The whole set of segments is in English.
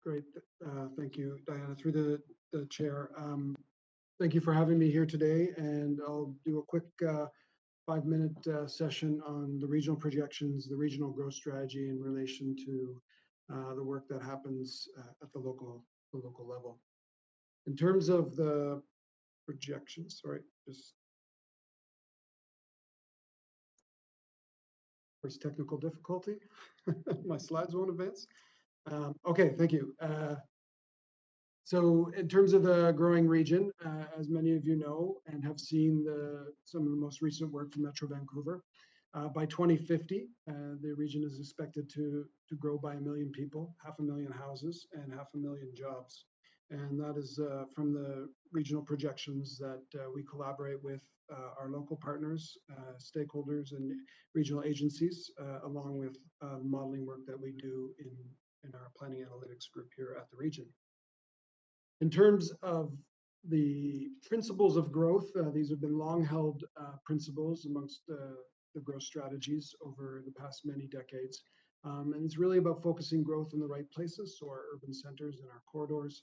Great. Thank you, Diana, through the chair. Thank you for having me here today, and I'll do a quick 5-minute session on the regional projections, the regional growth strategy in relation to the work that happens at the local level. In terms of the projections, sorry, just first technical difficulty. My slides won't advance. Okay, thank you. So in terms of the growing region, as many of you know and have seen some of the most recent work from Metro Vancouver, by 2050, the region is expected to grow by 1 million people, 500,000 houses, and 500,000 jobs. And that is from the regional projections that we collaborate with our local partners, stakeholders, and regional agencies, along with modeling work that we do in our planning analytics group here at the region. In terms of the principles of growth, these have been long-held principles amongst the growth strategies over the past many decades. And it's really about focusing growth in the right places, so our urban centers and our corridors,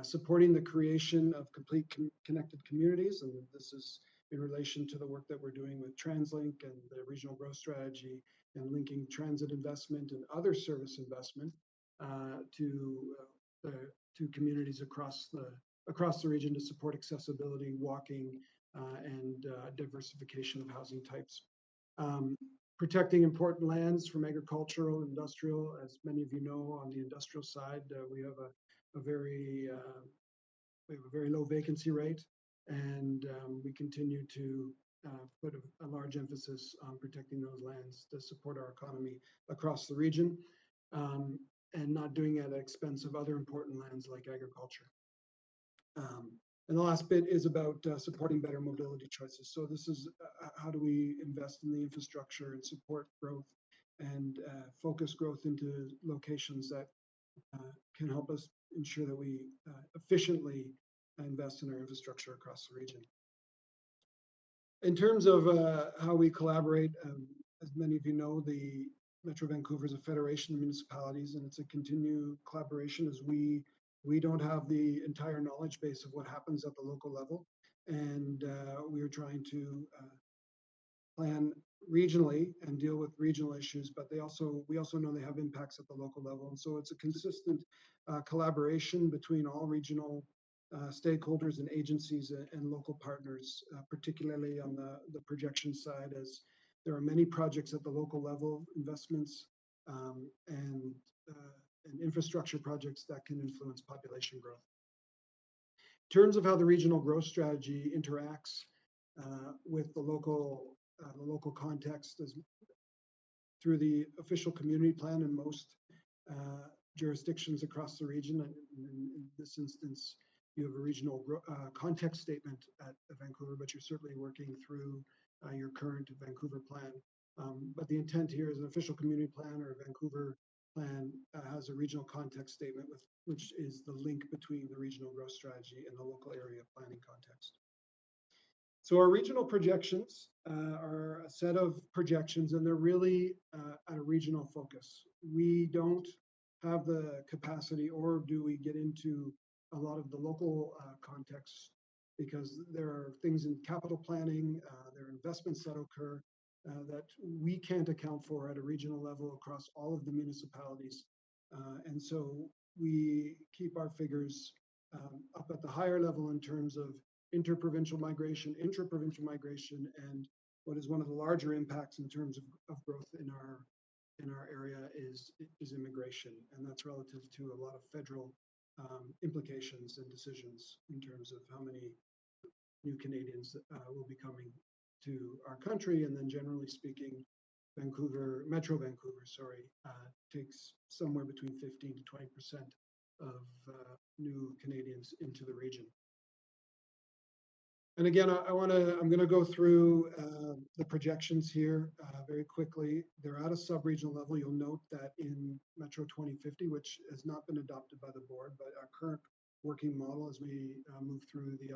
supporting the creation of complete connected communities, and this is in relation to the work that we're doing with TransLink and the regional growth strategy, and linking transit investment and other service investment to communities across the region to support accessibility, walking, and diversification of housing types. Protecting important lands from agricultural, industrial. As many of you know, on the industrial side, we have a very low vacancy rate, and we continue to put a large emphasis on protecting those lands to support our economy across the region. And not doing it at the expense of other important lands like agriculture. And the last bit is about supporting better mobility choices. So this is how do we invest in the infrastructure and support growth and focus growth into locations that can help us ensure that we efficiently invest in our infrastructure across the region. In terms of how we collaborate, as many of you know, the Metro Vancouver is a federation of municipalities, and it's a continued collaboration as we don't have the entire knowledge base of what happens at the local level, and we are trying to plan regionally and deal with regional issues, but we also know they have impacts at the local level, and so it's a consistent collaboration between all regional stakeholders and agencies and local partners, particularly on the projection side, as there are many projects at the local level, investments and infrastructure projects that can influence population growth. In terms of how the regional growth strategy interacts with the local context, through the official community plan in most jurisdictions across the region. And in this instance, you have a regional context statement at Vancouver, but you're certainly working through your current Vancouver plan. But the intent here is an official community plan or a Vancouver plan has a regional context statement, which is the link between the regional growth strategy and the local area planning context. So our regional projections are a set of projections, and they're really at a regional focus. We don't have the capacity, or do we get into a lot of the local context, because there are things in capital planning, there are investments that occur that we can't account for at a regional level across all of the municipalities. And so we keep our figures up at the higher level in terms of interprovincial migration, intraprovincial migration, and what is one of the larger impacts in terms of growth in our area is immigration. And that's relative to a lot of federal implications and decisions in terms of how many new Canadians will be coming to our country. And then generally speaking, Metro Vancouver, takes somewhere between 15 to 20% of new Canadians into the region. And again, I'm going to go through the projections here very quickly. They're at a sub-regional level. You'll note that in Metro 2050, which has not been adopted by the board, but our current working model as we move through the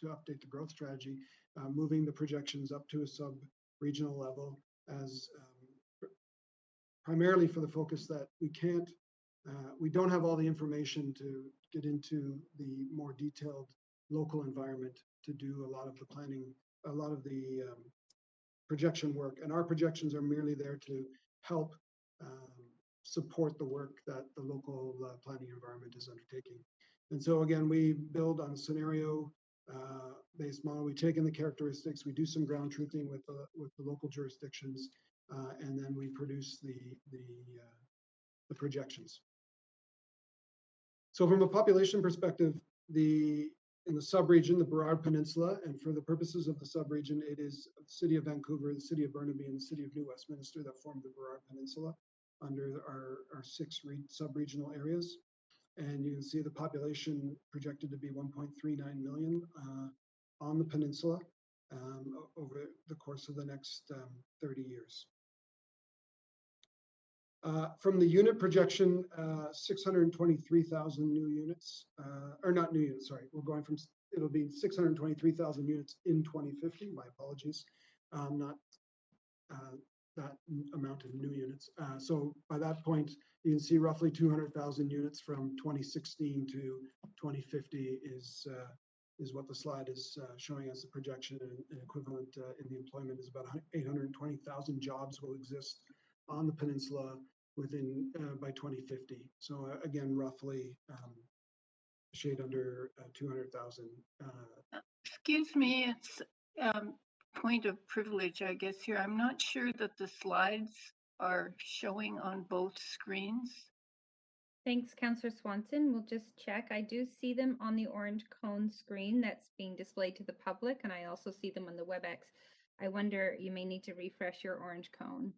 update the growth strategy, moving the projections up to a sub-regional level as primarily for the focus that we can't We don't have all the information to get into the more detailed local environment to do a lot of the planning, a lot of the projection work. And our projections are merely there to help support the work that the local planning environment is undertaking. And so again, we build on a scenario based model. We take in the characteristics, we do some ground truthing with the local jurisdictions, and then we produce the projections. So from a population perspective, in the subregion, the Burrard Peninsula, and for the purposes of the subregion, it is the city of Vancouver, the city of Burnaby, and the city of New Westminster that form the Burrard Peninsula under our 6 sub-regional areas. And you can see the population projected to be 1.39 million on the peninsula over the course of the next 30 years. From the unit projection, 623,000 new units, or not new units, sorry. We're going from, it'll be 623,000 units in 2050, my apologies, not that amount of new units. So by that point, you can see roughly 200,000 units from 2016 to 2050 is what the slide is showing as a projection, and equivalent in the employment is about 820,000 jobs will exist on the peninsula within by 2050. So again, roughly a shade under 200,000. Excuse me, it's point of privilege, I guess here. I'm not sure that the slides are showing on both screens. Thanks, Councillor Swanson. We'll just check. I do see them on the orange cone screen that's being displayed to the public, and I also see them on the WebEx. I wonder, you may need to refresh your orange cone.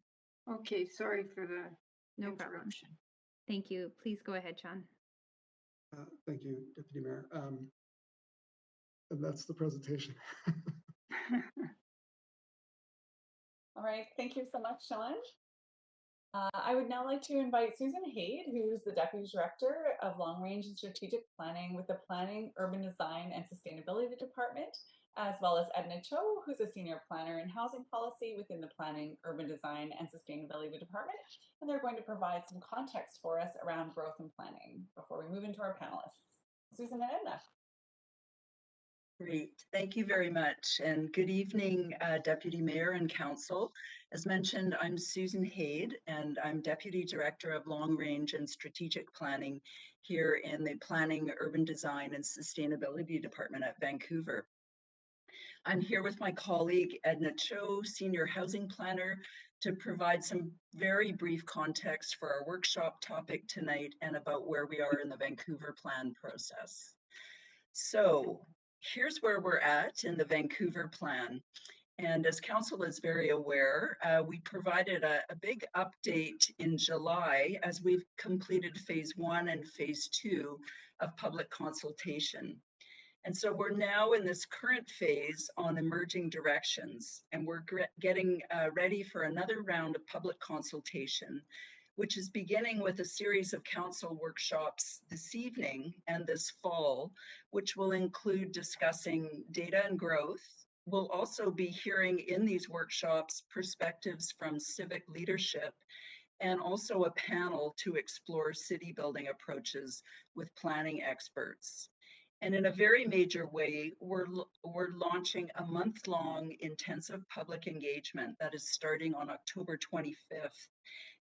Okay, sorry for the No interruption. Problem. Thank you. Please go ahead, Sean. Thank you, Deputy Mayor. And that's the presentation. All right, thank you so much, Sean. I would now like to invite Susan Haid, who is the Deputy Director of Long Range and Strategic Planning with the Planning, Urban Design and Sustainability Department, as well as Edna Cho, who's a Senior Planner in Housing Policy within the Planning, Urban Design and Sustainability Department. And they're going to provide some context for us around growth and planning before we move into our panelists. Susan and Edna. Great, thank you very much, and good evening, Deputy Mayor and Council. As mentioned, I'm Susan Haid, and I'm Deputy Director of Long Range and Strategic Planning here in the Planning, Urban Design and Sustainability Department at Vancouver. I'm here with my colleague Edna Cho, Senior Housing Planner, to provide some very brief context for our workshop topic tonight and about where we are in the Vancouver plan process. So, here's where we're at in the Vancouver plan. And as Council is very aware, we provided a big update in July as we've completed phase 1 and phase 2 of public consultation. And so we're now in this current phase on emerging directions, and we're getting ready for another round of public consultation, which is beginning with a series of council workshops this evening and this fall, which will include discussing data and growth. We'll also be hearing in these workshops perspectives from civic leadership and also a panel to explore city building approaches with planning experts. And in a very major way, we're launching a month-long intensive public engagement that is starting on October 25th.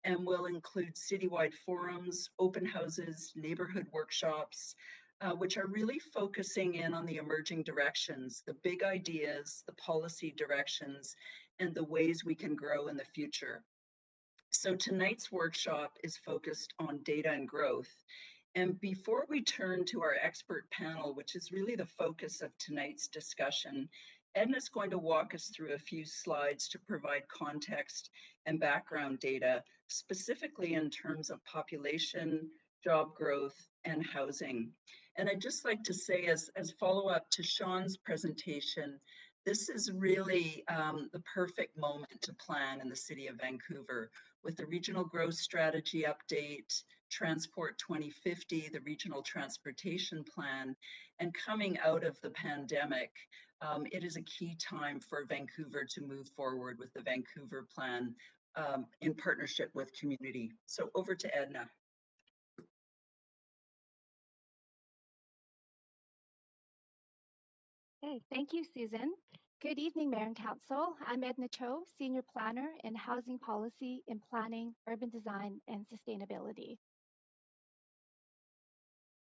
And will include citywide forums, open houses, neighborhood workshops, which are really focusing in on the emerging directions, the big ideas, the policy directions, and the ways we can grow in the future. So tonight's workshop is focused on data and growth. And before we turn to our expert panel, which is really the focus of tonight's discussion, Edna's going to walk us through a few slides to provide context and background data, specifically in terms of population, job growth, and housing. And I'd just like to say, as follow-up to Sean's presentation, this is really the perfect moment to plan in the city of Vancouver with the Regional Growth Strategy Update, Transport 2050, the Regional Transportation Plan, and coming out of the pandemic, it is a key time for Vancouver to move forward with the Vancouver plan in partnership with community. So over to Edna. Okay, thank you, Susan. Good evening, Mayor and Council. I'm Edna Cho, Senior Planner in Housing Policy in Planning, Urban Design, and Sustainability.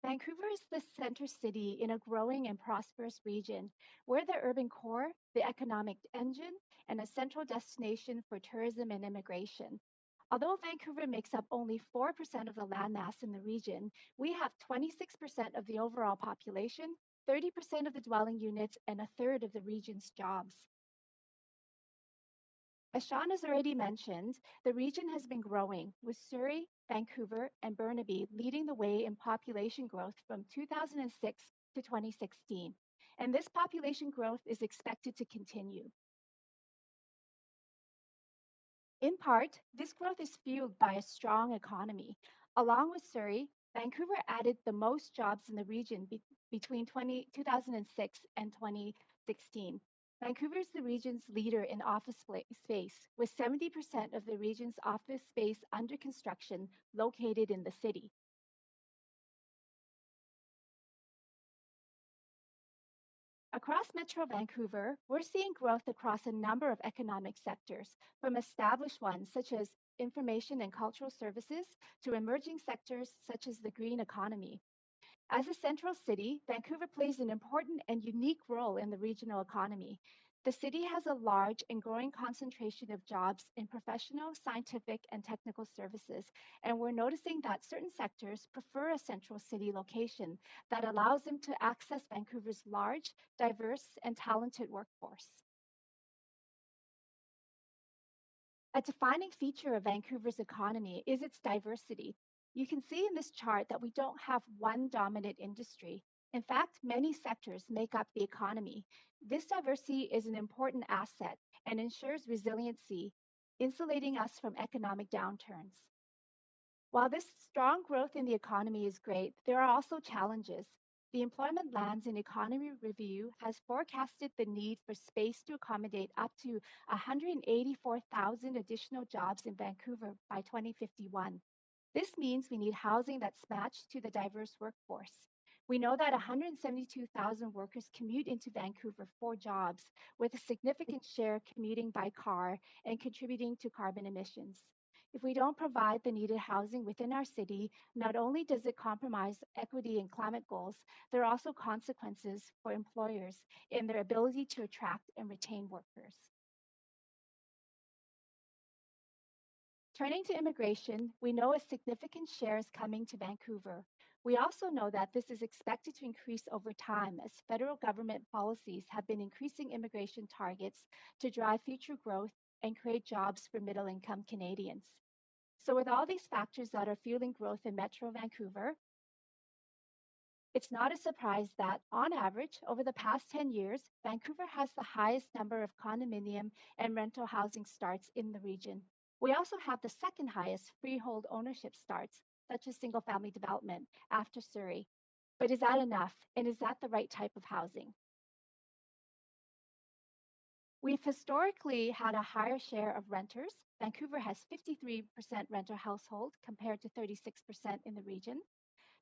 Vancouver is the center city in a growing and prosperous region. We're the urban core, the economic engine, and a central destination for tourism and immigration. Although Vancouver makes up only 4% of the landmass in the region, we have 26% of the overall population, 30% of the dwelling units, and a third of the region's jobs. As Sean has already mentioned, the region has been growing, with Surrey, Vancouver, and Burnaby leading the way in population growth from 2006 to 2016. And this population growth is expected to continue. In part, this growth is fueled by a strong economy. Along with Surrey, Vancouver added the most jobs in the region between 2006 and 2016. Vancouver is the region's leader in office space, with 70% of the region's office space under construction located in the city. Across Metro Vancouver, we're seeing growth across a number of economic sectors, from established ones such as information and cultural services to emerging sectors such as the green economy. As a central city, Vancouver plays an important and unique role in the regional economy. The city has a large and growing concentration of jobs in professional, scientific, and technical services, and we're noticing that certain sectors prefer a central city location that allows them to access Vancouver's large, diverse, and talented workforce. A defining feature of Vancouver's economy is its diversity. You can see in this chart that we don't have one dominant industry. In fact, many sectors make up the economy. This diversity is an important asset and ensures resiliency, insulating us from economic downturns. While this strong growth in the economy is great, there are also challenges. The Employment Lands and Economy Review has forecasted the need for space to accommodate up to 184,000 additional jobs in Vancouver by 2051. This means we need housing that's matched to the diverse workforce. We know that 172,000 workers commute into Vancouver for jobs, with a significant share commuting by car and contributing to carbon emissions. If we don't provide the needed housing within our city, not only does it compromise equity and climate goals, there are also consequences for employers in their ability to attract and retain workers. Turning to immigration, we know a significant share is coming to Vancouver. We also know that this is expected to increase over time as federal government policies have been increasing immigration targets to drive future growth and create jobs for middle-income Canadians. So with all these factors that are fueling growth in Metro Vancouver, it's not a surprise that, on average, over the past 10 years, Vancouver has the highest number of condominium and rental housing starts in the region. We also have the second highest freehold ownership starts, such as single-family development, after Surrey. But is that enough? And is that the right type of housing? We've historically had a higher share of renters. Vancouver has 53% renter household compared to 36% in the region.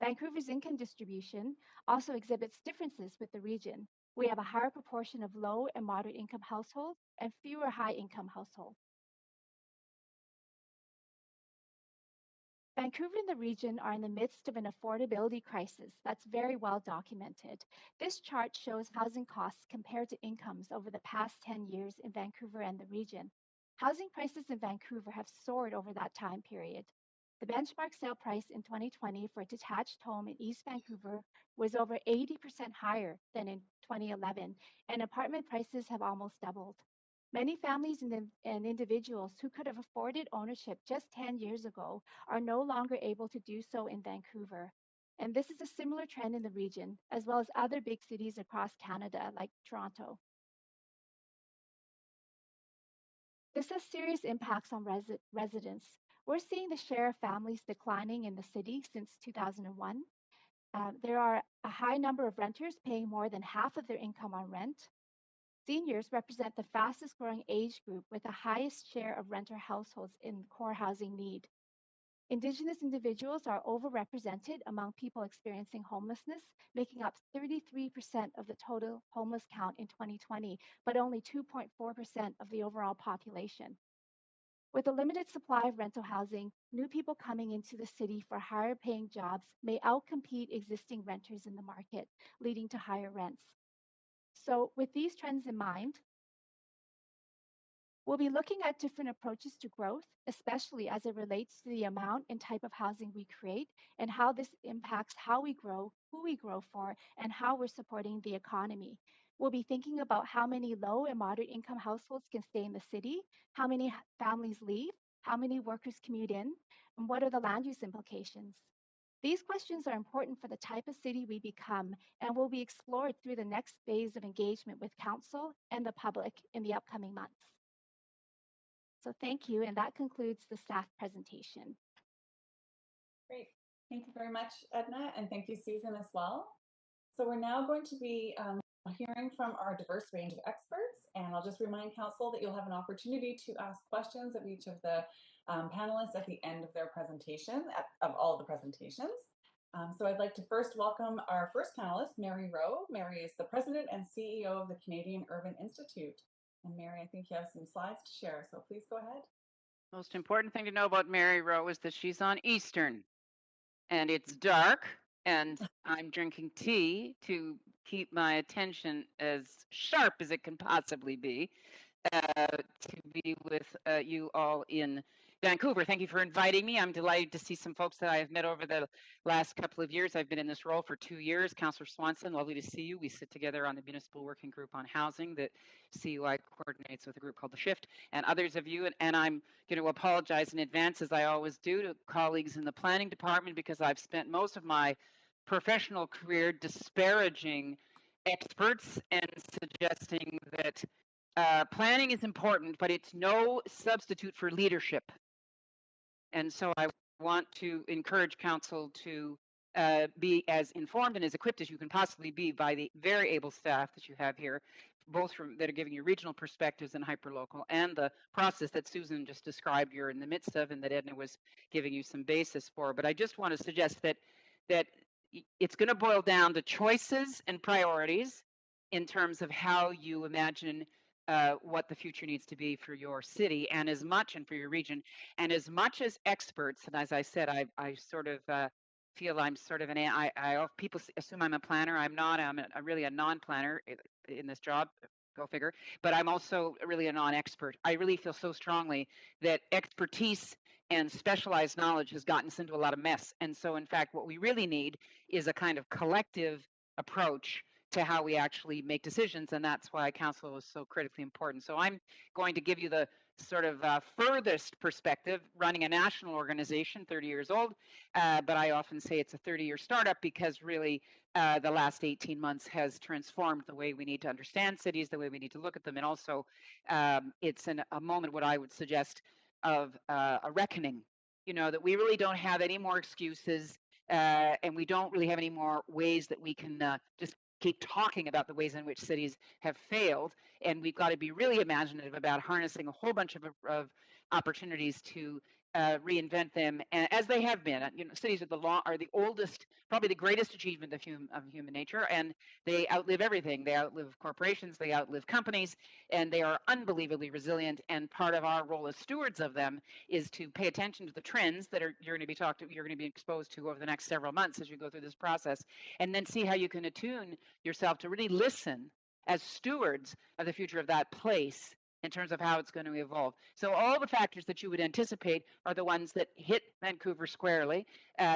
Vancouver's income distribution also exhibits differences with the region. We have a higher proportion of low and moderate income households and fewer high income households. Vancouver and the region are in the midst of an affordability crisis that's very well documented. This chart shows housing costs compared to incomes over the past 10 years in Vancouver and the region. Housing prices in Vancouver have soared over that time period. The benchmark sale price in 2020 for a detached home in East Vancouver was over 80% higher than in 2011, and apartment prices have almost doubled. Many families and individuals who could have afforded ownership just 10 years ago are no longer able to do so in Vancouver. And this is a similar trend in the region, as well as other big cities across Canada, like Toronto. This has serious impacts on residents. We're seeing the share of families declining in the city since 2001. There are a high number of renters paying more than half of their income on rent. Seniors represent the fastest growing age group with the highest share of renter households in core housing need. Indigenous individuals are overrepresented among people experiencing homelessness, making up 33% of the total homeless count in 2020, but only 2.4% of the overall population. With a limited supply of rental housing, new people coming into the city for higher paying jobs may outcompete existing renters in the market, leading to higher rents. So with these trends in mind, we'll be looking at different approaches to growth, especially as it relates to the amount and type of housing we create and how this impacts how we grow, who we grow for, and how we're supporting the economy. We'll be thinking about how many low and moderate income households can stay in the city, how many families leave, how many workers commute in, and what are the land use implications. These questions are important for the type of city we become and will be explored through the next phase of engagement with council and the public in the upcoming months. So thank you, and that concludes the staff presentation. Great. Thank you very much, Edna, and thank you, Susan, as well. So we're now going to be hearing from our diverse range of experts, and I'll just remind council that you'll have an opportunity to ask questions of each of the panelists at the end of their presentation, of all the presentations. So I'd like to first welcome our first panelist, Mary Rowe. Mary is the President and CEO of the Canadian Urban Institute. And Mary, I think you have some slides to share, so please go ahead. Most important thing to know about Mary Rowe is that she's on Eastern, and it's dark, and I'm drinking tea to keep my attention as sharp as it can possibly be to be with you all in Vancouver. Thank you for inviting me. I'm delighted to see some folks that I have met over the last couple of years. I've been in this role for 2 years. Councillor Swanson, lovely to see you. We sit together on the Municipal Working Group on Housing that CUI coordinates with a group called The Shift, and others of you. And I'm going to apologize in advance, as I always do, to colleagues in the planning department, because I've spent most of my professional career disparaging experts and suggesting that planning is important, but it's no substitute for leadership. And so I want to encourage council to be as informed and as equipped as you can possibly be by the very able staff that you have here, both from that are giving you regional perspectives and hyperlocal, and the process that Susan just described you're in the midst of, and that Edna was giving you some basis for. But I just want to suggest that it's going to boil down to choices and priorities in terms of how you imagine what the future needs to be for your city, and as much, and for your region, and as much as experts. And as I said, I sort of feel I'm sort of people assume I'm a planner. I'm not. I'm really a non-planner in this job. Go figure. But I'm also really a non-expert. I really feel so strongly that expertise and specialized knowledge has gotten us into a lot of mess. And so, in fact, what we really need is a kind of collective approach to how we actually make decisions, and that's why council is so critically important. So I'm going to give you the sort of furthest perspective, running a national organization, 30 years old, but I often say it's a 30-year startup, because really the last 18 months has transformed the way we need to understand cities, the way we need to look at them, and also it's a moment, what I would suggest, of a reckoning, that we really don't have any more excuses, and we don't really have any more ways that we can just keep talking about the ways in which cities have failed, and we've got to be really imaginative about harnessing a whole bunch of opportunities to reinvent them, as they have been. Cities are the oldest, probably the greatest achievement of human nature, and they outlive everything. They outlive corporations, they outlive companies, and they are unbelievably resilient. And part of our role as stewards of them is to pay attention to the trends that you're going to be exposed to over the next several months as you go through this process, and then see how you can attune yourself to really listen as stewards of the future of that place in terms of how it's going to evolve. So all the factors that you would anticipate are the ones that hit Vancouver squarely: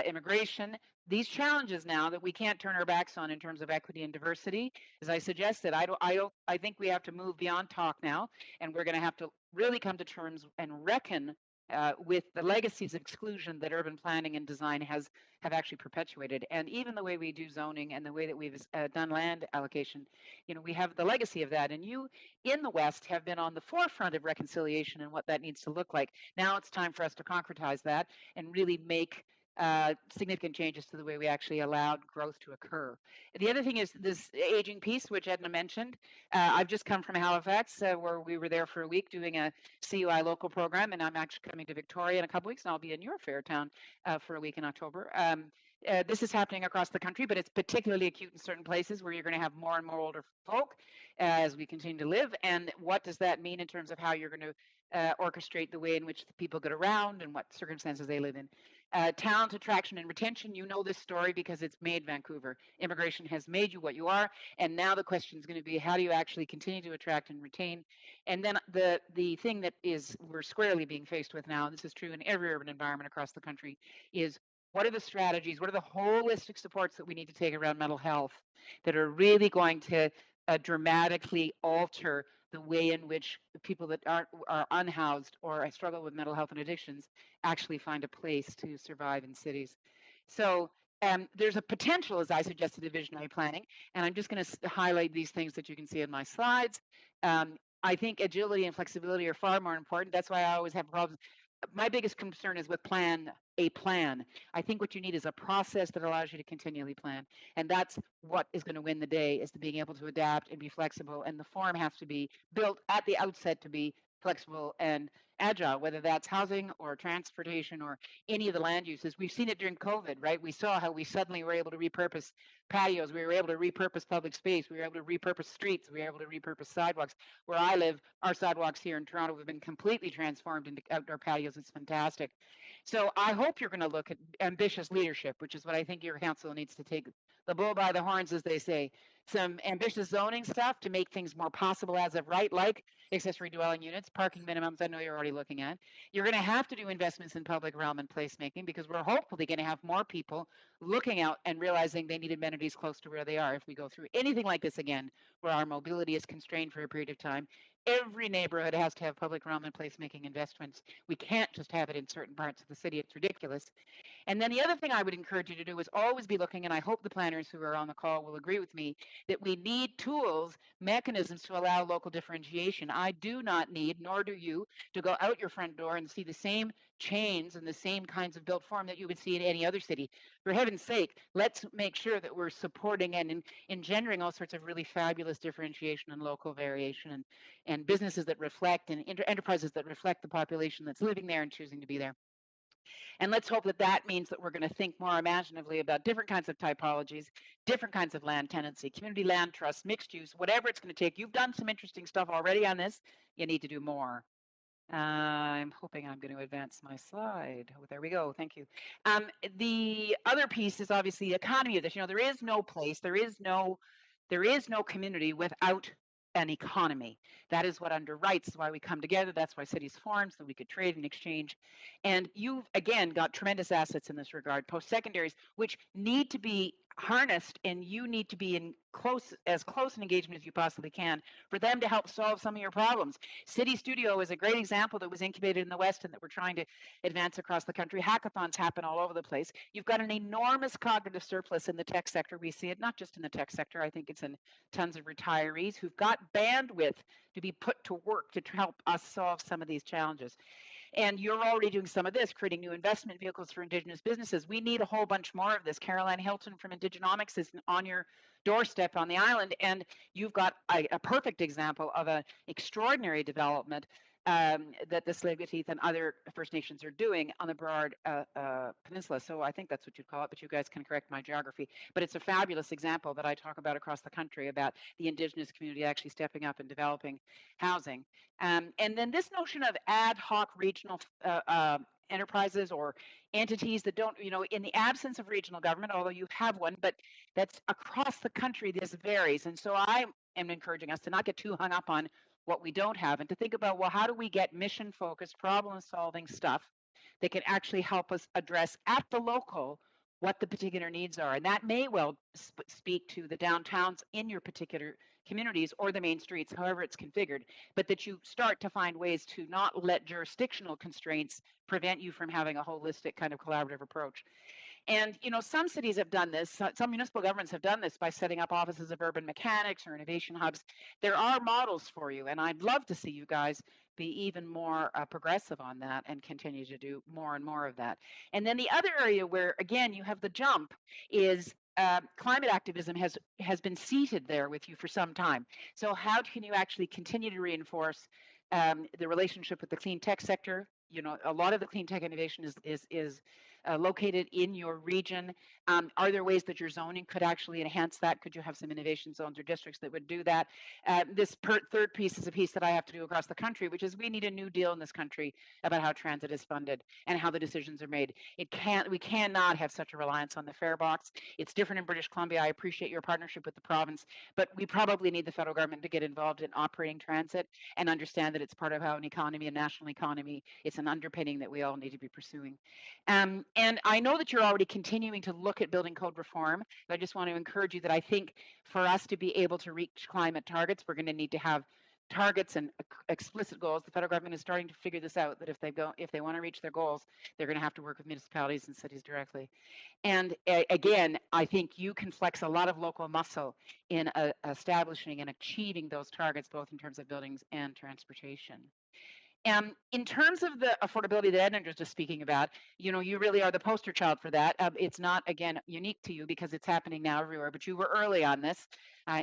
immigration, these challenges now that we can't turn our backs on in terms of equity and diversity. As I suggested, I think we have to move beyond talk now, and we're going to have to really come to terms and reckon with the legacies of exclusion that urban planning and design have actually perpetuated. And even the way we do zoning and the way that we've done land allocation, we have the legacy of that. And you in the West have been on the forefront of reconciliation and what that needs to look like. Now it's time for us to concretize that and really make significant changes to the way we actually allowed growth to occur. The other thing is this aging piece, which Edna mentioned. I've just come from Halifax, where we were there for a week doing a CUI local program, and I'm actually coming to Victoria in a couple weeks, and I'll be in your fair town for a week in October. This is happening across the country, but it's particularly acute in certain places where you're going to have more and more older folk as we continue to live. And what does that mean in terms of how you're going to orchestrate the way in which the people get around and what circumstances they live in? Talent attraction and retention, you know this story because it's made Vancouver. Immigration has made you what you are, and now the question is going to be, how do you actually continue to attract and retain? And then the thing that is we're squarely being faced with now, and this is true in every urban environment across the country, is what are the strategies, what are the holistic supports that we need to take around mental health that are really going to dramatically alter the way in which people that are unhoused or struggle with mental health and addictions actually find a place to survive in cities. So there's a potential, as I suggested, to visionary planning, and I'm just going to highlight these things that you can see in my slides. I think agility and flexibility are far more important. That's why I always have problems. My biggest concern is with a plan. I think what you need is a process that allows you to continually plan. And that's what is going to win the day, is to being able to adapt and be flexible. And the form has to be built at the outset to be flexible and agile, whether that's housing or transportation or any of the land uses. We've seen it during COVID, right? We saw how we suddenly were able to repurpose patios. We were able to repurpose public space. We were able to repurpose streets. We were able to repurpose sidewalks. Where I live, our sidewalks here in Toronto have been completely transformed into outdoor patios. It's fantastic. So I hope you're going to look at ambitious leadership, which is what I think your council needs to take the bull by the horns, as they say. Some ambitious zoning stuff to make things more possible as of right, like accessory dwelling units, parking minimums. I know you're already looking at. You're going to have to do investments in public realm and placemaking because we're hopefully going to have more people looking out and realizing they need amenities close to where they are. If we go through anything like this again, where our mobility is constrained for a period of time, every neighborhood has to have public realm and placemaking investments. We can't just have it in certain parts of the city. It's ridiculous. And then the other thing I would encourage you to do is always be looking, and I hope the planners who are on the call will agree with me, that we need tools, mechanisms to allow local differentiation. I do not need, nor do you, to go out your front door and see the same chains and the same kinds of built form that you would see in any other city. For heaven's sake, let's make sure that we're supporting and engendering all sorts of really fabulous differentiation and local variation and businesses that reflect and enterprises that reflect the population that's living there and choosing to be there. And let's hope that that means that we're going to think more imaginatively about different kinds of typologies, different kinds of land tenancy, community land trusts, mixed use, whatever it's going to take. You've done some interesting stuff already on this. You need to do more. I'm hoping I'm going to advance my slide. Oh, there we go. Thank you. The other piece is obviously the economy of this. You know, there is no place, there is no community without an economy. That is what underwrites why we come together. That's why cities form, so we could trade and exchange. And you've, again, got tremendous assets in this regard, post-secondaries, which need to be harnessed, and you need to be in as close an engagement as you possibly can for them to help solve some of your problems. City Studio is a great example that was incubated in the West and that we're trying to advance across the country. Hackathons happen all over the place. You've got an enormous cognitive surplus in the tech sector. We see it not just in the tech sector. I think it's in tons of retirees who've got bandwidth to be put to work to help us solve some of these challenges. And you're already doing some of this, creating new investment vehicles for Indigenous businesses. We need a whole bunch more of this. Caroline Hilton from Indigenomics is on your doorstep on the island, and you've got a perfect example of an extraordinary development that the Tsleil-Waututh and other First Nations are doing on the Burrard Peninsula. So I think that's what you'd call it, but you guys can correct my geography. But it's a fabulous example that I talk about across the country about the Indigenous community actually stepping up and developing housing. And then this notion of ad hoc regional enterprises or entities that don't, you know, in the absence of regional government, although you have one, but that's across the country, this varies. And so I am encouraging us to not get too hung up on what we don't have and to think about, well, how do we get mission focused problem solving stuff that can actually help us address at the local what the particular needs are. And that may well speak to the downtowns in your particular communities or the main streets, however it's configured, but that you start to find ways to not let jurisdictional constraints prevent you from having a holistic kind of collaborative approach. And, you know, some cities have done this. Some municipal governments have done this by setting up offices of urban mechanics or innovation hubs. There are models for you, and I'd love to see you guys be even more progressive on that and continue to do more and more of that. And then the other area where, again, you have the jump is climate activism has been seated there with you for some time. So how can you actually continue to reinforce the relationship with the clean tech sector? You know, a lot of the clean tech innovation is located in your region. Are there ways that your zoning could actually enhance that? Could you have some innovation zones or districts that would do that? This third piece is a piece that I have to do across the country, which is we need a new deal in this country about how transit is funded and how the decisions are made. We cannot have such a reliance on the fare box. It's different in British Columbia. I appreciate your partnership with the province, but we probably need the federal government to get involved in operating transit and understand that it's part of how an economy, a national economy, it's an underpinning that we all need to be pursuing. And I know that you're already continuing to look at building code reform, but I just want to encourage you that I think for us to be able to reach climate targets, we're going to need to have targets and explicit goals. The federal government is starting to figure this out, that if they want to reach their goals, they're going to have to work with municipalities and cities directly. And again, I think you can flex a lot of local muscle in establishing and achieving those targets, both in terms of buildings and transportation. In terms of the affordability that Edna was just speaking about, you know, you really are the poster child for that. It's not, again, unique to you because it's happening now everywhere, but you were early on this.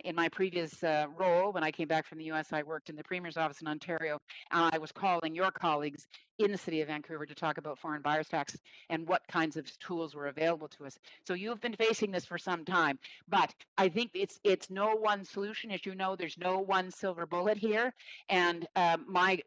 In my previous role, when I came back from the US, I worked in the Premier's office in Ontario. I was calling your colleagues in the city of Vancouver to talk about foreign buyers tax and what kinds of tools were available to us. So you've been facing this for some time, but I think it's no one solution. As you know, there's no one silver bullet here. And my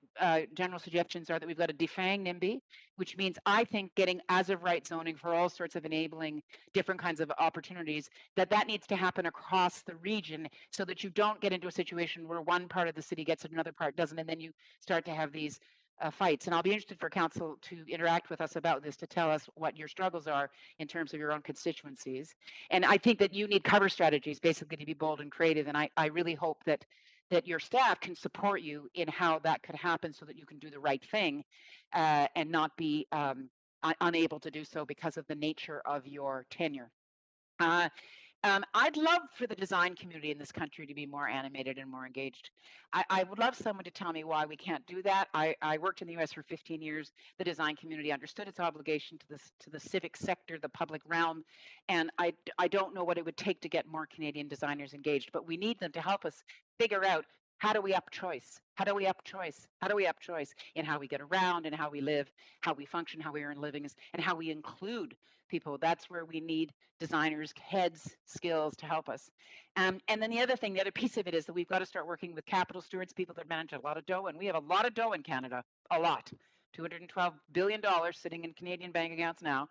general suggestions are that we've got to defang NIMBY, which means I think getting as of right zoning for all sorts of enabling different kinds of opportunities, that needs to happen across the region so that you don't get into a situation where one part of the city gets it, another part doesn't, and then you start to have these fights. And I'll be interested for council to interact with us about this, to tell us what your struggles are in terms of your own constituencies. And I think that you need cover strategies basically to be bold and creative. And I really hope that your staff can support you in how that could happen so that you can do the right thing and not be unable to do so because of the nature of your tenure. I'd love for the design community in this country to be more animated and more engaged. I would love someone to tell me why we can't do that. I worked in the US for 15 years. The design community understood its obligation to the civic sector, the public realm, and I don't know what it would take to get more Canadian designers engaged, but we need them to help us figure out, how do we up choice? How do we up choice? How do we up choice in how we get around and how we live, how we function, how we earn livings, and how we include people? That's where we need designers, heads, skills to help us. And then the other thing, the other piece of it is that we've got to start working with capital stewards, people that manage a lot of dough, and we have a lot of dough in Canada, a lot. $212 billion sitting in Canadian bank accounts now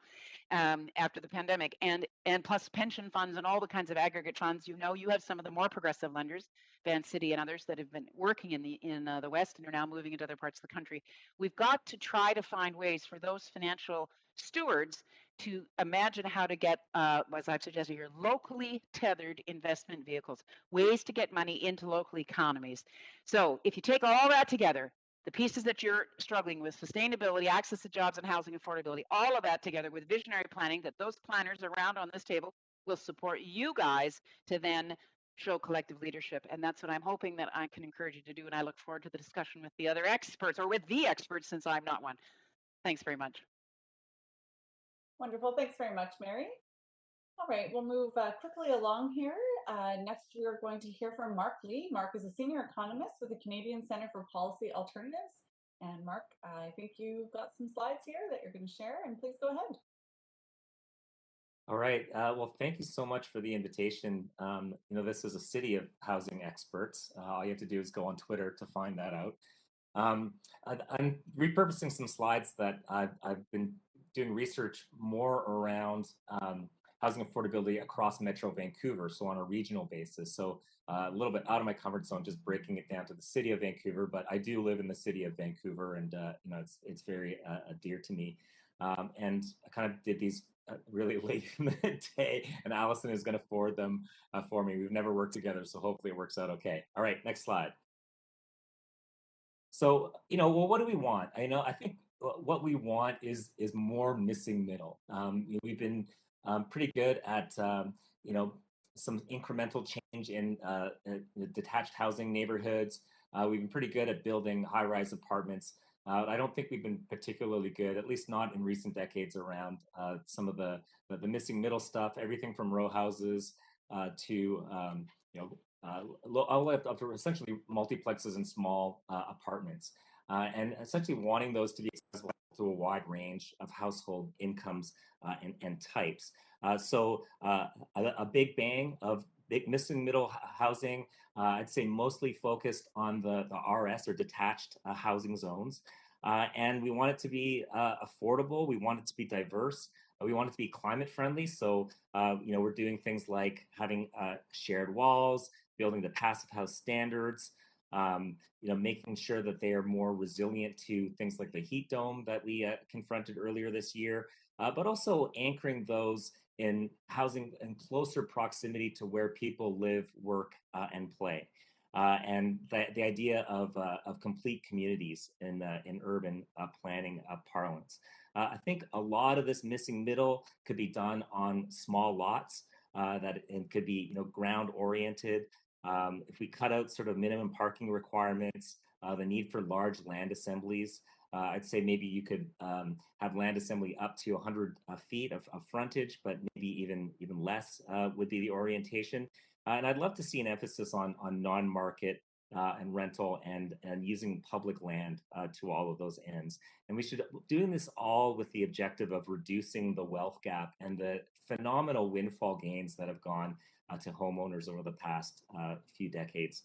after the pandemic, and plus pension funds and all the kinds of aggregate funds. You know, you have some of the more progressive lenders, Vancity and others, that have been working in the West and are now moving into other parts of the country. We've got to try to find ways for those financial stewards to imagine how to get, as I've suggested here, locally tethered investment vehicles, ways to get money into local economies. So if you take all that together, the pieces that you're struggling with, sustainability, access to jobs and housing affordability, all of that together with visionary planning, that those planners around on this table will support you guys to then show collective leadership. And that's what I'm hoping that I can encourage you to do. And I look forward to the discussion with the other experts, or with the experts, since I'm not one. Thanks very much. Wonderful. Thanks very much, Mary. All right, we'll move quickly along here. Next, we are going to hear from Mark Lee. Mark is a senior economist with the Canadian Centre for Policy Alternatives. And Mark, I think you've got some slides here that you're going to share, and please go ahead. All right. Well, thank you so much for the invitation. You know, this is a city of housing experts. All you have to do is go on Twitter to find that out. I'm repurposing some slides that I've been doing research more around housing affordability across Metro Vancouver, so on a regional basis. So a little bit out of my comfort zone, just breaking it down to the city of Vancouver, but I do live in the city of Vancouver, and you know, it's very dear to me. And I kind of did these really late in the day, and Allison is going to forward them for me. We've never worked together, so hopefully it works out okay. All right, next slide. So, you know, well, what do we want? I think what we want is more missing middle. We've been pretty good at, you know, some incremental change in detached housing neighborhoods, We've been pretty good at building high-rise apartments. I don't think we've been particularly good, at least not in recent decades, around some of the missing middle stuff, everything from row houses to all the way up to essentially multiplexes and small apartments, and essentially wanting those to be accessible to a wide range of household incomes and types. So a big bang of big missing middle housing, I'd say mostly focused on the RS or detached housing zones. And we want it to be affordable. We want it to be diverse. We want it to be climate friendly. So, we're doing things like having shared walls, building the passive house standards, making sure that they are more resilient to things like the heat dome that we confronted earlier this year, but also anchoring those in housing in closer proximity to where people live, work, and play. And the idea of complete communities in urban planning parlance. I think a lot of this missing middle could be done on small lots that it could be ground oriented. If we cut out sort of minimum parking requirements, the need for large land assemblies, I'd say maybe you could have land assembly up to 100 feet of frontage, but maybe even less would be the orientation. And I'd love to see an emphasis on non-market and rental and using public land to all of those ends. And we should doing this all with the objective of reducing the wealth gap and the phenomenal windfall gains that have gone to homeowners over the past few decades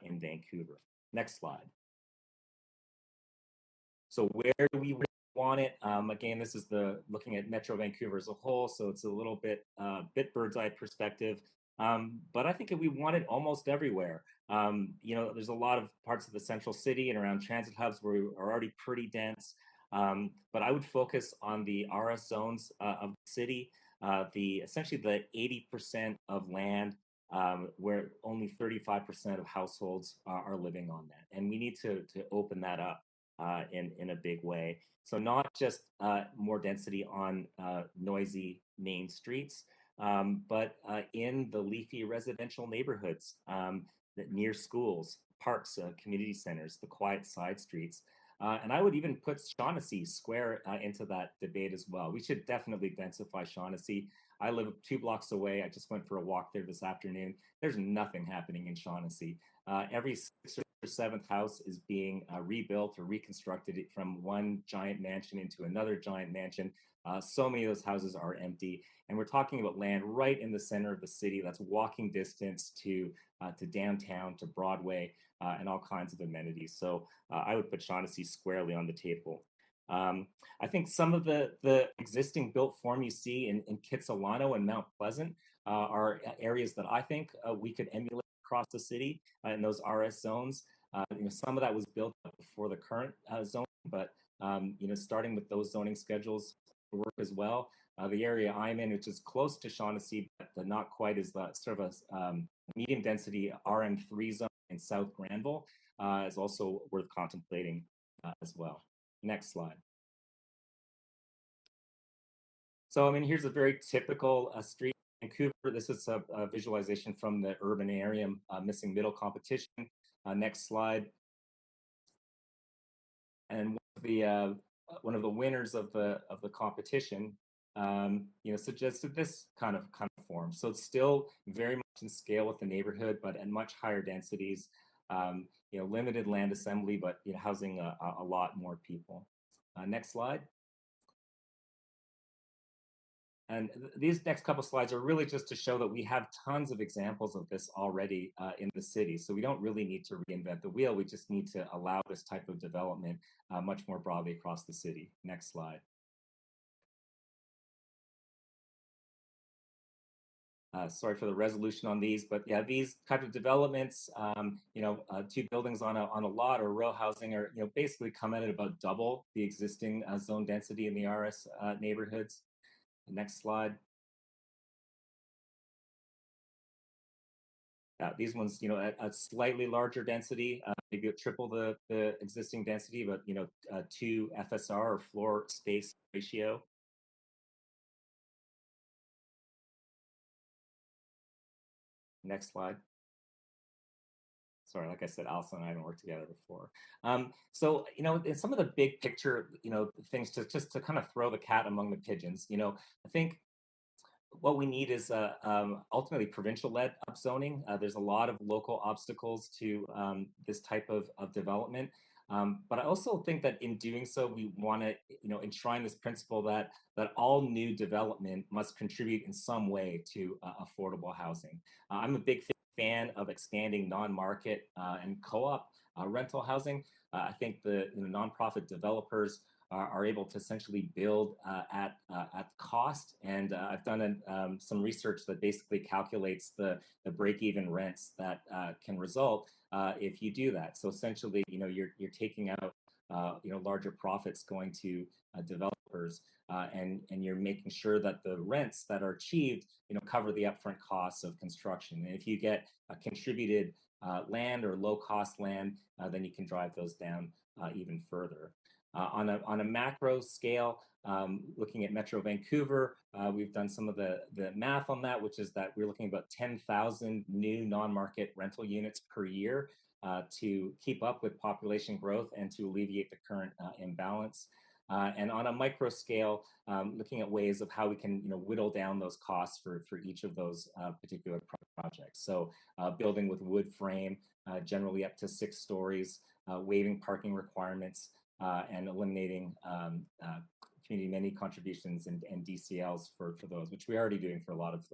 in Vancouver. Next slide. So where do we want it? Again, this is looking at Metro Vancouver as a whole, so it's a little bit bird's eye perspective. But I think we want it almost everywhere. There's a lot of parts of the central city and around transit hubs where we are already pretty dense. But I would focus on the RS zones of the city, essentially the 80% of land where only 35% of households are living on that. And we need to open that up in a big way. So not just more density on noisy main streets, but in the leafy residential neighborhoods near schools, parks, community centers, the quiet side streets. And I would even put Shaughnessy Square into that debate as well. We should definitely densify Shaughnessy. I live 2 blocks away. I just went for a walk there this afternoon. There's nothing happening in Shaughnessy. Every 6th or 7th house is being rebuilt or reconstructed from one giant mansion into another giant mansion. So many of those houses are empty. And we're talking about land right in the center of the city that's walking distance to downtown, to Broadway, and all kinds of amenities. So I would put Shaughnessy squarely on the table. I think some of the existing built form you see in Kitsilano and Mount Pleasant are areas that I think we could emulate across the city in those RS zones. Some of that was built before the current zone, but starting with those zoning schedules work as well. The area I'm in, which is close to Shaughnessy, but not quite, is sort of a medium density RM3 zone in South Granville, is also worth contemplating as well. Next slide. So, here's a very typical street in Vancouver. This is a visualization from the Urbanarium missing middle competition. Next slide. And one of the winners of the competition, suggested this kind of form. So it's still very much in scale with the neighborhood, but at much higher densities. Limited land assembly, but housing a lot more people. Next slide. And these next couple slides are really just to show that we have tons of examples of this already in the city. So we don't really need to reinvent the wheel. We just need to allow this type of development much more broadly across the city. Next slide. Sorry for the resolution on these, but yeah, these type of developments, 2 buildings on a lot or row housing are, basically come in at about double the existing zone density in the RS neighborhoods. Next slide. These ones, at a slightly larger density, maybe triple the existing density, but 2 FSR or floor space ratio. Next slide. sorry, like I said, Allison and I haven't worked together before. So, in some of the big picture, things just to kind of throw the cat among the pigeons, I think what we need is ultimately provincial-led upzoning. There's a lot of local obstacles to this type of development. But I also think that in doing so, we want to, enshrine this principle that all new development must contribute in some way to affordable housing. I'm a big fan of expanding non-market and co-op rental housing. I think the nonprofit developers are able to essentially build at cost. And I've done some research that basically calculates the break-even rents that can result if you do that. So essentially, you're taking out larger profits going to developers, and you're making sure that the rents that are achieved, cover the upfront costs of construction. And if you get contributed land or low-cost land, then you can drive those down even further. On a macro scale, looking at Metro Vancouver, we've done some of the math on that, which is that we're looking at about 10,000 new non-market rental units per year to keep up with population growth and to alleviate the current imbalance. And on a micro scale, looking at ways of how we can whittle down those costs for each of those particular projects. So building with wood frame, generally up to 6 stories, waiving parking requirements, and eliminating community amenity contributions and DCLs for those, which we're already doing for a lot of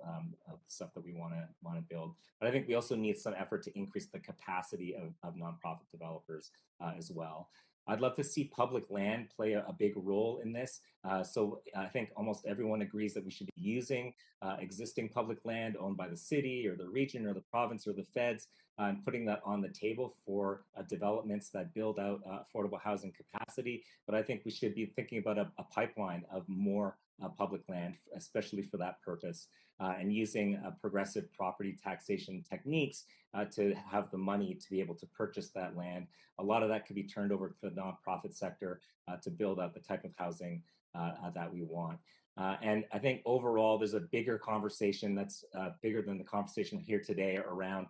stuff that we want to build. But I think we also need some effort to increase the capacity of nonprofit developers as well. I'd love to see public land play a big role in this. So I think almost everyone agrees that we should be using existing public land owned by the city or the region or the province or the feds, and putting that on the table for developments that build out affordable housing capacity. But I think we should be thinking about a pipeline of more public land, especially for that purpose, and using progressive property taxation techniques to have the money to be able to purchase that land. A lot of that could be turned over to the nonprofit sector to build out the type of housing that we want. And I think overall, there's a bigger conversation that's bigger than the conversation here today around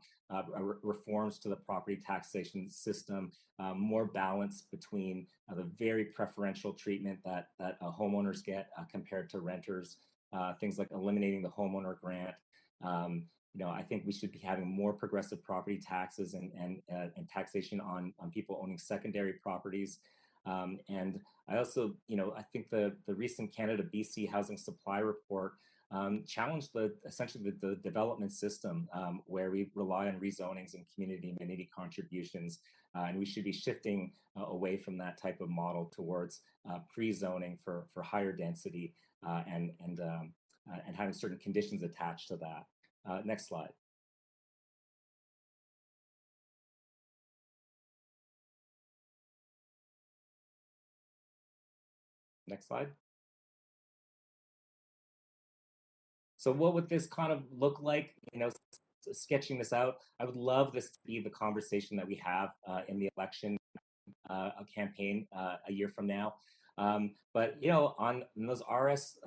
reforms to the property taxation system, more balance between the very preferential treatment that homeowners get compared to renters, things like eliminating the homeowner grant. I think we should be having more progressive property taxes and taxation on people owning secondary properties. And I also, I think the recent Canada BC Housing Supply Report challenged essentially the development system where we rely on rezonings and community amenity contributions. And we should be shifting away from that type of model towards pre-zoning for higher density and having certain conditions attached to that. Next slide. Next slide. So what would this kind of look like, sketching this out? I would love this to be the conversation that we have in the election campaign a year from now. But, on those RS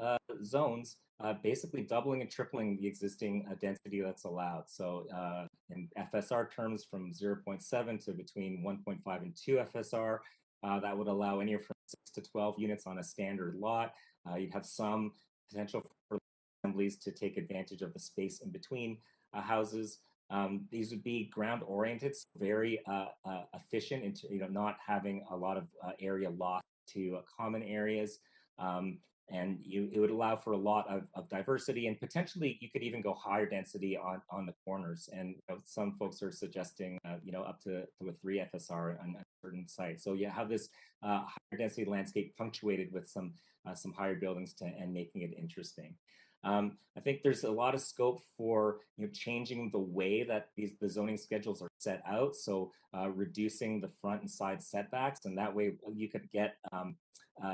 zones, basically doubling and tripling the existing density that's allowed. So in FSR terms, from 0.7 to between 1.5 and 2 FSR, that would allow anywhere from 6 to 12 units on a standard lot. You'd have some potential for assemblies to take advantage of the space in between houses. These would be ground oriented, very efficient into not having a lot of area lost to common areas. And it would allow for a lot of diversity, and potentially you could even go higher density on the corners. And some folks are suggesting up to a 3 FSR on a certain site. So you have this higher density landscape punctuated with some higher buildings and making it interesting. I think there's a lot of scope for changing the way that the zoning schedules are set out. So reducing the front and side setbacks, and that way you could get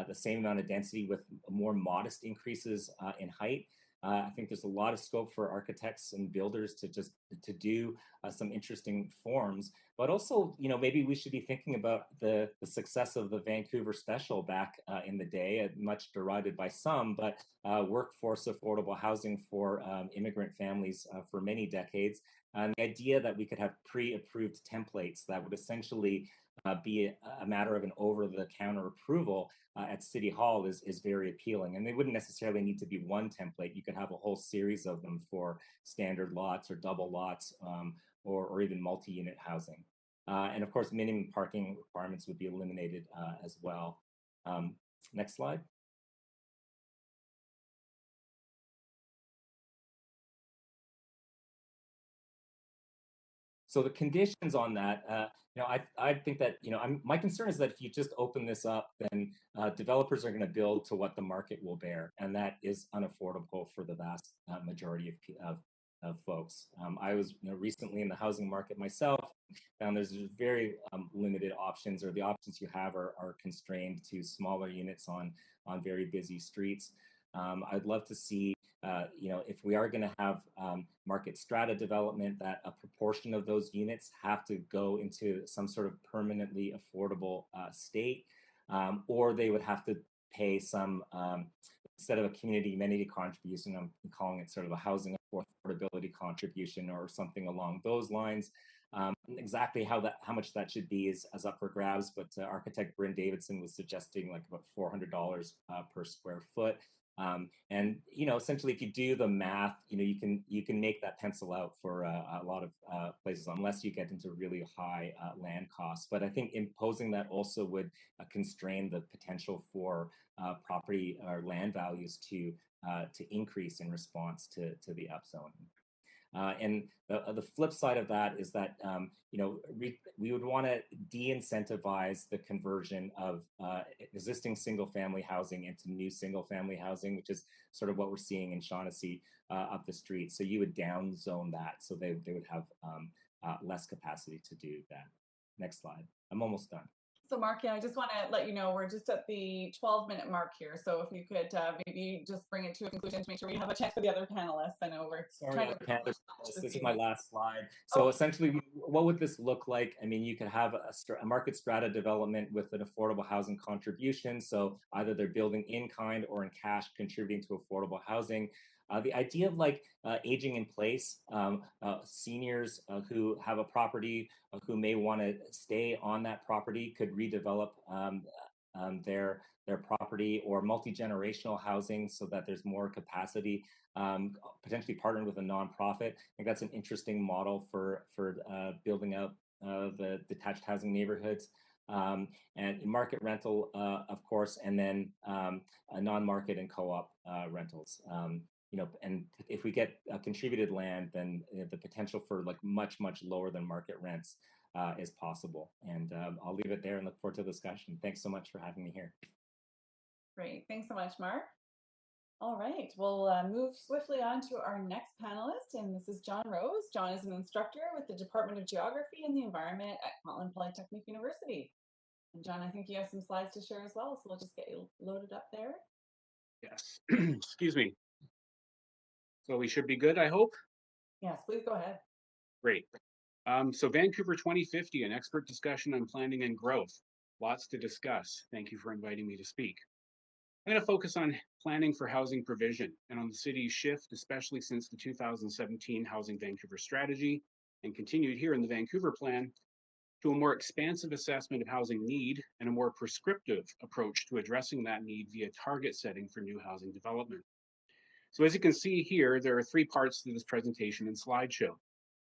the same amount of density with more modest increases in height. I think there's a lot of scope for architects and builders to do some interesting forms, but also, maybe we should be thinking about the success of the Vancouver Special back in the day, much derided by some, but workforce affordable housing for immigrant families for many decades. And the idea that we could have pre-approved templates that would essentially be a matter of an over-the-counter approval at City Hall is very appealing. And they wouldn't necessarily need to be one template. You could have a whole series of them for standard lots or double lots or even multi-unit housing. And of course, minimum parking requirements would be eliminated as well. Next slide. So the conditions on that, I think that, my concern is that if you just open this up, then developers are going to build to what the market will bear, and that is unaffordable for the vast majority of folks. I was recently in the housing market myself, and there's very limited options, or the options you have are constrained to smaller units on very busy streets. I'd love to see, if we are going to have market strata development, that a proportion of those units have to go into some sort of permanently affordable state, or they would have to pay some, instead of a community amenity contribution, I'm calling it sort of a housing affordability contribution or something along those lines. Exactly how much that should be is up for grabs, but architect Bryn Davidson was suggesting like about $400 per square foot. And essentially, if you do the math, you can make that pencil out for a lot of places, unless you get into really high land costs. But I think imposing that also would constrain the potential for property or land values to increase in response to the upzoning. And the flip side of that is that we would want to de-incentivize the conversion of existing single-family housing into new single-family housing, which is sort of what we're seeing in Shaughnessy up the street. So you would down zone that, so they would have less capacity to do that. Next slide. I'm almost done. So Mark, I just want to let you know we're just at the 12-minute mark here. So if you could maybe just bring it to a conclusion to make sure we have a chance for the other panelists. I know we're trying to. This is my last slide. So essentially, what would this look like? I mean, you could have a market strata development with an affordable housing contribution. So either they're building in kind or in cash contributing to affordable housing. The idea of like aging in place, seniors who have a property, who may want to stay on that property, could redevelop their property, or multi-generational housing so that there's more capacity, potentially partnered with a nonprofit. I think that's an interesting model for building out the detached housing neighborhoods. And market rental, of course, and then a non-market and co-op rentals. And if we get contributed land, then the potential for like much lower than market rents is possible. And I'll leave it there and look forward to the discussion. Thanks so much for having me here. Great. Thanks so much, Mark. All right, we'll move swiftly on to our next panelist, and this is John Rose. John is an instructor with the Department of Geography and the Environment at Kwantlen Polytechnic University. And John, I think you have some slides to share as well, so we'll just get you loaded up there. Yes, excuse me. So we should be good, I hope? Yes, please go ahead. Great. So Vancouver 2050, an expert discussion on planning and growth. Lots to discuss. Thank you for inviting me to speak. I'm going to focus on planning for housing provision and on the city's shift, especially since the 2017 Housing Vancouver Strategy and continued here in the Vancouver Plan, to a more expansive assessment of housing need and a more prescriptive approach to addressing that need via target setting for new housing development. So as you can see here, there are three parts to this presentation and slideshow: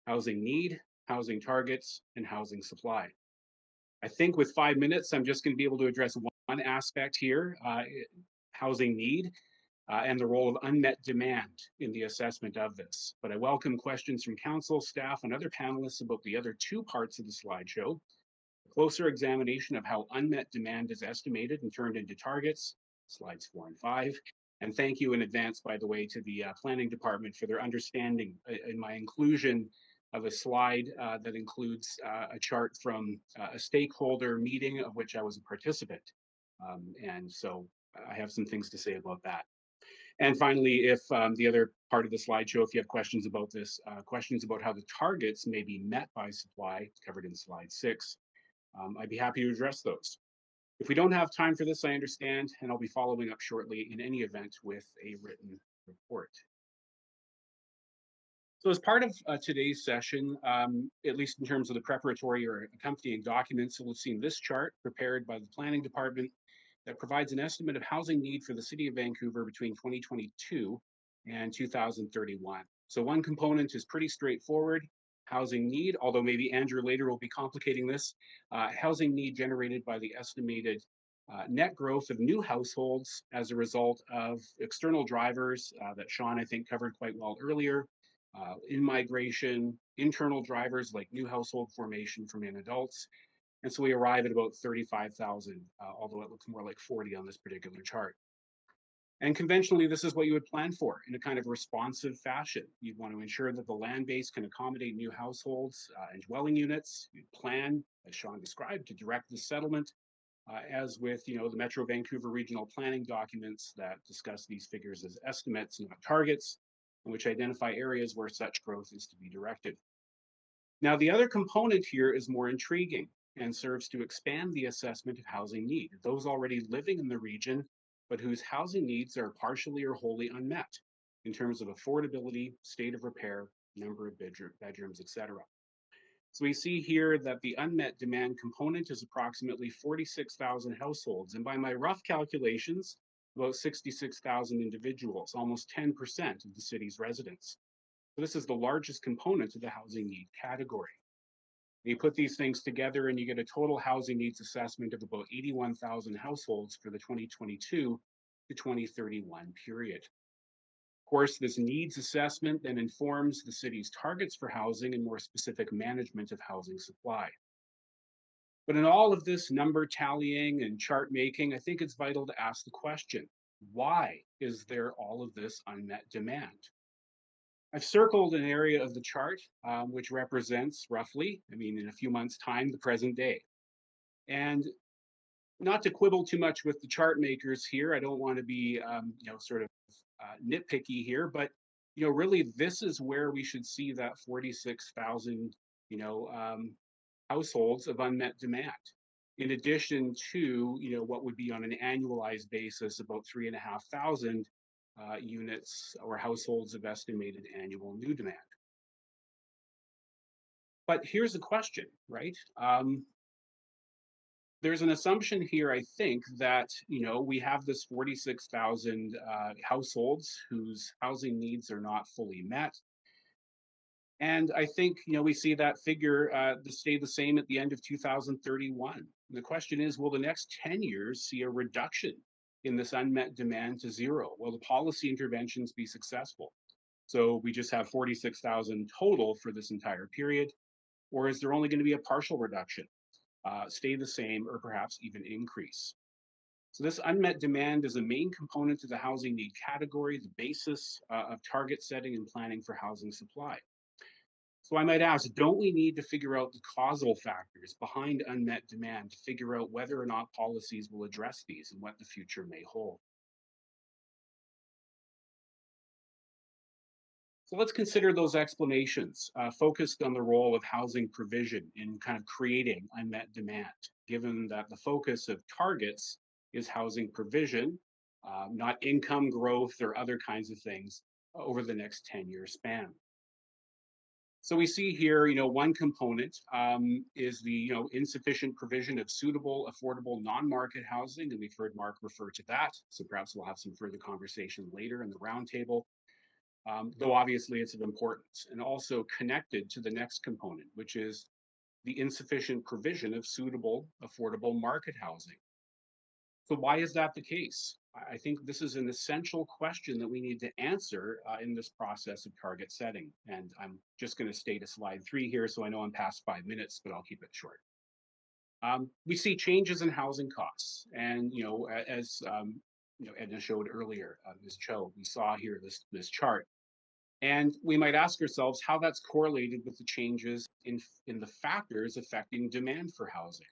housing need, housing targets, and housing supply. I think with 5 minutes, I'm just going to be able to address one aspect here, housing need, and the role of unmet demand in the assessment of this. But I welcome questions from council, staff, and other panelists about the other two parts of the slideshow: a closer examination of how unmet demand is estimated and turned into targets, slides 4 and 5. And thank you in advance, by the way, to the planning department for their understanding in my inclusion of a slide that includes a chart from a stakeholder meeting of which I was a participant. And so I have some things to say about that. And finally, if the other part of the slideshow, if you have questions about this, questions about how the targets may be met by supply, covered in slide 6, I'd be happy to address those. If we don't have time for this, I understand, and I'll be following up shortly in any event with a written report. So as part of today's session, at least in terms of the preparatory or accompanying documents, you'll have seen this chart prepared by the Planning Department that provides an estimate of housing need for the City of Vancouver between 2022 and 2031. So one component is pretty straightforward, housing need, although maybe Andrew later will be complicating this, housing need generated by the estimated net growth of new households as a result of external drivers that Sean, I think, covered quite well earlier, in migration, internal drivers like new household formation from young adults. And so we arrive at about 35,000, although it looks more like 40 on this particular chart. And conventionally, this is what you would plan for in a kind of responsive fashion. You'd want to ensure that the land base can accommodate new households and dwelling units. You'd plan, as Sean described, to direct the settlement, as with the Metro Vancouver regional planning documents that discuss these figures as estimates, not targets, and which identify areas where such growth is to be directed. Now, the other component here is more intriguing and serves to expand the assessment of housing need. Those already living in the region, but whose housing needs are partially or wholly unmet in terms of affordability, state of repair, number of bedrooms, etc. So we see here that the unmet demand component is approximately 46,000 households, and by my rough calculations, about 66,000 individuals, almost 10% of the city's residents. So this is the largest component of the housing need category. You put these things together and you get a total housing needs assessment of about 81,000 households for the 2022 to 2031 period. Of course, this needs assessment then informs the city's targets for housing and more specific management of housing supply. But in all of this number tallying and chart making, I think it's vital to ask the question, why is there all of this unmet demand? I've circled an area of the chart which represents roughly, in a few months' time, the present day. And not to quibble too much with the chart makers here, I don't want to be, nitpicky here, but really, this is where we should see that 46,000, households of unmet demand. In addition to, what would be on an annualized basis about 3,500 units or households of estimated annual new demand. But here's the question, right? There's an assumption here, I think, that we have this 46,000 households whose housing needs are not fully met. And I think we see that figure to stay the same at the end of 2031. And the question is, will the next 10 years see a reduction in this unmet demand to zero? Will the policy interventions be successful? So we just have 46,000 total for this entire period, or is there only going to be a partial reduction, stay the same, or perhaps even increase? So this unmet demand is a main component of the housing need category, the basis of target setting and planning for housing supply. So I might ask, don't we need to figure out the causal factors behind unmet demand to figure out whether or not policies will address these and what the future may hold? So let's consider those explanations focused on the role of housing provision in kind of creating unmet demand, given that the focus of targets is housing provision, not income growth or other kinds of things over the next 10-year span. So we see here, one component is the, insufficient provision of suitable, affordable, non-market housing, and we've heard Mark refer to that. So perhaps we'll have some further conversation later in the roundtable. Though obviously it's of importance, and also connected to the next component, which is the insufficient provision of suitable, affordable market housing. So why is that the case? I think this is an essential question that we need to answer in this process of target setting. And I'm just going to stay to slide 3 here, so I know I'm past 5 minutes, but I'll keep it short. We see changes in housing costs, and as Edna showed earlier, Ms. Cho, we saw here this chart. And we might ask ourselves how that's correlated with the changes in the factors affecting demand for housing.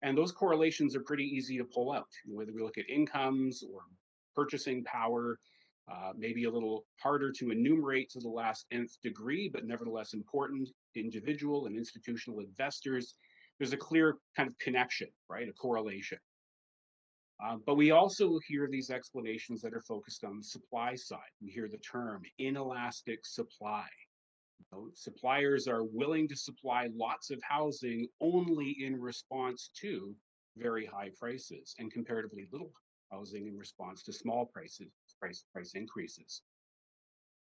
And those correlations are pretty easy to pull out, whether we look at incomes or purchasing power, maybe a little harder to enumerate to the last nth degree, but nevertheless important. Individual and institutional investors, there's a clear kind of connection, right? A correlation. But we also hear these explanations that are focused on the supply side. We hear the term inelastic supply. Suppliers are willing to supply lots of housing only in response to very high prices and comparatively little housing in response to small price increases.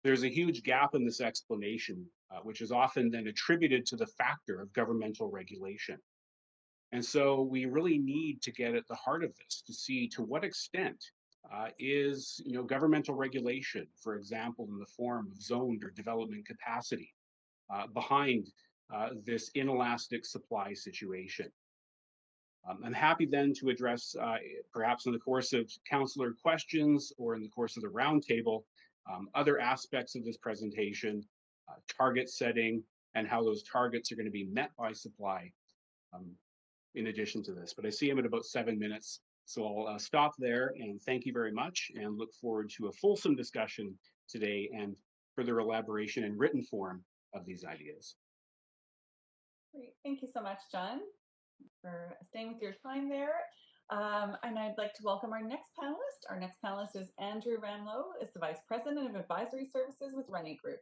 There's a huge gap in this explanation, which is often then attributed to the factor of governmental regulation. And so we really need to get at the heart of this to see to what extent is governmental regulation, for example, in the form of zoned or development capacity, behind this inelastic supply situation. I'm happy then to address, perhaps in the course of councillor questions or in the course of the roundtable, other aspects of this presentation, target setting, and how those targets are going to be met by supply in addition to this. But I see I'm at about 7 minutes, so I'll stop there and thank you very much and look forward to a fulsome discussion today and further elaboration in written form of these ideas. Great. Thank you so much, John, for staying with your time there. And I'd like to welcome our next panelist. Our next panelist is Andrew Ramlow, is the Vice President of Advisory Services with Rennie Group.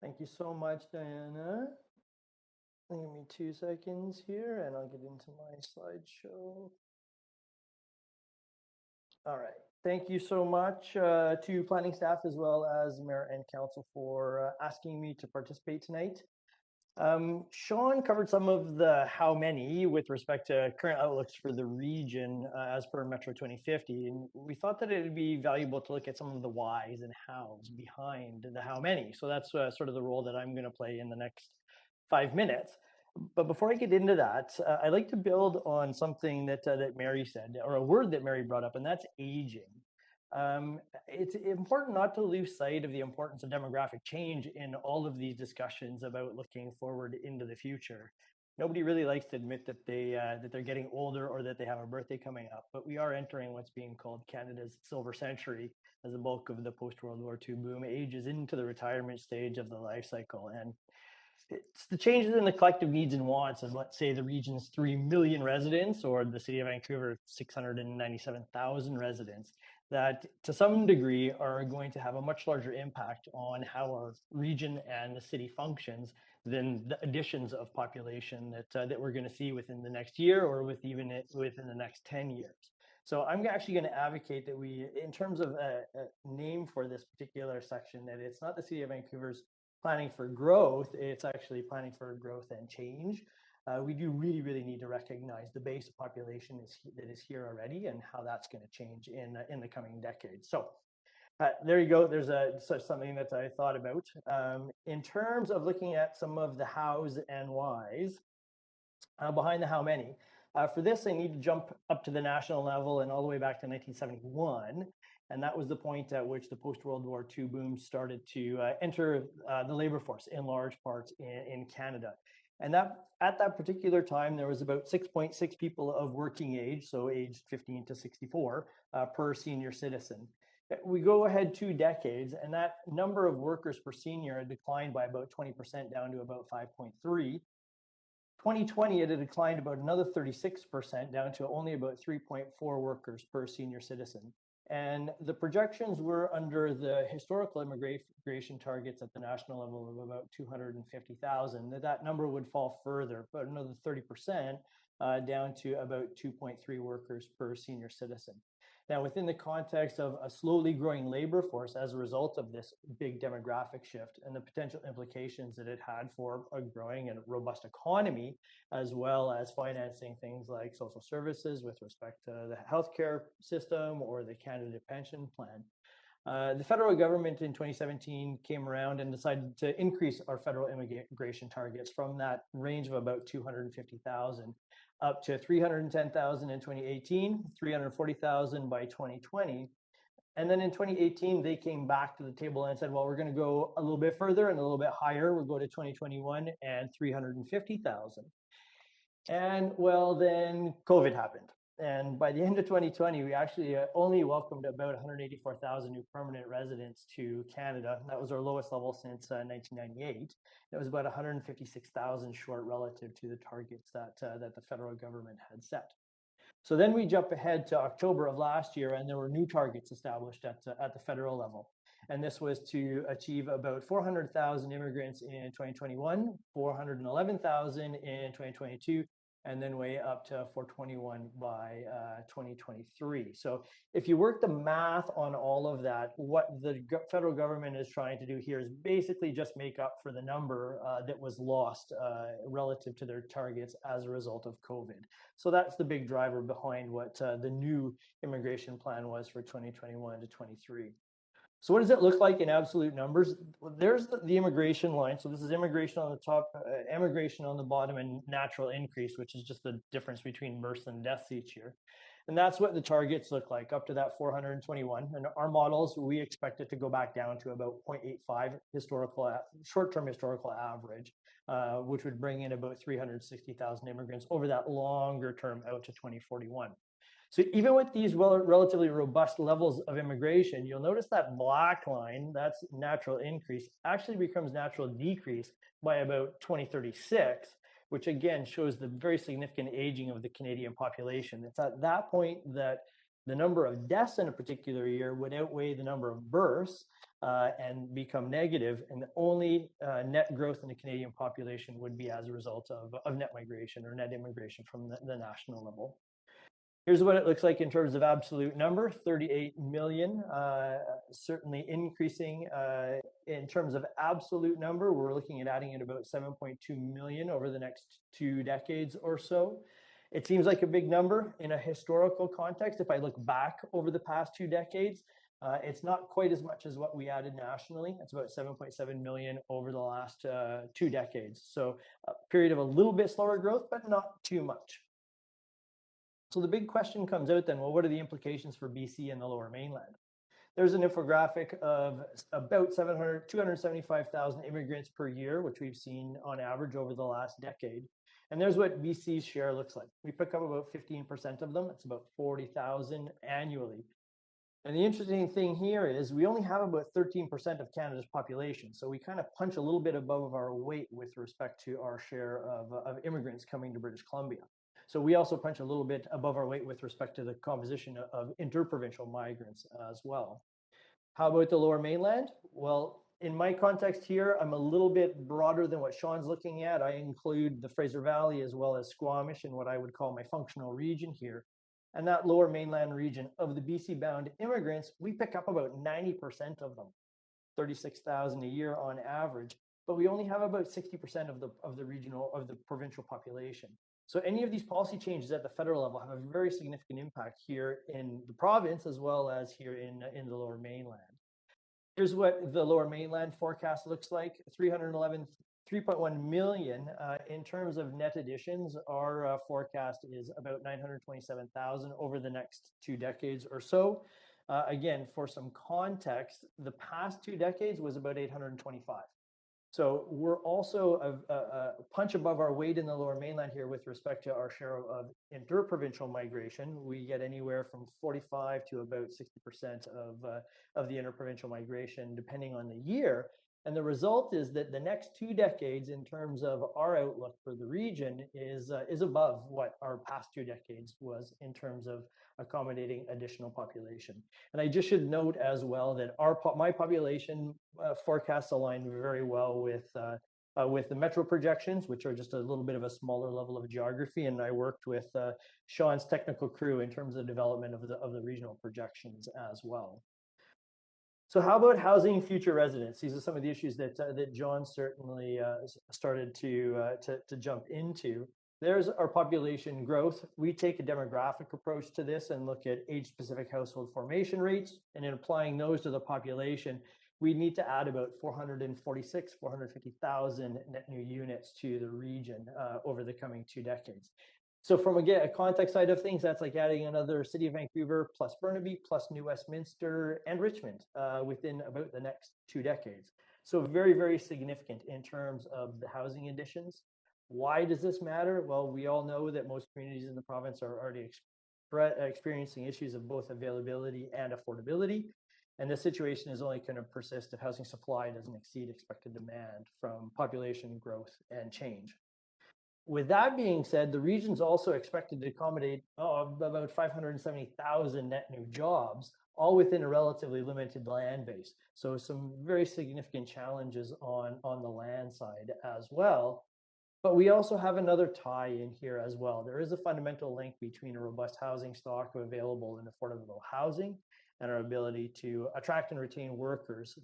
Thank you so much, Diana. Give me 2 seconds here and I'll get into my slideshow. All right. Thank you so much to planning staff as well as Mayor and Council for asking me to participate tonight. Sean covered some of the how many with respect to current outlooks for the region as per Metro 2050. And we thought that it would be valuable to look at some of the whys and hows behind the how many. So that's sort of the role that I'm going to play in the next 5 minutes. But before I get into that, I'd like to build on something that Mary said, or a word that Mary brought up, and that's aging. It's important not to lose sight of the importance of demographic change in all of these discussions about looking forward into the future. Nobody really likes to admit that they're getting older or that they have a birthday coming up, but we are entering what's being called Canada's silver century as the bulk of the post-World War II boom ages into the retirement stage of the life cycle. And it's the changes in the collective needs and wants of, let's say, the region's 3 million residents or the city of Vancouver 697,000 residents that to some degree are going to have a much larger impact on how our region and the city functions than the additions of population that we're going to see within the next year or within the next 10 years. So I'm actually going to advocate that we, in terms of a name for this particular section, that it's not the city of Vancouver's planning for growth, it's actually planning for growth and change. We do really need to recognize the base of population that is here already and how that's going to change in the coming decades. So there you go. There's something that I thought about. In terms of looking at some of the hows and whys behind the how many, for this I need to jump up to the national level and all the way back to 1971. And that was the point at which the post-World War II boom started to enter the labor force in large parts in Canada. And at that particular time, there was about 6.6 people of working age, so aged 15 to 64, per senior citizen. We go ahead 2 decades, and that number of workers per senior had declined by about 20% down to about 5.3. 2020, it had declined about another 36% down to only about 3.4 workers per senior citizen. And the projections were under the historical immigration targets at the national level of about 250,000. That number would fall further, but another 30% down to about 2.3 workers per senior citizen. Now, within the context of a slowly growing labor force as a result of this big demographic shift and the potential implications that it had for a growing and robust economy, as well as financing things like social services with respect to the healthcare system or the Canada Pension Plan. The federal government in 2017 came around and decided to increase our federal immigration targets from that range of about 250,000 up to 310,000 in 2018, 340,000 by 2020. And then in 2018, they came back to the table and said, well, we're going to go a little bit further and a little bit higher. We'll go to 2021 and 350,000. And well, then COVID happened. And by the end of 2020, we actually only welcomed about 184,000 new permanent residents to Canada. That was our lowest level since 1998. It was about 156,000 short relative to the targets that the federal government had set. So then we jump ahead to October of last year, and there were new targets established at the federal level. And this was to achieve about 400,000 immigrants in 2021, 411,000 in 2022, and then way up to 421 by 2023. So if you work the math on all of that, what the federal government is trying to do here is basically just make up for the number that was lost relative to their targets as a result of COVID. So that's the big driver behind what the new immigration plan was for 2021 to 23. So what does it look like in absolute numbers? Well, there's the immigration line. So this is immigration on the top, immigration on the bottom, and natural increase, which is just the difference between births and deaths each year. And that's what the targets look like up to that 421. And our models, we expect it to go back down to about 0.85 short-term historical average, which would bring in about 360,000 immigrants over that longer term out to 2041. So even with these relatively robust levels of immigration, you'll notice that black line, that's natural increase, actually becomes natural decrease by about 2036, which again shows the very significant aging of the Canadian population. It's at that point that the number of deaths in a particular year would outweigh the number of births and become negative, and the only net growth in the Canadian population would be as a result of net migration or net immigration from the national level. Here's what it looks like in terms of absolute number, 38 million, certainly increasing in terms of absolute number. We're looking at adding in about 7.2 million over the next 2 decades or so. It seems like a big number in a historical context. If I look back over the past 2 decades, it's not quite as much as what we added nationally. It's about 7.7 million over the last 2 decades. So a period of a little bit slower growth, but not too much. So the big question comes out then, well, what are the implications for BC and the Lower Mainland? There's an infographic of about 275,000 immigrants per year, which we've seen on average over the last decade. And there's what BC's share looks like. We pick up about 15% of them. It's about 40,000 annually. And the interesting thing here is we only have about 13% of Canada's population. So we kind of punch a little bit above our weight with respect to our share of immigrants coming to British Columbia. So we also punch a little bit above our weight with respect to the composition of interprovincial migrants as well. How about the Lower Mainland? Well, in my context here, I'm a little bit broader than what Sean's looking at. I include the Fraser Valley as well as Squamish in what I would call my functional region here. And that Lower Mainland region of the BC-bound immigrants, we pick up about 90% of them, 36,000 a year on average. But we only have about 60% of the provincial population. So any of these policy changes at the federal level have a very significant impact here in the province as well as here in the Lower Mainland. Here's what the Lower Mainland forecast looks like: 3.1 million. In terms of net additions, our forecast is about 927,000 over the next 2 decades or so. Again, for some context, the past 2 decades was about 825. So we're also a punch above our weight in the Lower Mainland here with respect to our share of interprovincial migration. We get anywhere from 45 to about 60% of the interprovincial migration, depending on the year. And the result is that the next 2 decades, in terms of our outlook for the region, is above what our past 2 decades was in terms of accommodating additional population. And I just should note as well that my population forecasts align very well with the metro projections, which are just a little bit of a smaller level of geography. And I worked with Sean's technical crew in terms of development of the regional projections as well. So how about housing future residents? These are some of the issues that John certainly started to jump into. There's our population growth. We take a demographic approach to this and look at age-specific household formation rates. And in applying those to the population, we need to add about 450,000 net new units to the region over the coming 2 decades. So from a context side of things, that's like adding another City of Vancouver plus Burnaby plus New Westminster and Richmond within about the next 2 decades. So very, very significant in terms of the housing additions. Why does this matter? Well, we all know that most communities in the province are already experiencing issues of both availability and affordability. And this situation is only going to persist if housing supply doesn't exceed expected demand from population growth and change. With that being said, the region's also expected to accommodate about 570,000 net new jobs, all within a relatively limited land base. So some very significant challenges on the land side as well. But we also have another tie in here as well. There is a fundamental link between a robust housing stock of available and affordable housing and our ability to attract and retain workers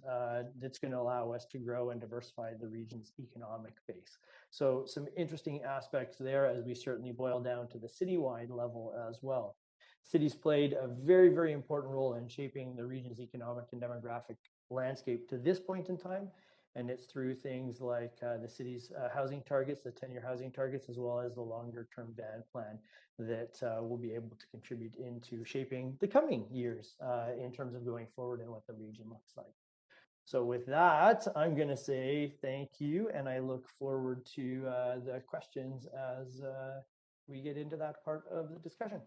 that's going to allow us to grow and diversify the region's economic base. So some interesting aspects there as we certainly boil down to the citywide level as well. Cities played a very, very important role in shaping the region's economic and demographic landscape to this point in time. And it's through things like the city's housing targets, the 10-year housing targets, as well as the longer-term van plan that will be able to contribute into shaping the coming years in terms of going forward and what the region looks like. So with that, I'm going to say thank you, and I look forward to the questions as we get into that part of the discussion.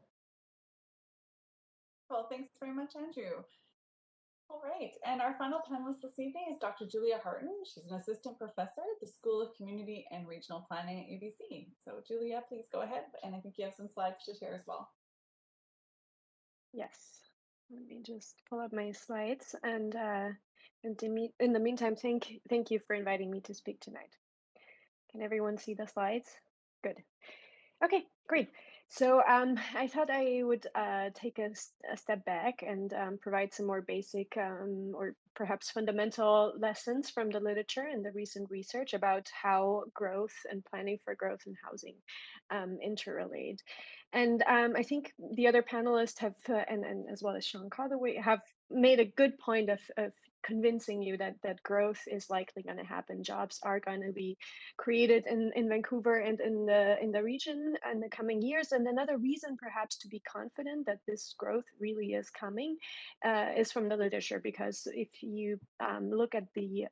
Well, thanks very much, Andrew. All right, and our final panelist this evening is Dr. Julia Harton. She's an assistant professor at the School of Community and Regional Planning at UBC. So Julia, please go ahead, and I think you have some slides to share as well. Yes, let me just pull up my slides, and in the meantime, thank you for inviting me to speak tonight. Can everyone see the slides? Good. Okay, great. So I thought I would take a step back and provide some more basic or perhaps fundamental lessons from the literature and the recent research about how growth and planning for growth and housing interrelate. And I think the other panelists have, and as well as Sean Calloway, have made a good point of convincing you that growth is likely going to happen. Jobs are going to be created in Vancouver and in the region in the coming years. And another reason perhaps to be confident that this growth really is coming is from the literature, because if you look at the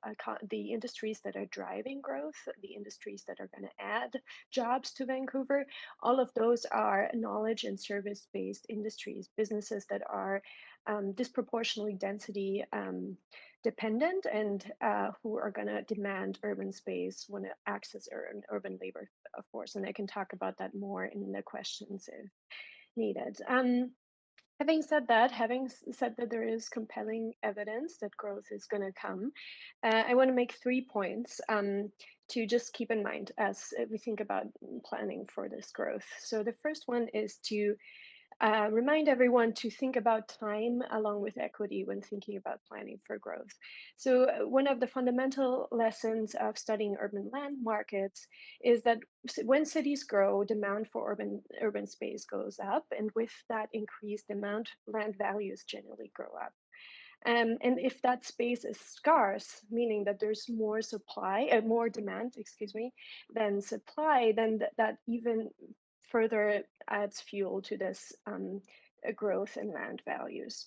industries that are driving growth, the industries that are going to add jobs to Vancouver, all of those are knowledge and service-based industries, businesses that are disproportionately density dependent and who are going to demand urban space when it access urban labor force. And I can talk about that more in the questions if needed. Having said that there is compelling evidence that growth is going to come, I want to make 3 points to just keep in mind as we think about planning for this growth. So the first one is to remind everyone to think about time along with equity when thinking about planning for growth. So one of the fundamental lessons of studying urban land markets is that when cities grow, demand for urban space goes up, and with that increased demand, land values generally grow up. And if that space is scarce, meaning that there's more demand, than supply, then that even further adds fuel to this growth in land values.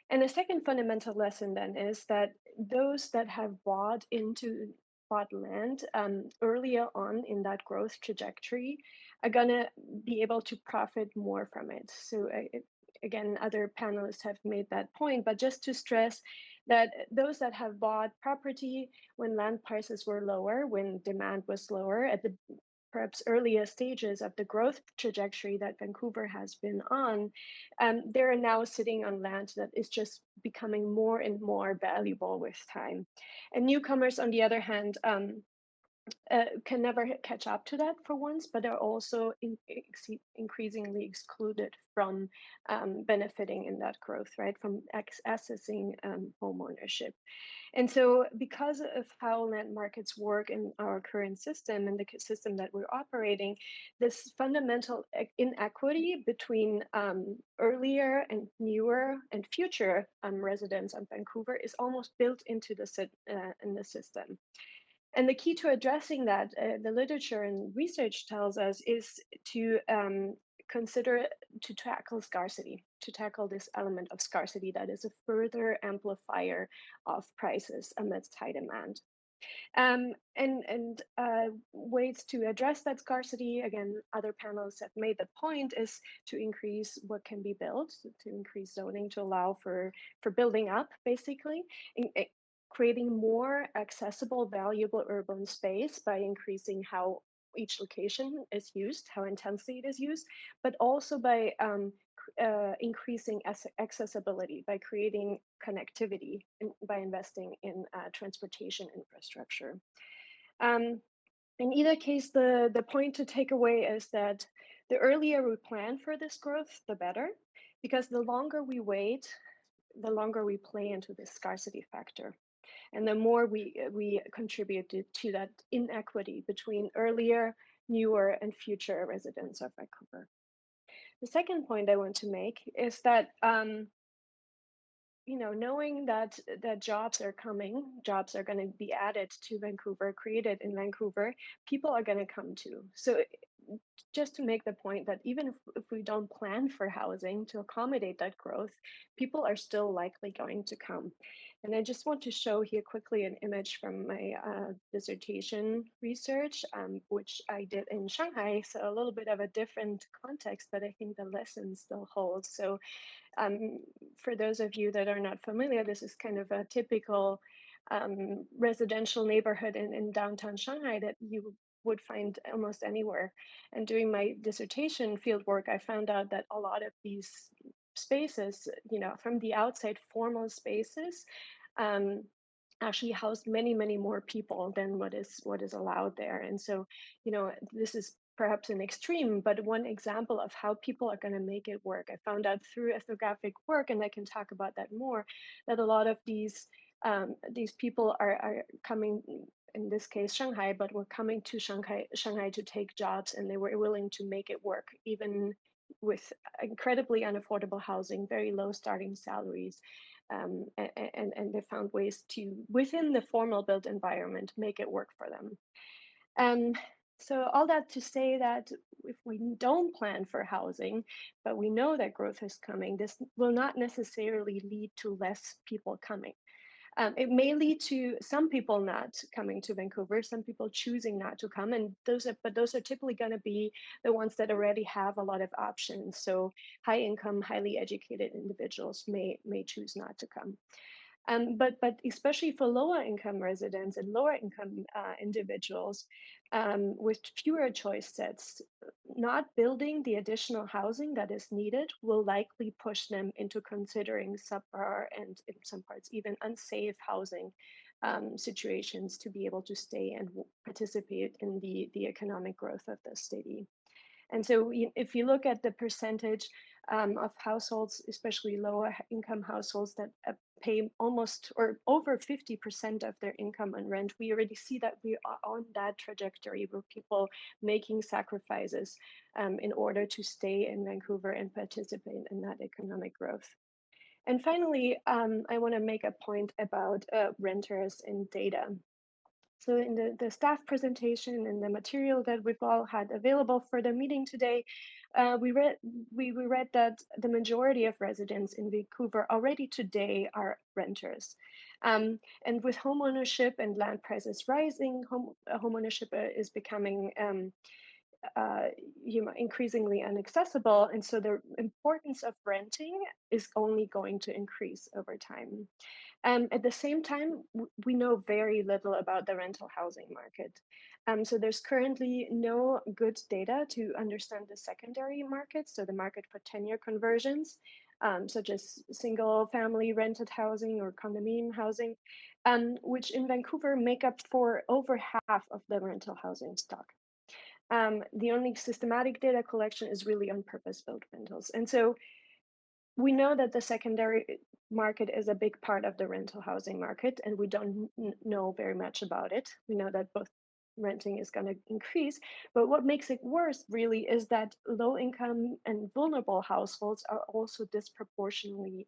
And the second fundamental lesson then is that those that have bought land earlier on in that growth trajectory are going to be able to profit more from it. So again, other panelists have made that point, but just to stress that those that have bought property when land prices were lower, when demand was lower, at the perhaps earlier stages of the growth trajectory that Vancouver has been on, they're now sitting on land that is just becoming more and more valuable with time. And newcomers, on the other hand, can never catch up to that for once, but are also increasingly excluded from benefiting in that growth, right? From accessing home ownership. And so because of how land markets work in our current system and the system that we're operating, this fundamental inequity between earlier and newer and future residents of Vancouver is almost built into the system. And the key to addressing that, the literature and research tells us, is to consider to tackle scarcity, to tackle this element of scarcity that is a further amplifier of prices amidst high demand. And ways to address that scarcity, again, other panels have made the point, is to increase what can be built, to increase zoning to allow for building up, basically, creating more accessible, valuable urban space by increasing how each location is used, how intensely it is used, but also by increasing accessibility, by creating connectivity, by investing in transportation infrastructure. In either case, the point to take away is that the earlier we plan for this growth, the better, because the longer we wait, the longer we play into this scarcity factor. And the more we contribute to that inequity between earlier, newer, and future residents of Vancouver. The second point I want to make is that knowing that jobs are coming, jobs are going to be added to Vancouver, created in Vancouver, people are going to come too. So just to make the point that even if we don't plan for housing to accommodate that growth, people are still likely going to come. And I just want to show here quickly an image from my dissertation research, which I did in Shanghai. So a little bit of a different context, but I think the lesson still holds. So for those of you that are not familiar, this is kind of a typical residential neighborhood in downtown Shanghai that you would find almost anywhere. And doing my dissertation fieldwork, I found out that a lot of these spaces, from the outside, formal spaces, actually housed many, many more people than what is allowed there. And so, this is perhaps an extreme, but one example of how people are going to make it work. I found out through ethnographic work, and I can talk about that more, that a lot of these people are coming, in this case Shanghai, but were coming to Shanghai to take jobs, and they were willing to make it work, even with incredibly unaffordable housing, very low starting salaries. And they found ways to, within the formal built environment, make it work for them. So all that to say that if we don't plan for housing, but we know that growth is coming, this will not necessarily lead to less people coming. It may lead to some people not coming to Vancouver, some people choosing not to come, and those are typically going to be the ones that already have a lot of options. So high income, highly educated individuals may choose not to come. But especially for lower income residents and lower income individuals with fewer choice sets, not building the additional housing that is needed will likely push them into considering subpar and in some parts even unsafe housing situations to be able to stay and participate in the economic growth of the city. And so if you look at the percentage of households, especially lower income households that pay almost or over 50% of their income on rent, we already see that we are on that trajectory where people making sacrifices in order to stay in Vancouver and participate in that economic growth. And finally, I want to make a point about renters and data. So in the staff presentation and the material that we've all had available for the meeting today, we read that the majority of residents in Vancouver already today are renters. And with homeownership and land prices rising, homeownership is becoming increasingly inaccessible. And so the importance of renting is only going to increase over time. At the same time, we know very little about the rental housing market. So there's currently no good data to understand the secondary market, so the market for tenure conversions, such as single family rented housing or condominium housing, which in Vancouver make up for over half of the rental housing stock. The only systematic data collection is really on purpose-built rentals. And so we know that the secondary market is a big part of the rental housing market, and we don't know very much about it. We know that both renting is going to increase, but what makes it worse really is that low income and vulnerable households are also disproportionately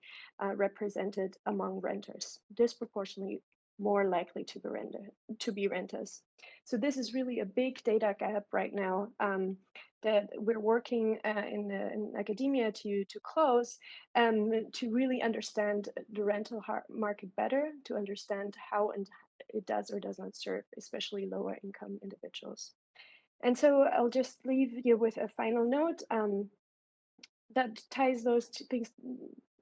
represented among renters, disproportionately more likely to be renters. So this is really a big data gap right now that we're working in academia to close, to really understand the rental market better, to understand how and it does or does not serve, especially lower income individuals. And so I'll just leave you with a final note that ties those two things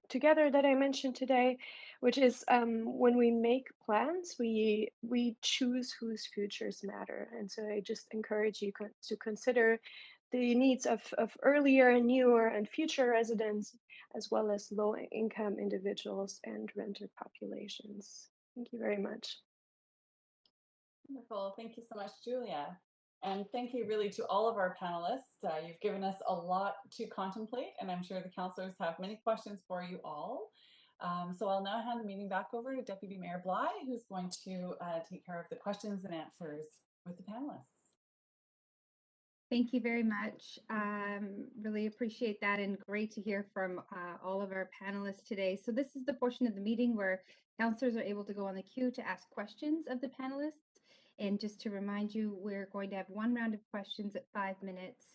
together that I mentioned today, which is when we make plans, we choose whose futures matter. And so I just encourage you to consider the needs of earlier, newer, and future residents, as well as low income individuals and renter populations. Thank you very much. Wonderful. Thank you so much, Julia. And thank you really to all of our panelists. You've given us a lot to contemplate, and I'm sure the councillors have many questions for you all. So I'll now hand the meeting back over to Deputy Mayor Bly, who's going to take care of the questions and answers with the panelists. Thank you very much. Really appreciate that, and great to hear from all of our panelists today. So this is the portion of the meeting where councillors are able to go on the queue to ask questions of the panelists. And just to remind you, we're going to have one round of questions at 5 minutes,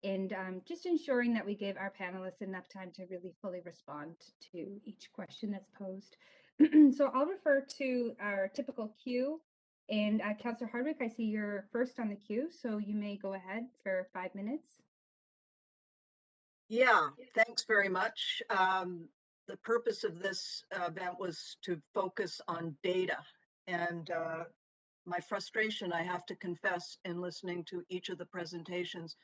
and just ensuring that we give our panelists enough time to really fully respond to each question that's posed. So I'll refer to our typical queue. And Councillor Hardwick, I see you're first on the queue, so you may go ahead for 5 minutes. Yeah, thanks very much. The purpose of this event was to focus on data, and my frustration, I have to confess, in listening to each of the presentations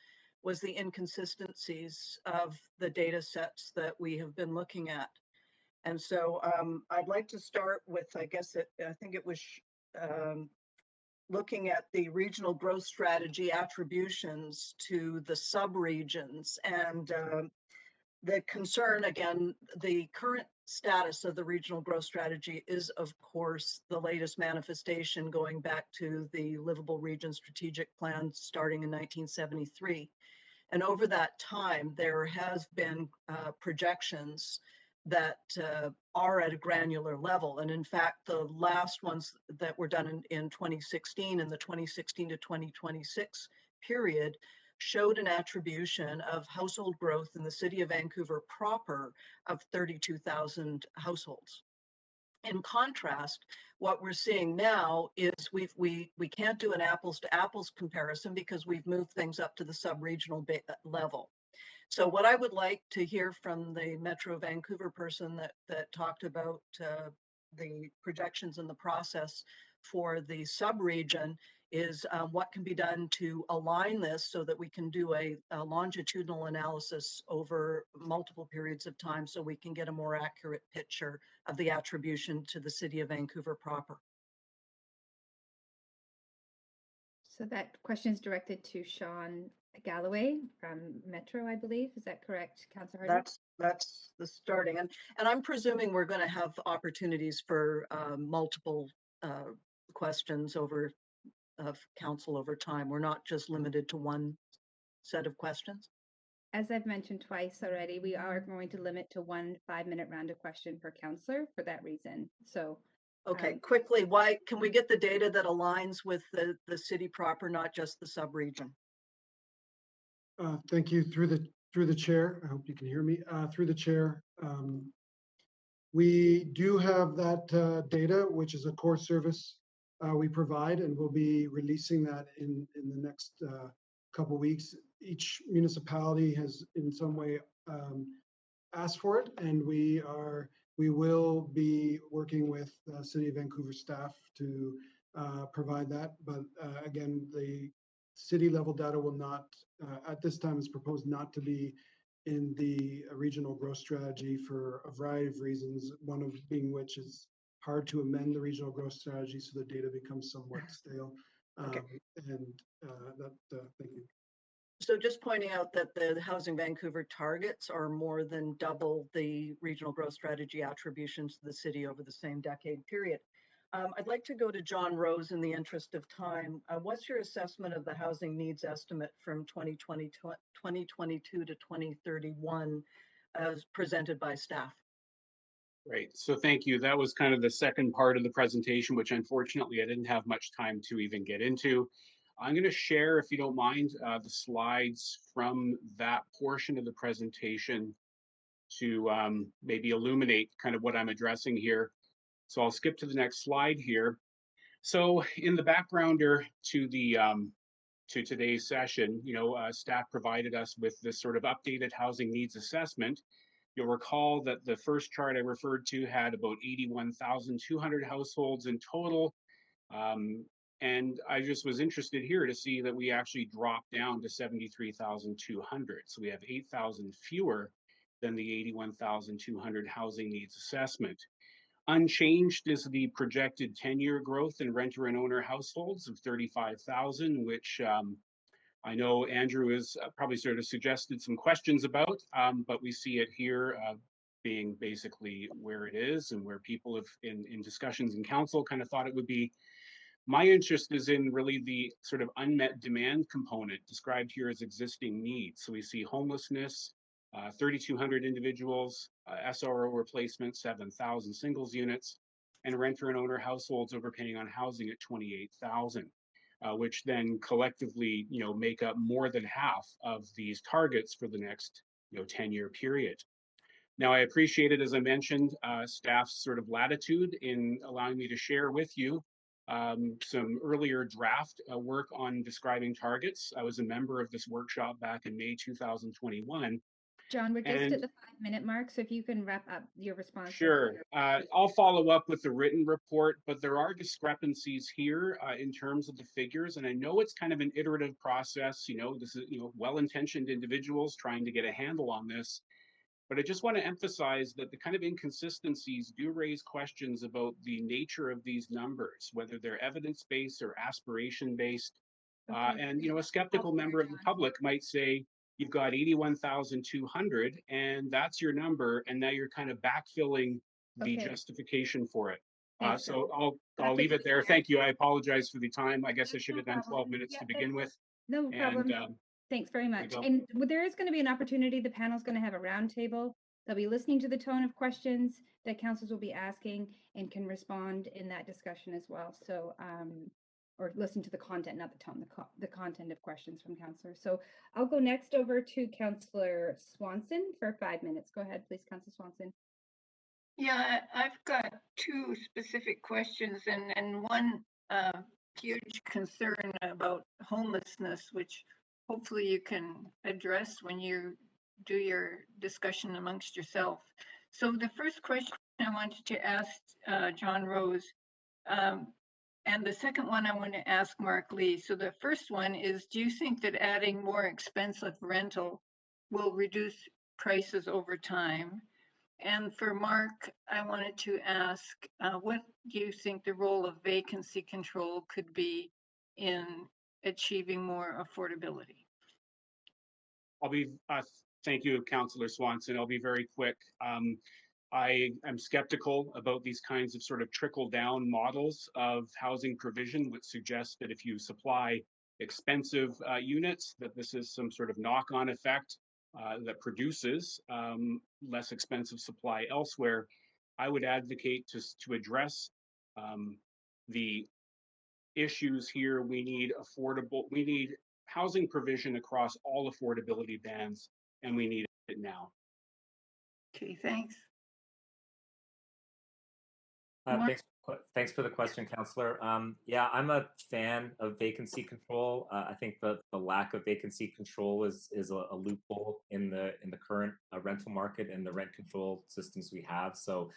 was the inconsistencies of the data sets that we have been looking at. And so I'd like to start with, I think it was looking at the regional growth strategy attributions to the subregions, and the concern, again, the current status of the regional growth strategy is, of course, the latest manifestation going back to the Livable Region Strategic Plan starting in 1973. And over that time, there has been projections that are at a granular level. And in fact, the last ones that were done in 2016, in the 2016 to 2026 period, showed an attribution of household growth in the city of Vancouver proper of 32,000 households. In contrast, what we're seeing now is we can't do an apples to apples comparison because we've moved things up to the sub-regional level. So what I would like to hear from the Metro Vancouver person that talked about the projections and the process for the sub-region is what can be done to align this so that we can do a longitudinal analysis over multiple periods of time so we can get a more accurate picture of the attribution to the city of Vancouver proper. So that question is directed to Sean Galloway from Metro, I believe. Is that correct, Councillor Hardwick? That's the starting. And I'm presuming we're going to have opportunities for multiple questions of council over time. We're not just limited to one set of questions. As I've mentioned twice already, we are going to limit to 1 5-minute round of question per councillor for that reason. So okay, quickly, why can we get the data that aligns with the city proper, not just the sub-region? Thank you. Through the chair, I hope you can hear me. Through the chair, we do have that data, which is a core service we provide, and we'll be releasing that in the next couple of weeks. Each municipality has in some way asked for it, and we will be working with City of Vancouver staff to provide that. But again, the city level data will not, at this time, is proposed not to be in the regional growth strategy for a variety of reasons, one of being which is hard to amend the regional growth strategy so the data becomes somewhat stale. Okay. Thank you. So just pointing out that the Housing Vancouver targets are more than double the regional growth strategy attributions to the city over the same decade period. I'd like to go to John Rose in the interest of time. What's your assessment of the housing needs estimate from 2022 to 2031 as presented by staff? Right. So thank you. That was kind of the second part of the presentation, which unfortunately I didn't have much time to even get into. I'm going to share, if you don't mind, the slides from that portion of the presentation to maybe illuminate kind of what I'm addressing here. So I'll skip to the next slide here. So in the backgrounder to the to today's session, staff provided us with this sort of updated housing needs assessment. You'll recall that the first chart I referred to had about 81,200 households in total. And I just was interested here to see that we actually dropped down to 73,200. So we have 8,000 fewer than the 81,200 housing needs assessment. Unchanged is the projected 10-year growth in renter and owner households of 35,000, which I know Andrew has probably sort of suggested some questions about, but we see it here being basically where it is and where people have in discussions in council kind of thought it would be. My interest is in really the sort of unmet demand component described here as existing needs. So we see homelessness, 3,200 individuals, SRO replacement, 7,000 singles units, and renter and owner households overpaying on housing at 28,000. Which then collectively, make up more than half of these targets for the next, 10-year period. Now, I appreciate it, as I mentioned, staff's sort of latitude in allowing me to share with you some earlier draft work on describing targets. I was a member of this workshop back in May 2021. John, we're just at the 5-minute mark, so if you can wrap up your response. Sure. I'll follow up with the written report, but there are discrepancies here in terms of the figures. And I know it's kind of an iterative process. This is, well-intentioned individuals trying to get a handle on this. But I just want to emphasize that the kind of inconsistencies do raise questions about the nature of these numbers, whether they're evidence-based or aspiration-based. Okay. And, a skeptical member of the public might say, you've got 81,200 and that's your number. And now you're kind of backfilling the justification for it. So I'll leave it there. Thank you. I apologize for the time. I guess I should have done 12 minutes to begin with. No problem. Thanks very much. And there is going to be an opportunity. The panel is going to have a roundtable. They'll be listening to the tone of questions that councils will be asking and can respond in that discussion as well. So, or listen to the content, not the tone, the content of questions from councillors. So I'll go next over to Councillor Swanson for 5 minutes. Go ahead, please, Councillor Swanson. Yeah, I've got two specific questions and one huge concern about homelessness, which hopefully you can address when you do your discussion amongst yourself. So the first question I wanted to ask John Rose, and the second one I want to ask Mark Lee. So the first one is, do you think that adding more expensive rental will reduce prices over time? And for Mark, I wanted to ask, what do you think the role of vacancy control could be in achieving more affordability? Thank you, Councillor Swanson. I'll be very quick. I am skeptical about these kinds of sort of trickle-down models of housing provision, which suggests that if you supply expensive units, that this is some sort of knock-on effect that produces less expensive supply elsewhere. I would advocate to address the issues here. We need housing provision across all affordability bands, and we need it now. Okay, thanks. Thanks for the question, Councillor. Yeah, I'm a fan of vacancy control. I think the lack of vacancy control is a loophole in the current rental market and the rent control systems we have. So,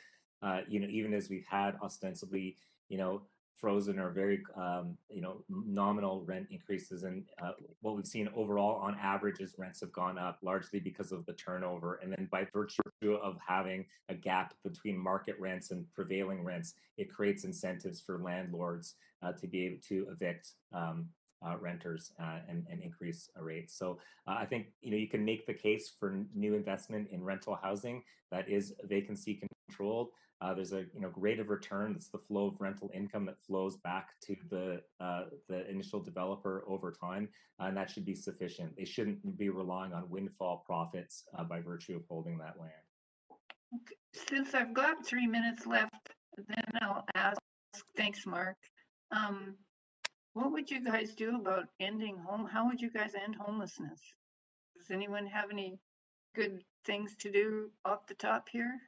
even as we've had ostensibly, frozen or very, nominal rent increases, and what we've seen overall on average is rents have gone up largely because of the turnover, and then by virtue of having a gap between market rents and prevailing rents, it creates incentives for landlords to be able to evict renters and increase rates. So I think you can make the case for new investment in rental housing that is vacancy controlled. There's a rate of return. That's the flow of rental income that flows back to the initial developer over time, and that should be sufficient. They shouldn't be relying on windfall profits by virtue of holding that land. since I've got 3 minutes left, then I'll ask, thanks, Mark. What would you guys do about how would you guys end homelessness? Does anyone have any good things to do off the top here?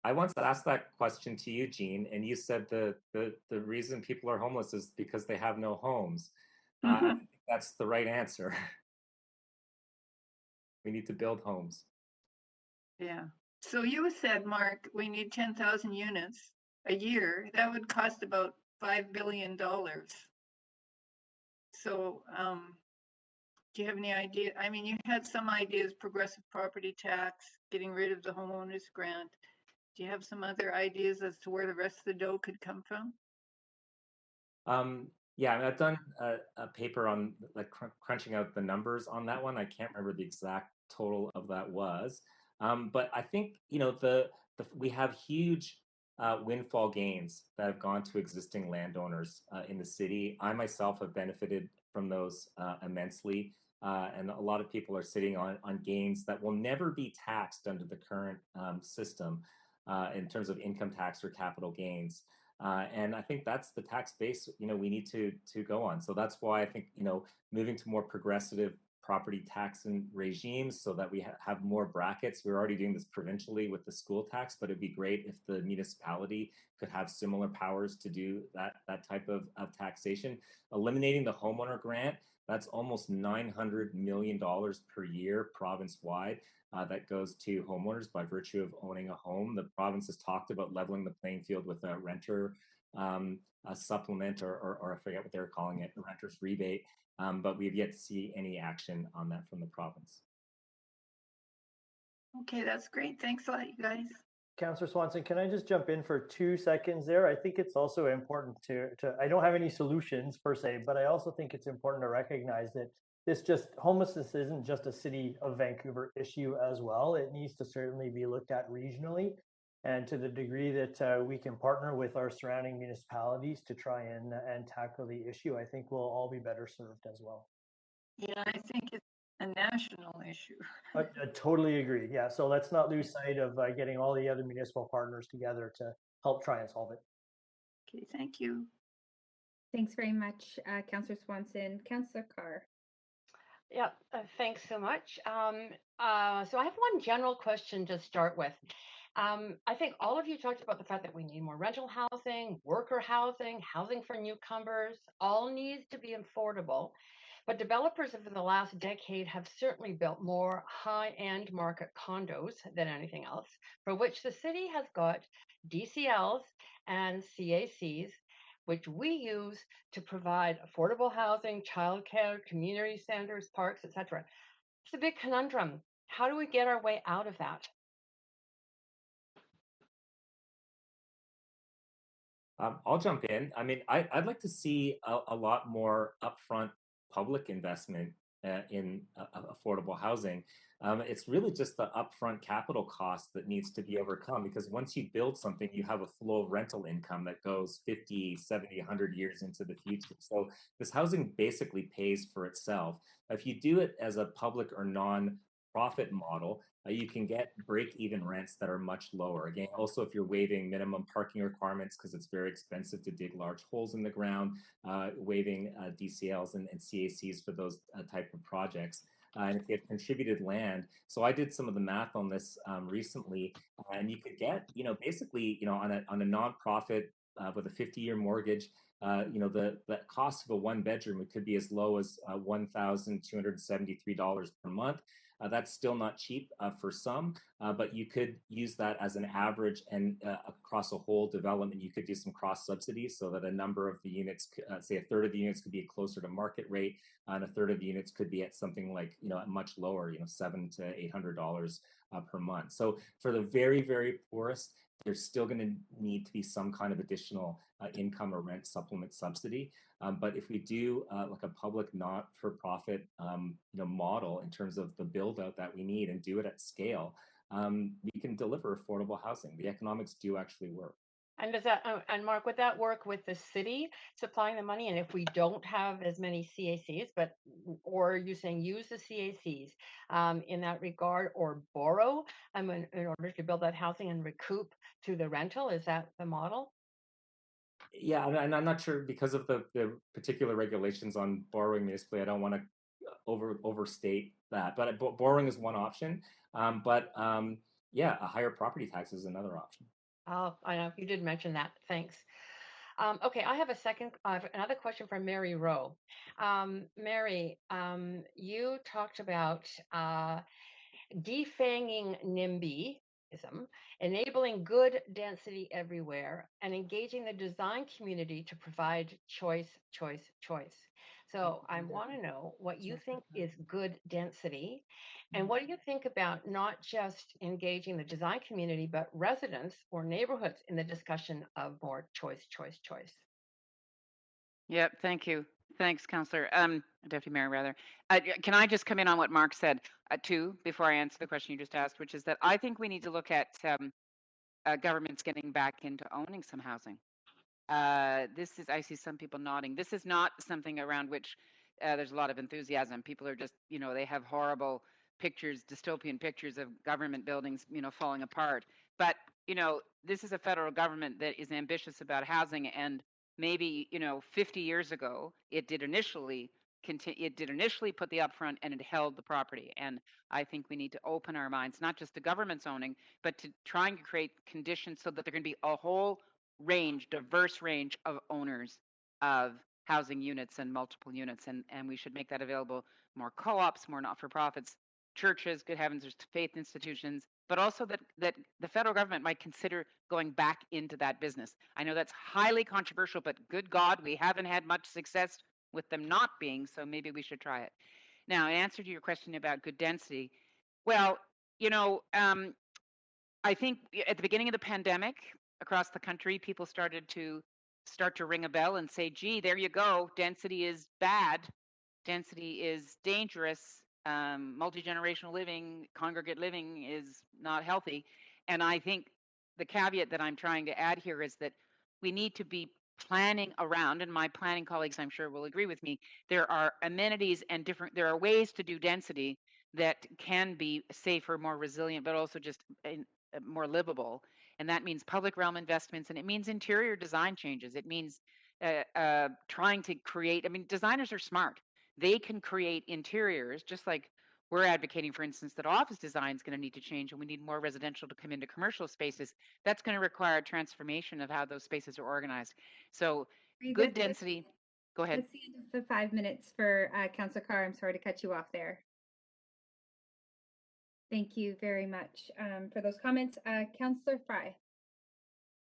I once asked that question to you, Jean, and you said the reason people are homeless is because they have no homes. I think that's the right answer. We need to build homes. Yeah. So you said, Mark, we need 10,000 units a year. That would cost about $5 billion. So do you have any idea? I mean, you had some ideas, progressive property tax, getting rid of the homeowners grant. Do you have some other ideas as to where the rest of the dough could come from? Yeah, I mean, I've done a paper on like crunching out the numbers on that one. I can't remember the exact total of that was, but I think we have huge windfall gains that have gone to existing landowners in the city. I myself have benefited from those immensely, and a lot of people are sitting on gains that will never be taxed under the current system in terms of income tax or capital gains. And I think that's the tax base, we need to go on. So that's why I think, moving to more progressive property tax and regimes so that we have more brackets. We're already doing this provincially with the school tax, but it'd be great if the municipality could have similar powers to do that type of taxation. Eliminating the homeowner grant, that's almost $900 million per year province-wide. That goes to homeowners by virtue of owning a home. The province has talked about leveling the playing field with a renter a supplement, or I forget what they're calling it, a renter's rebate, but we've yet to see any action on that from the province. Okay, that's great. Thanks a lot, you guys. Councillor Swanson, can I just jump in for 2 seconds there? I think it's also important to I don't have any solutions per se, but I also think it's important to recognize that homelessness isn't just a City of Vancouver issue as well. It needs to certainly be looked at regionally, and to the degree that we can partner with our surrounding municipalities to try and tackle the issue, I think we'll all be better served as well. Yeah, I think it's a national issue. I totally agree. Yeah, so let's not lose sight of getting all the other municipal partners together to help try and solve it. Okay, thank you. Thanks very much, Councillor Swanson. Councillor Carr. Yeah, thanks so much. So I have one general question to start with. I think all of you talked about the fact that we need more rental housing, worker housing, housing for newcomers, all needs to be affordable. But developers over the last decade have certainly built more high-end market condos than anything else, for which the city has got DCLs and CACs, which we use to provide affordable housing, childcare, community centers, parks, etc. It's a big conundrum. How do we get our way out of that? I'll jump in. I mean, I'd like to see a lot more upfront public investment in affordable housing. It's really just the upfront capital cost that needs to be overcome, because once you build something, you have a flow of rental income that goes 50, 70, 100 years into the future. So this housing basically pays for itself. If you do it as a public or non-profit model, you can get break-even rents that are much lower. Again, also if you're waiving minimum parking requirements because it's very expensive to dig large holes in the ground, waiving DCLs and CACs for those type of projects. And if you have contributed land, so I did some of the math on this recently, and you could get, basically, on a nonprofit with a 50-year mortgage, the cost of a one bedroom, it could be as low as $1,273 per month. That's still not cheap for some, but you could use that as an average, and across a whole development, you could do some cross subsidies so that a number of the units, say a third of the units could be closer to market rate, and a third of the units could be at something like, much lower, $700 to $800 per month. So for the very, very poorest, there's still going to need to be some kind of additional income or rent supplement subsidy. But if we do like a public not-for-profit model in terms of the build out that we need and do it at scale, we can deliver affordable housing. The economics do actually work. And does that, and Mark, would that work with the city supplying the money? And if we don't have as many CACs, but, or are you saying use the CACs in that regard, or borrow in order to build that housing and recoup through the rental? Is that the model? Yeah, and I'm not sure because of the particular regulations on borrowing municipally. I don't want to overstate that, but borrowing is one option. Yeah, a higher property tax is another option. Oh, I know you did mention that. Thanks. Okay, I have another question from Mary Rowe. Mary, you talked about defanging NIMBYism, enabling good density everywhere, and engaging the design community to provide choice, choice, choice. So I want to know what you think is good density, and what do you think about not just engaging the design community, but residents or neighborhoods in the discussion of more choice, choice, choice? Yep, thank you. Thanks, Councillor. Deputy Mayor, rather. Can I just come in on what Mark said too before I answer the question you just asked, which is that I think we need to look at governments getting back into owning some housing. I see some people nodding. This is not something around which there's a lot of enthusiasm. People are just, they have horrible pictures, dystopian pictures of government buildings, falling apart. But, this is a federal government that is ambitious about housing, and maybe, 50 years ago, it did initially put the upfront, and it held the property. And I think we need to open our minds, not just to government zoning, but to trying to create conditions so that there can be a whole diverse range of owners of housing units and multiple units. And we should make that available. More co-ops, more not-for-profits, churches, good heavens, there's faith institutions, but also that the federal government might consider going back into that business. I know that's highly controversial, but good God, we haven't had much success with them not being, so maybe we should try it. Now, in answer to your question about good density, well, I think at the beginning of the pandemic across the country, people started to ring a bell and say, gee, there you go. Density is bad. Density is dangerous. Multi-generational living, congregate living is not healthy. And I think the caveat that I'm trying to add here is that we need to be planning around, and my planning colleagues I'm sure will agree with me, there are amenities and there are ways to do density that can be safer, more resilient, but also just more livable. And that means public realm investments, and it means interior design changes. It means trying to create, designers are smart. They can create interiors, just like we're advocating, for instance, that office design is going to need to change, and we need more residential to come into commercial spaces. That's going to require a transformation of how those spaces are organized. So good density. Go ahead. That's the end of the 5 minutes for Councillor Carr. I'm sorry to cut you off there. Thank you very much for those comments. Councillor Fry.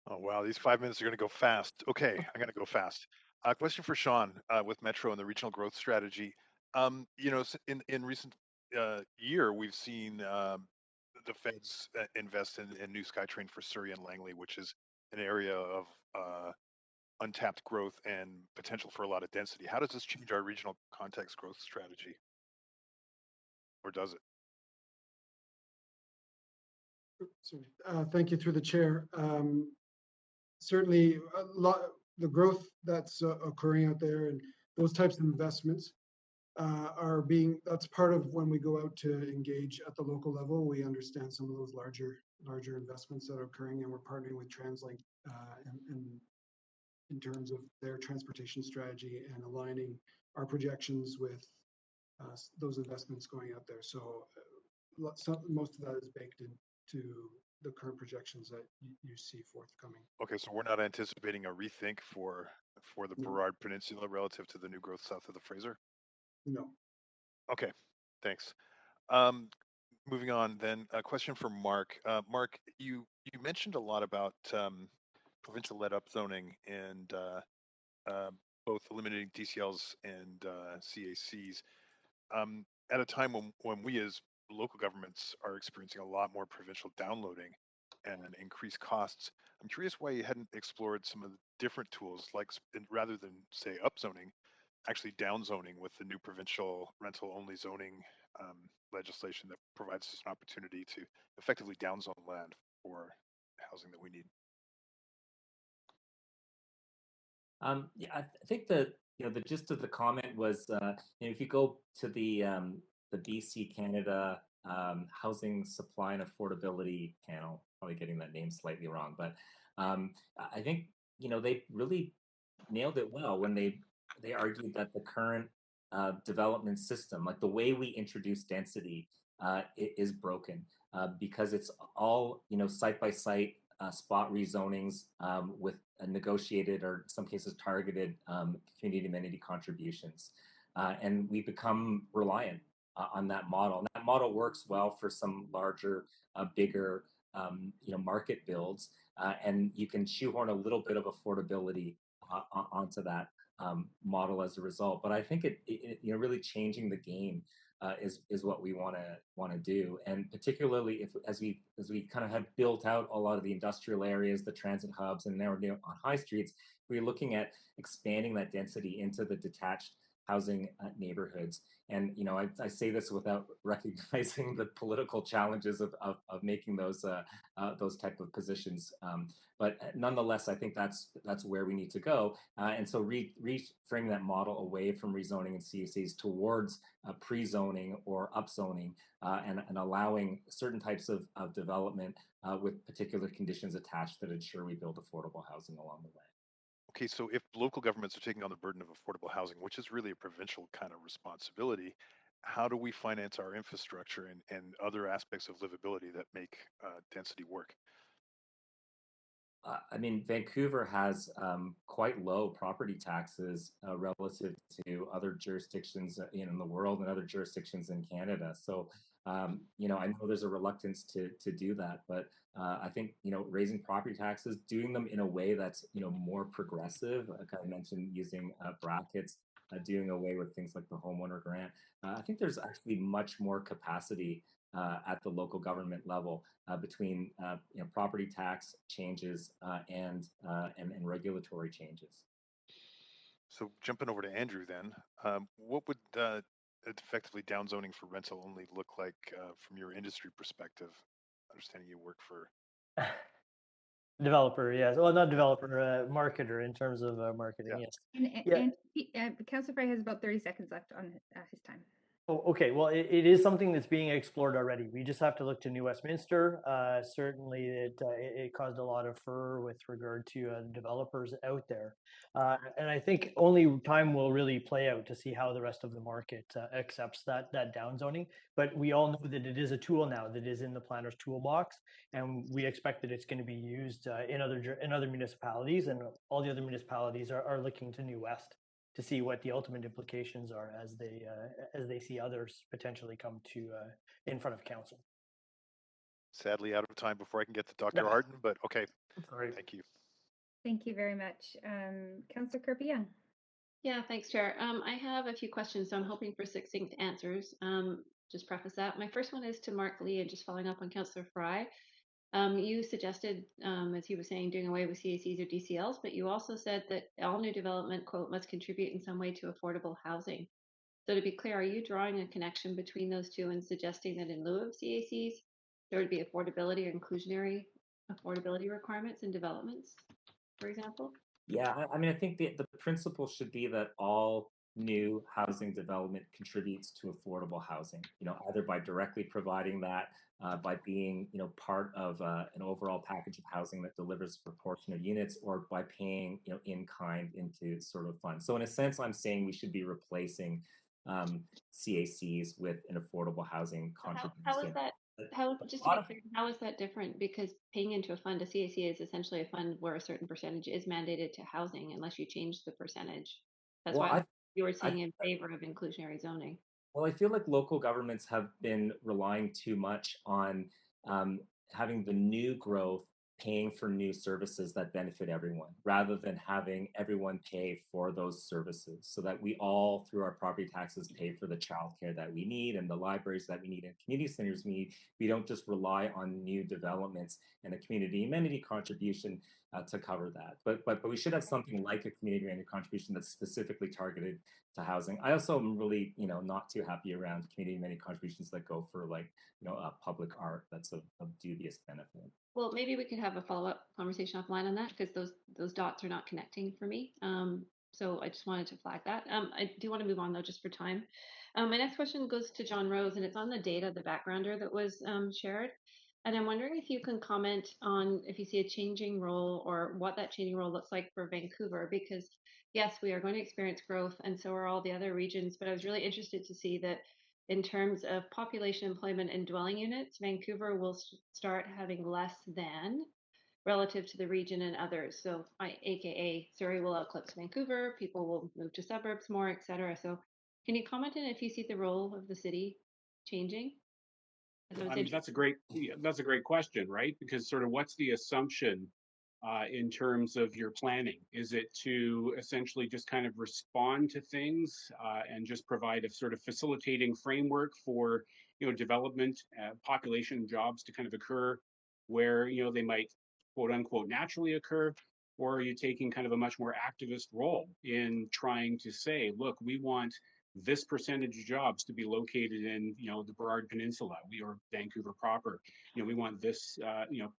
Oh, wow. These 5 minutes are going to go fast. Okay, I'm going to go fast. Question for Sean with Metro and the regional growth strategy. In recent year, we've seen the feds invest in new SkyTrain for Surrey and Langley, which is an area of untapped growth and potential for a lot of density. How does this change our regional context growth strategy? Or does it? Thank you through the chair. Certainly, the growth that's occurring out there and those types of investments that's part of when we go out to engage at the local level. We understand some of those larger investments that are occurring, and we're partnering with TransLink in terms of their transportation strategy and aligning our projections with those investments going out there. So most of that is baked into the current projections that you see forthcoming. Okay, so we're not anticipating a rethink for the Burrard Peninsula relative to the new growth south of the Fraser? No. Okay, thanks. Moving on then, a question for Mark. Mark, you mentioned a lot about provincial-led upzoning and both eliminating DCLs and CACs at a time when we as local governments are experiencing a lot more provincial downloading and increased costs. I'm curious why you hadn't explored some of the different tools, like rather than say upzoning, actually downzoning with the new provincial rental-only zoning legislation that provides us an opportunity to effectively downzone land for housing that we need. Yeah, I think the gist of the comment was, if you go to the BC Canada Housing Supply and Affordability Panel, probably getting that name slightly wrong, but I think they really nailed it well when they argued that the current development system, like the way we introduce density, is broken because it's all site by site spot rezonings with negotiated or in some cases targeted community amenity contributions, and we become reliant on that model. And that model works well for some larger, bigger, market builds, and you can shoehorn a little bit of affordability onto that model as a result. But I think it really changing the game is what we want to do, and particularly if as we kind of have built out a lot of the industrial areas, the transit hubs, and now we're on high streets, we're looking at expanding that density into the detached housing neighborhoods. And I say this without recognizing the political challenges of making those type of positions. But nonetheless, I think that's where we need to go. And so reframing that model away from rezoning and CUCs towards pre-zoning or upzoning, and allowing certain types of development with particular conditions attached that ensure we build affordable housing along the way. Okay, so if local governments are taking on the burden of affordable housing, which is really a provincial kind of responsibility, how do we finance our infrastructure and other aspects of livability that make density work? I mean, Vancouver has quite low property taxes relative to other jurisdictions in the world and other jurisdictions in Canada. So, I know there's a reluctance to do that, but I think raising property taxes, doing them in a way that's more progressive. Like I mentioned, using brackets, doing away with things like the homeowner grant. I think there's actually much more capacity at the local government level between property tax changes and regulatory changes. So jumping over to Andrew then, what would effectively downzoning for rental only look like from your industry perspective? Understanding you work for Developer, yes. Well, not developer, marketer in terms of marketing, Yeah. yes. And, Yeah. and Councillor Fry has about 30 seconds left on his time. Oh, okay. Well, it is something that's being explored already. We just have to look to New Westminster. Certainly, it caused a lot of furor with regard to developers out there. And I think only time will really play out to see how the rest of the market accepts that downzoning. But we all know that it is a tool now that is in the planner's toolbox, and we expect that it's going to be used in other municipalities, and all the other municipalities are looking to New West to see what the ultimate implications are as they see others potentially come to in front of council. Sadly out of time before I can get to Dr. Arden, but okay. Sorry. Thank you. Thank you very much. Councillor Kirby-Young. Yeah, thanks, Chair. I have a few questions, so I'm hoping for succinct answers. Just preface that. My first one is to Mark Lee, and just following up on Councillor Fry. You suggested, as he was saying, doing away with CACs or DCLs, but you also said that all new development, quote, must contribute in some way to affordable housing. So to be clear, are you drawing a connection between those two and suggesting that in lieu of CACs, there would be affordability or inclusionary affordability requirements in developments, for example? Yeah, I mean, I think the principle should be that all new housing development contributes to affordable housing, either by directly providing that, by being, part of an overall package of housing that delivers a proportion of units, or by paying, in kind into sort of funds. So in a sense, I'm saying we should be replacing CACs with an affordable housing contribution. How is that? How is that different? Because paying into a fund, a CAC is essentially a fund where a certain percentage is mandated to housing unless you change the percentage. That's why you were saying in favor of inclusionary zoning. Well, I feel like local governments have been relying too much on having the new growth paying for new services that benefit everyone, rather than having everyone pay for those services, so that we all, through our property taxes, pay for the childcare that we need and the libraries that we need and community centers we need. We don't just rely on new developments and a community amenity contribution to cover that. But we should have something like a community amenity contribution that's specifically targeted to housing. I also am really, not too happy around community amenity contributions that go for, like, public art that's of dubious benefit. Well, maybe we could have a follow-up conversation offline on that because those dots are not connecting for me. So I just wanted to flag that. I do want to move on though, just for time. My next question goes to John Rose, and it's on the data, the backgrounder that was shared. And I'm wondering if you can comment on if you see a changing role or what that changing role looks like for Vancouver, because yes, we are going to experience growth, and so are all the other regions. But I was really interested to see that in terms of population, employment, and dwelling units, Vancouver will start having less than relative to the region and others. So, AKA Surrey will eclipse Vancouver, people will move to suburbs more, etc. So, can you comment on if you see the role of the city changing? I mean, that's a great question, right? Because sort of what's the assumption in terms of your planning? Is it to essentially just kind of respond to things and just provide a sort of facilitating framework for, development, population, jobs to kind of occur where, they might quote unquote naturally occur? Or are you taking kind of a much more activist role in trying to say, look, we want this percentage of jobs to be located in, the Burrard Peninsula, or Vancouver proper. We want this,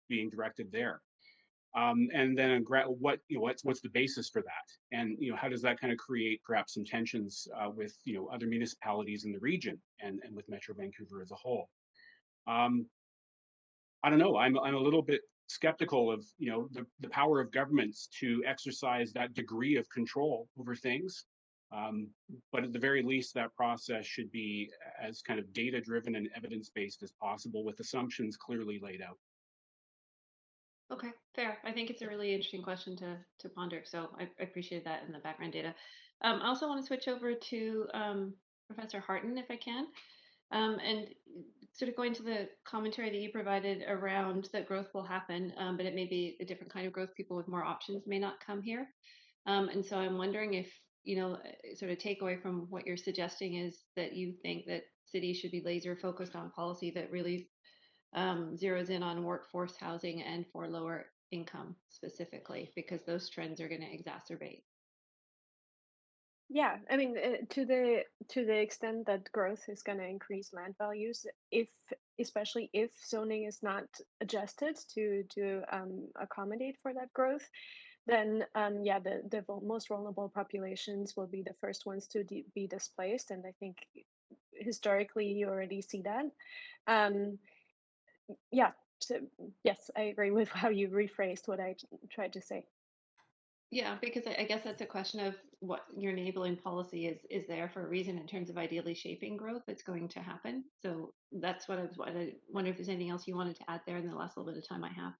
being directed there. And then what's the basis for that? And how does that kind of create perhaps some tensions with other municipalities in the region and with Metro Vancouver as a whole? I don't know. I'm a little bit skeptical of the power of governments to exercise that degree of control over things. But at the very least, that process should be as kind of data driven and evidence based as possible, with assumptions clearly laid out. Okay, fair. I think it's a really interesting question to ponder. So I appreciate that in the background data. I also want to switch over to Professor Harton, if I can, and sort of going to the commentary that you provided around that growth will happen, but it may be a different kind of growth. People with more options may not come here. And so I'm wondering if, sort of takeaway from what you're suggesting is that you think that cities should be laser focused on policy that really zeroes in on workforce housing and for lower income specifically, because those trends are going to exacerbate. Yeah, I mean, to the extent that growth is going to increase land values, especially if zoning is not adjusted to accommodate for that growth, then yeah, the most vulnerable populations will be the first ones to be displaced, and I think historically you already see that. Yeah, so yes, I agree with how you rephrased what I tried to say. Yeah, because I guess that's a question of what your enabling policy is there for a reason in terms of ideally shaping growth that's going to happen. So that's what I wonder if there's anything else you wanted to add there in the last little bit of time I have.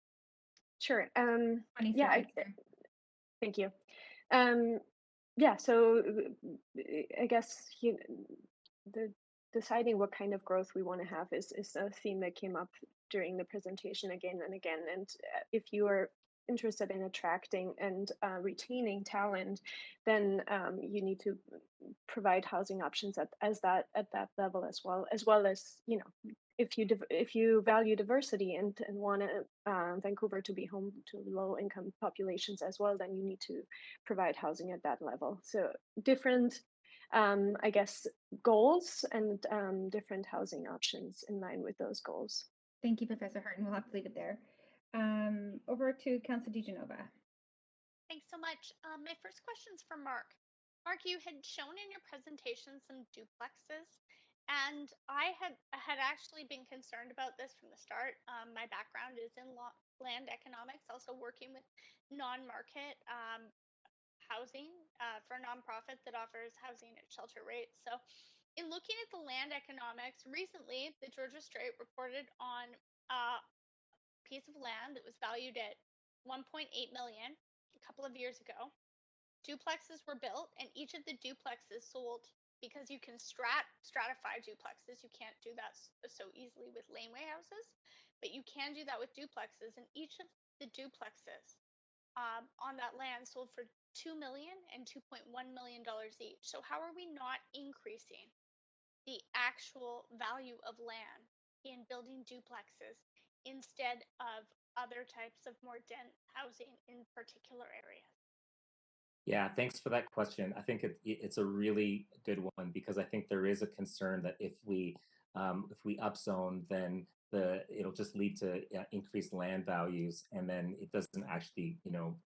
Sure. 20 Yeah, seconds there. thank you. Yeah, so I guess the deciding what kind of growth we want to have is a theme that came up during the presentation again and again. And if you are interested in attracting and retaining talent, then you need to provide housing options at that level as well as if you value diversity and want Vancouver to be home to low income populations as well, then you need to provide housing at that level. So different I guess goals and different housing options in line with those goals. Thank you, Professor Harton. We'll have to leave it there. Over to Councillor DiGenova. Thanks so much. My first question is for Mark. Mark, you had shown in your presentation some duplexes, and I had actually been concerned about this from the start. My background is in land economics, also working with non-market housing for a nonprofit that offers housing at shelter rates. So in looking at the land economics, recently the Georgia Strait reported on a piece of land that was valued at 1.8 million a couple of years ago. Duplexes were built, and each of the duplexes sold because you can stratify duplexes. You can't do that so easily with laneway houses, but you can do that with duplexes, and each of the duplexes on that land sold for $2 million and $2.1 million each. So how are we not increasing the actual value of land in building duplexes instead of other types of more dense housing in particular areas? Yeah, thanks for that question. I think it's a really good one because I think there is a concern that if we upzone, then it'll just lead to increased land values, and then it doesn't actually,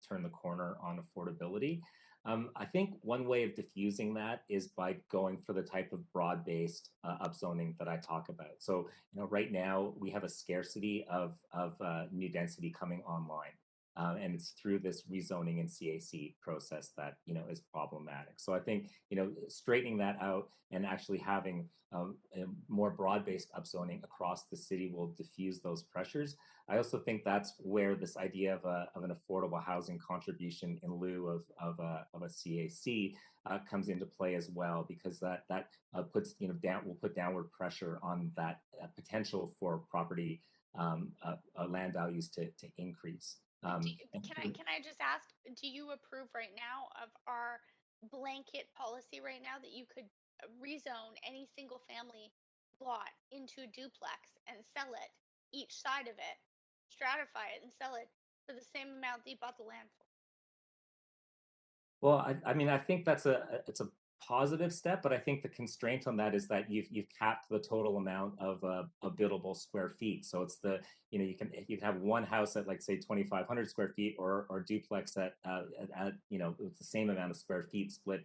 turn the corner on affordability. I think one way of diffusing that is by going for the type of broad-based upzoning that I talk about. So, right now we have a scarcity of new density coming online. And it's through this rezoning and CAC process that is problematic. So I think straightening that out and actually having a more broad-based upzoning across the city will diffuse those pressures. I also think that's where this idea of an affordable housing contribution in lieu of a CAC comes into play as well, because that puts will put downward pressure on that potential for property land values to increase. Can I just ask, do you approve right now of our blanket policy right now that you could rezone any single family lot into a duplex and sell it, each side of it, stratify it and sell it for the same amount that you bought the land for? Well, I mean, I think it's a positive step, but I think the constraint on that is that you've capped the total amount of buildable square feet. So it's you can have one house at, like, say 2,500 square feet, or duplex at with the same amount of square feet split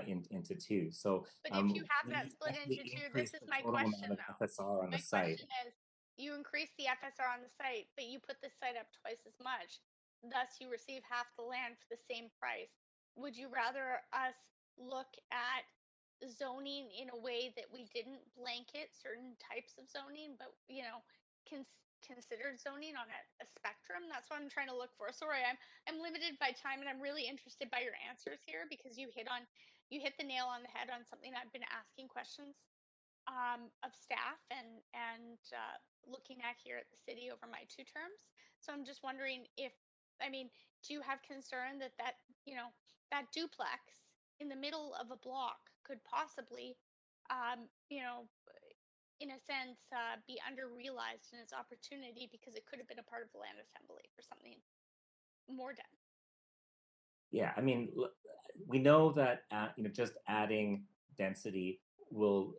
into two. So but if you have that split into two, this is my question though. FSR on My the site. question is, you increase the FSR on the site, but you put the site up twice as much. Thus, you receive half the land for the same price. Would you rather us look at zoning in a way that we didn't blanket certain types of zoning, but considered zoning on a spectrum? That's what I'm trying to look for. Sorry, I'm limited by time, and I'm really interested by your answers here, because you hit the nail on the head on something I've been asking questions of staff and looking at here at the city over my 2 terms. So I'm just wondering do you have concern that that duplex in the middle of a block could possibly, in a sense, be under-realized in its opportunity, because it could have been a part of the land assembly for something more done? Yeah, I mean, we know that just adding density will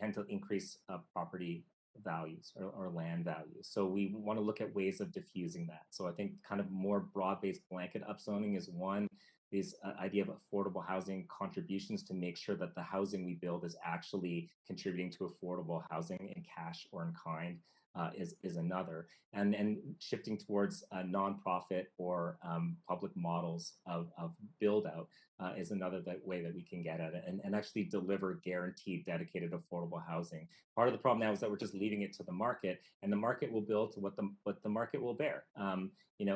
tend to increase property values or land values. So we want to look at ways of diffusing that. So I think kind of more broad-based blanket upzoning is one. This idea of affordable housing contributions to make sure that the housing we build is actually contributing to affordable housing in cash or in kind is another. And shifting towards nonprofit or public models of build out is another way that we can get at it and actually deliver guaranteed dedicated affordable housing. Part of the problem now is that we're just leaving it to the market, and the market will build to what the market will bear.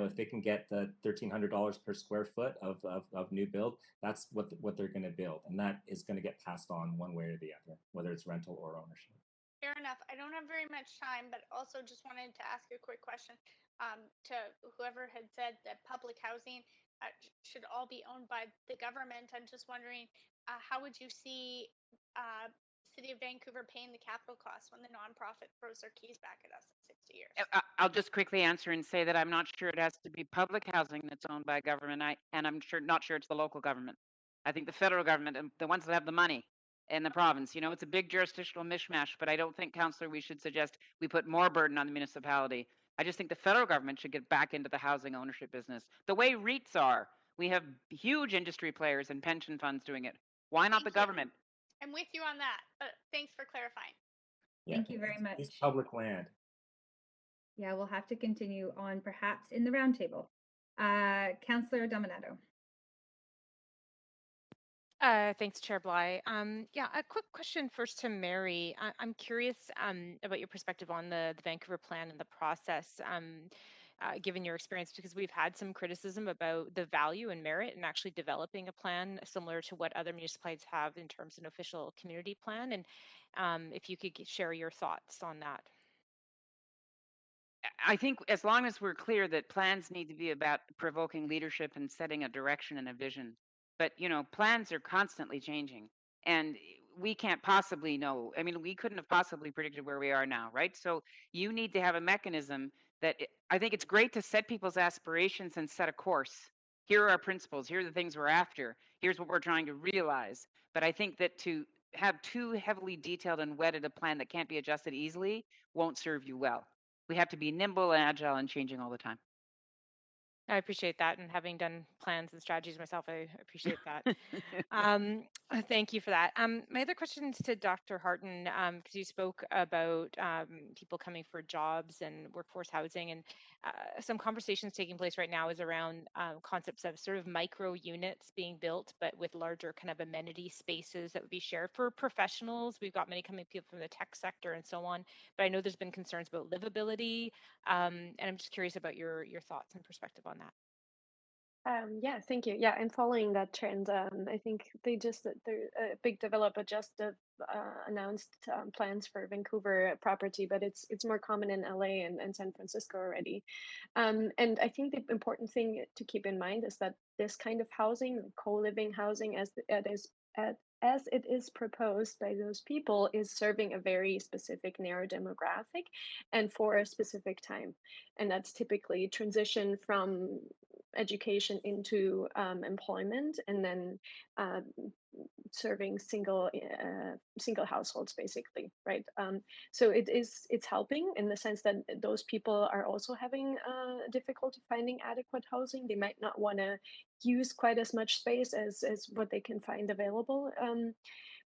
If they can get the $1,300 per square foot of new build, that's what they're going to build, and that is going to get passed on one way or the other, whether it's rental or ownership. Fair enough. I don't have very much time, but also just wanted to ask a quick question to whoever had said that public housing should all be owned by the government. I'm just wondering, how would you see City of Vancouver paying the capital costs when the nonprofit throws their keys back at us in 60 years? I'll just quickly answer and say that I'm not sure it has to be public housing that's owned by government, and I'm not sure it's the local government. I think the federal government, the ones that have the money in the province, it's a big jurisdictional mishmash, but I don't think, Councillor, we should suggest we put more burden on the municipality. I just think the federal government should get back into the housing ownership business. The way REITs are, we have huge industry players and pension funds doing it. Why not the government? I'm with you on that, but thanks for clarifying. Yeah, Thank you very much. It's public land. Yeah, we'll have to continue on perhaps in the roundtable. Councillor Dominato. Thanks, Chair Bly. Yeah, a quick question first to Mary. I'm curious about your perspective on the Vancouver plan and the process, given your experience, because we've had some criticism about the value and merit in actually developing a plan similar to what other municipalities have in terms of an official community plan. And if you could share your thoughts on that. I think as long as we're clear that plans need to be about provoking leadership and setting a direction and a vision. But, plans are constantly changing, and we can't possibly know. I mean, we couldn't have possibly predicted where we are now, right? So you need to have a mechanism I think it's great to set people's aspirations and set a course. Here are our principles. Here are the things we're after. Here's what we're trying to realize. But I think that to have too heavily detailed and wedded a plan that can't be adjusted easily won't serve you well. We have to be nimble and agile and changing all the time. I appreciate that, and having done plans and strategies myself, I appreciate that. Thank you for that. My other question is to Dr. Harton, because you spoke about people coming for jobs and workforce housing, and some conversations taking place right now is around concepts of sort of micro units being built, but with larger kind of amenity spaces that would be shared for professionals. We've got many coming people from the tech sector and so on, but I know there's been concerns about livability, and I'm just curious about your thoughts and perspective on that. Yeah, thank you. Yeah, and following that trend, I think a big developer just announced plans for Vancouver property, but it's more common in LA and San Francisco already. And I think the important thing to keep in mind is that this kind of housing, co-living housing, as it is proposed by those people, is serving a very specific narrow demographic and for a specific time. And that's typically transition from education into employment, and then uh, serving single households, basically, right? So it's helping in the sense that those people are also having difficulty finding adequate housing. They might not want to use quite as much space as what they can find available,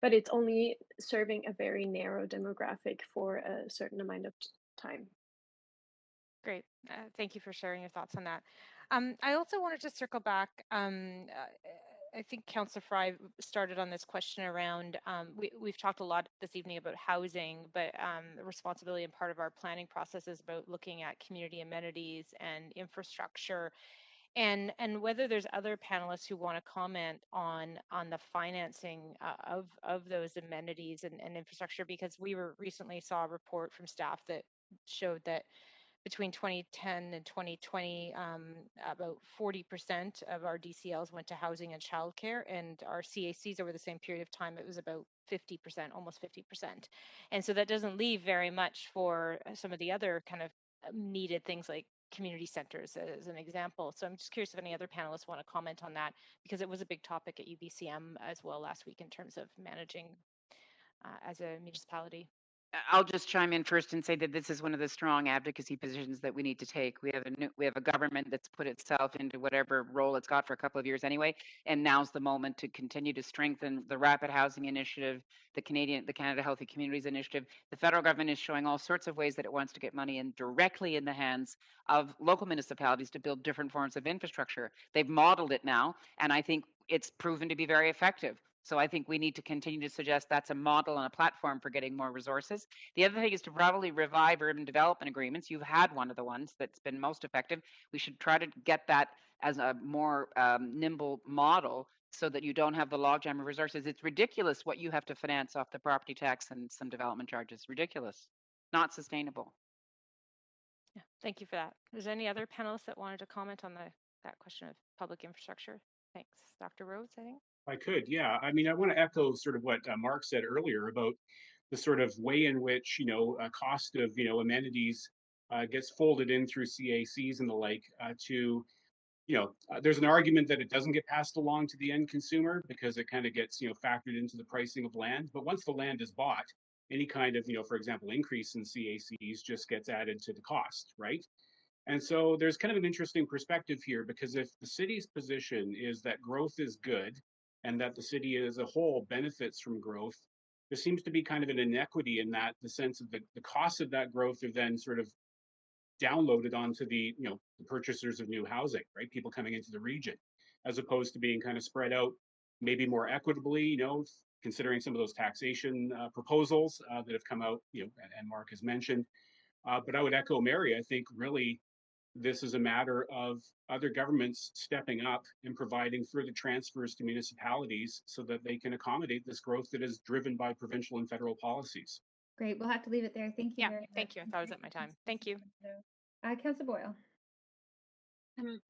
but it's only serving a very narrow demographic for a certain amount of time. Great. Thank you for sharing your thoughts on that. I also wanted to circle back. I think Councillor Fry started on this question around, we've talked a lot this evening about housing, but the responsibility and part of our planning process is about looking at community amenities and infrastructure, and whether there's other panelists who want to comment on the financing of those amenities and infrastructure, because we recently saw a report from staff that showed that between 2010 and 2020, about 40% of our DCLs went to housing and childcare, and our CACs over the same period of time, it was about 50%, almost 50%. And so that doesn't leave very much for some of the other kind of needed things like community centers, as an example. So I'm just curious if any other panelists want to comment on that, because it was a big topic at UBCM as well last week in terms of managing as a municipality. I'll just chime in first and say that this is one of the strong advocacy positions that we need to take. We have a government that's put itself into whatever role it's got for a couple of years anyway, and now's the moment to continue to strengthen the Rapid Housing Initiative, the Canada Healthy Communities Initiative. The federal government is showing all sorts of ways that it wants to get money in directly in the hands of local municipalities to build different forms of infrastructure. They've modeled it now, and I think it's proven to be very effective. So I think we need to continue to suggest that's a model and a platform for getting more resources. The other thing is to probably revive urban development agreements. You've had one of the ones that's been most effective. We should try to get that as a more nimble model so that you don't have the logjam of resources. It's ridiculous what you have to finance off the property tax and some development charges. Ridiculous. Not sustainable. Yeah, thank you for that. Is there any other panelists that wanted to comment on that question of public infrastructure? Thanks. Dr. Rhodes, I think. I could, yeah. I mean, I want to echo sort of what Mark said earlier about the sort of way in which, cost of, amenities gets folded in through CACs and the like there's an argument that it doesn't get passed along to the end consumer because it kind of gets, factored into the pricing of land. But once the land is bought, any kind of, for example, increase in CACs just gets added to the cost, right? And so there's kind of an interesting perspective here, because if the city's position is that growth is good and that the city as a whole benefits from growth, there seems to be kind of an inequity in that, the sense of the costs of that growth are then sort of downloaded onto the purchasers of new housing, right? People coming into the region, as opposed to being kind of spread out maybe more equitably, considering some of those taxation proposals that have come out, and Mark has mentioned. But I would echo Mary. I think really this is a matter of other governments stepping up and providing further transfers to municipalities so that they can accommodate this growth that is driven by provincial and federal policies. Great. We'll have to leave it there. Thank you. Yeah, very thank much. you. I thought I was at my time. Thank you. Councillor Boyle.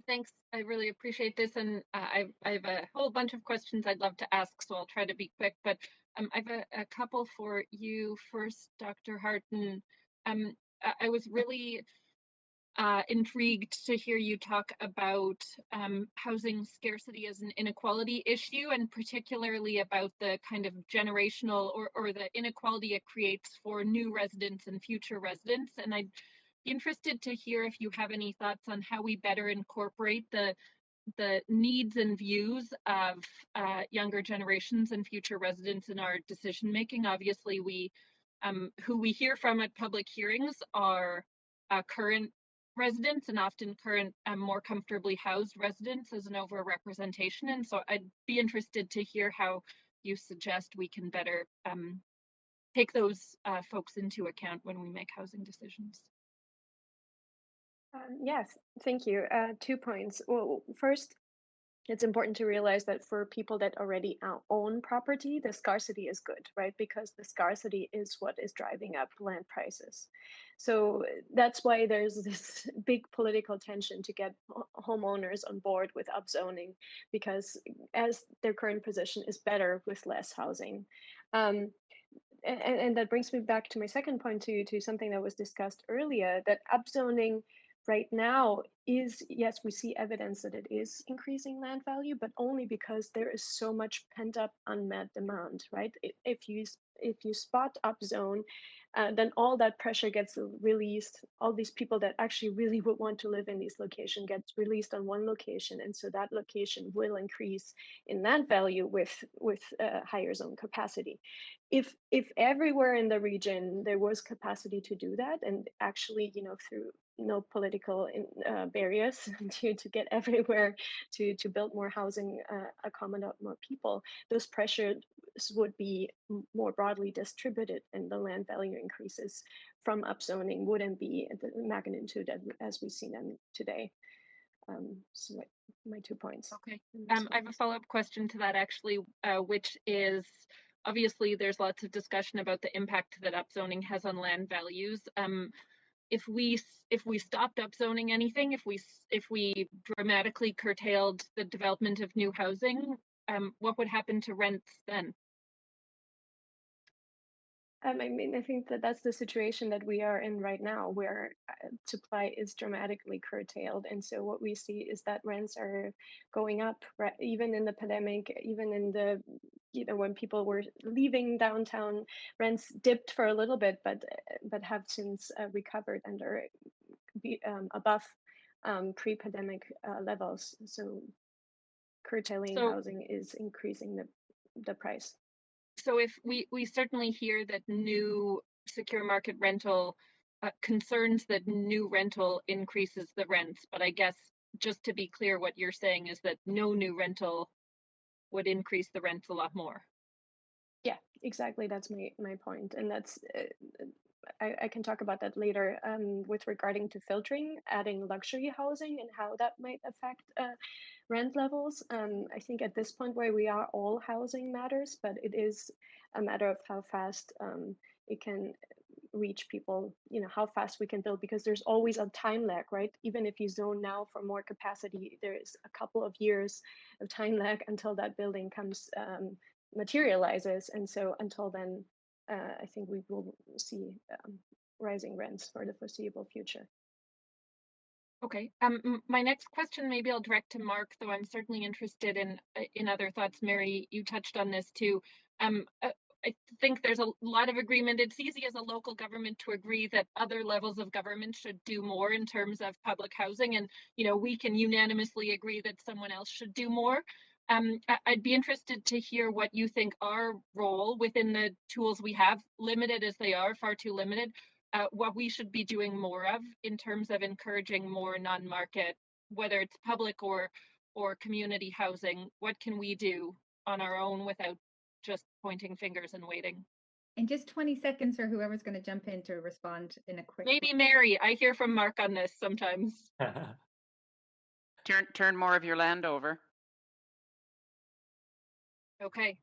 Thanks. I really appreciate this, and I have a whole bunch of questions I'd love to ask, so I'll try to be quick. But I have a couple for you first, Dr. Harton. I was really intrigued to hear you talk about housing scarcity as an inequality issue, and particularly about the kind of generational or the inequality it creates for new residents and future residents. And I'd be interested to hear if you have any thoughts on how we better incorporate the needs and views of younger generations and future residents in our decision making. Obviously, who we hear from at public hearings are current residents, and often current more comfortably housed residents as an overrepresentation. And so I'd be interested to hear how you suggest we can better take those folks into account when we make housing decisions. Yes, thank you. 2 points. Well, first, it's important to realize that for people that already own property, the scarcity is good, right? Because the scarcity is what is driving up land prices. So that's why there's this big political tension to get homeowners on board with upzoning, because as their current position is better with less housing. And that brings me back to my second point, to something that was discussed earlier, that upzoning right now is, yes, we see evidence that it is increasing land value, but only because there is so much pent up unmet demand, right? If you spot upzone, then all that pressure gets released. All these people that actually really would want to live in these locations gets released on one location, and so that location will increase in land value with higher zone capacity. If everywhere in the region there was capacity to do that, and actually, through no political barriers to get everywhere to build more housing, accommodate more people, those pressures would be more broadly distributed, and the land value increases from upzoning wouldn't be at the magnitude as we see them today. So my 2 points. Okay. I have a follow-up question to that, actually, which is, obviously there's lots of discussion about the impact that upzoning has on land values. If we stopped upzoning anything, if we dramatically curtailed the development of new housing, what would happen to rents then? I mean, I think that that's the situation that we are in right now, where supply is dramatically curtailed. And so what we see is that rents are going up, right? Even in the pandemic, even in the, when people were leaving downtown, rents dipped for a little bit, but have since recovered and are above pre-pandemic levels. So curtailing housing is increasing the price. So if we certainly hear that new secure market rental concerns that new rental increases the rents, but I guess just to be clear, what you're saying is that no new rental would increase the rents a lot more. Yeah, exactly. That's my point, and that's I can talk about that later. With regarding to filtering, adding luxury housing and how that might affect rent levels. I think at this point where we are, all housing matters, but it is a matter of how fast it can reach people, how fast we can build, because there's always a time lag, right? Even if you zone now for more capacity, there's a couple of years of time lag until that building comes materializes. And so until then, I think we will see rising rents for the foreseeable future. Okay. My next question, maybe I'll direct to Mark, though I'm certainly interested in other thoughts. Mary, you touched on this too. I think there's a lot of agreement. It's easy as a local government to agree that other levels of government should do more in terms of public housing, and we can unanimously agree that someone else should do more. I'd be interested to hear what you think our role within the tools we have, limited as they are, far too limited, what we should be doing more of in terms of encouraging more non-market, whether it's public or community housing. What can we do on our own without just pointing fingers and waiting? And just 20 seconds for whoever's going to jump in to respond in a quick. Maybe Mary. I hear from Mark on this sometimes. Turn more of your land over. Okay.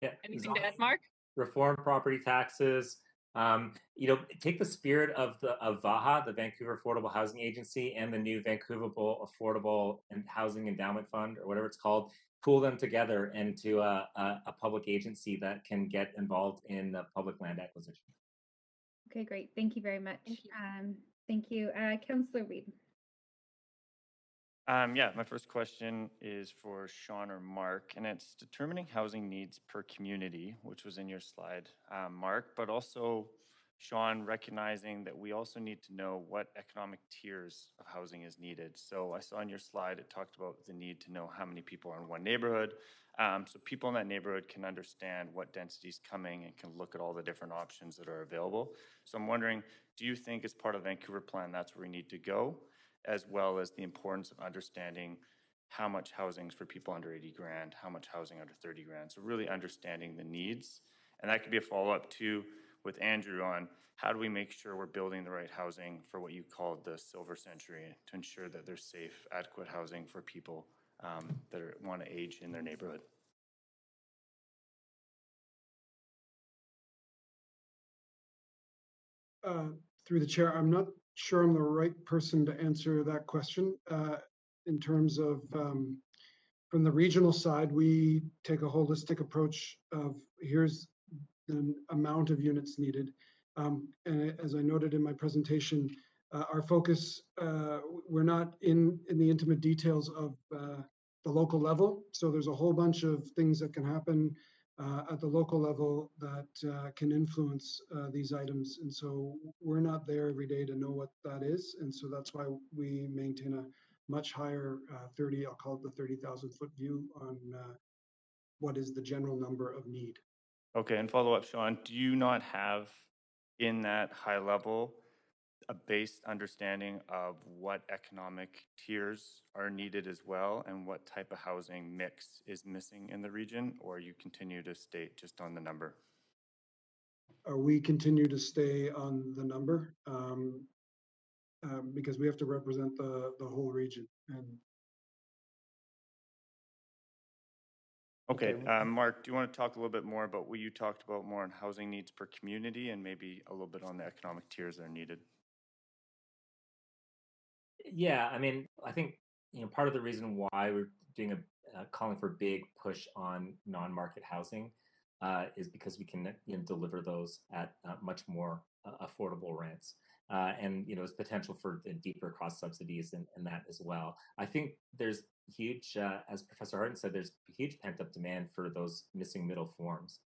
Yeah. Anything to add, Mark? Reform property taxes. Take the spirit of VAHA, the Vancouver Affordable Housing Agency, and the new Vancouver Affordable and Housing Endowment Fund, or whatever it's called, pool them together into a public agency that can get involved in the public land acquisition. Okay, great. Thank you very much. Thank you. Councillor Reid. Yeah, my first question is for Sean or Mark, and it's determining housing needs per community, which was in your slide, Mark, but also Sean, recognizing that we also need to know what economic tiers of housing is needed. So I saw on your slide, it talked about the need to know how many people are in one neighborhood. So people in that neighborhood can understand what density is coming and can look at all the different options that are available. So I'm wondering, do you think as part of the Vancouver plan, that's where we need to go, as well as the importance of understanding how much housing is for people under 80 grand, how much housing under 30 grand. So really understanding the needs. And that could be a follow-up too with Andrew on how do we make sure we're building the right housing for what you called the silver century to ensure that there's safe, adequate housing for people that want to age in their neighborhood. Through the chair, I'm not sure I'm the right person to answer that question. In terms of, from the regional side, we take a holistic approach of here's the amount of units needed. And as I noted in my presentation, our focus, we're not in the intimate details of the local level. So there's a whole bunch of things that can happen at the local level that can influence these items. And so we're not there every day to know what that is. And so that's why we maintain a much higher 30, I'll call it the 30,000 foot view on what is the general number of need. Okay, and follow up, Sean, do you not have in that high level a base understanding of what economic tiers are needed as well and what type of housing mix is missing in the region, or you continue to state just on the number? We continue to stay on the number because we have to represent the whole region. And okay, Mark, do you want to talk a little bit more about what you talked about more on housing needs per community and maybe a little bit on the economic tiers that are needed? Yeah, I mean, I think part of the reason why we're doing a calling for big push on non-market housing is because we can deliver those at much more affordable rents. And there's potential for deeper cross subsidies and that as well. I think there's huge, as Professor Harden said, there's huge pent up demand for those missing middle forms.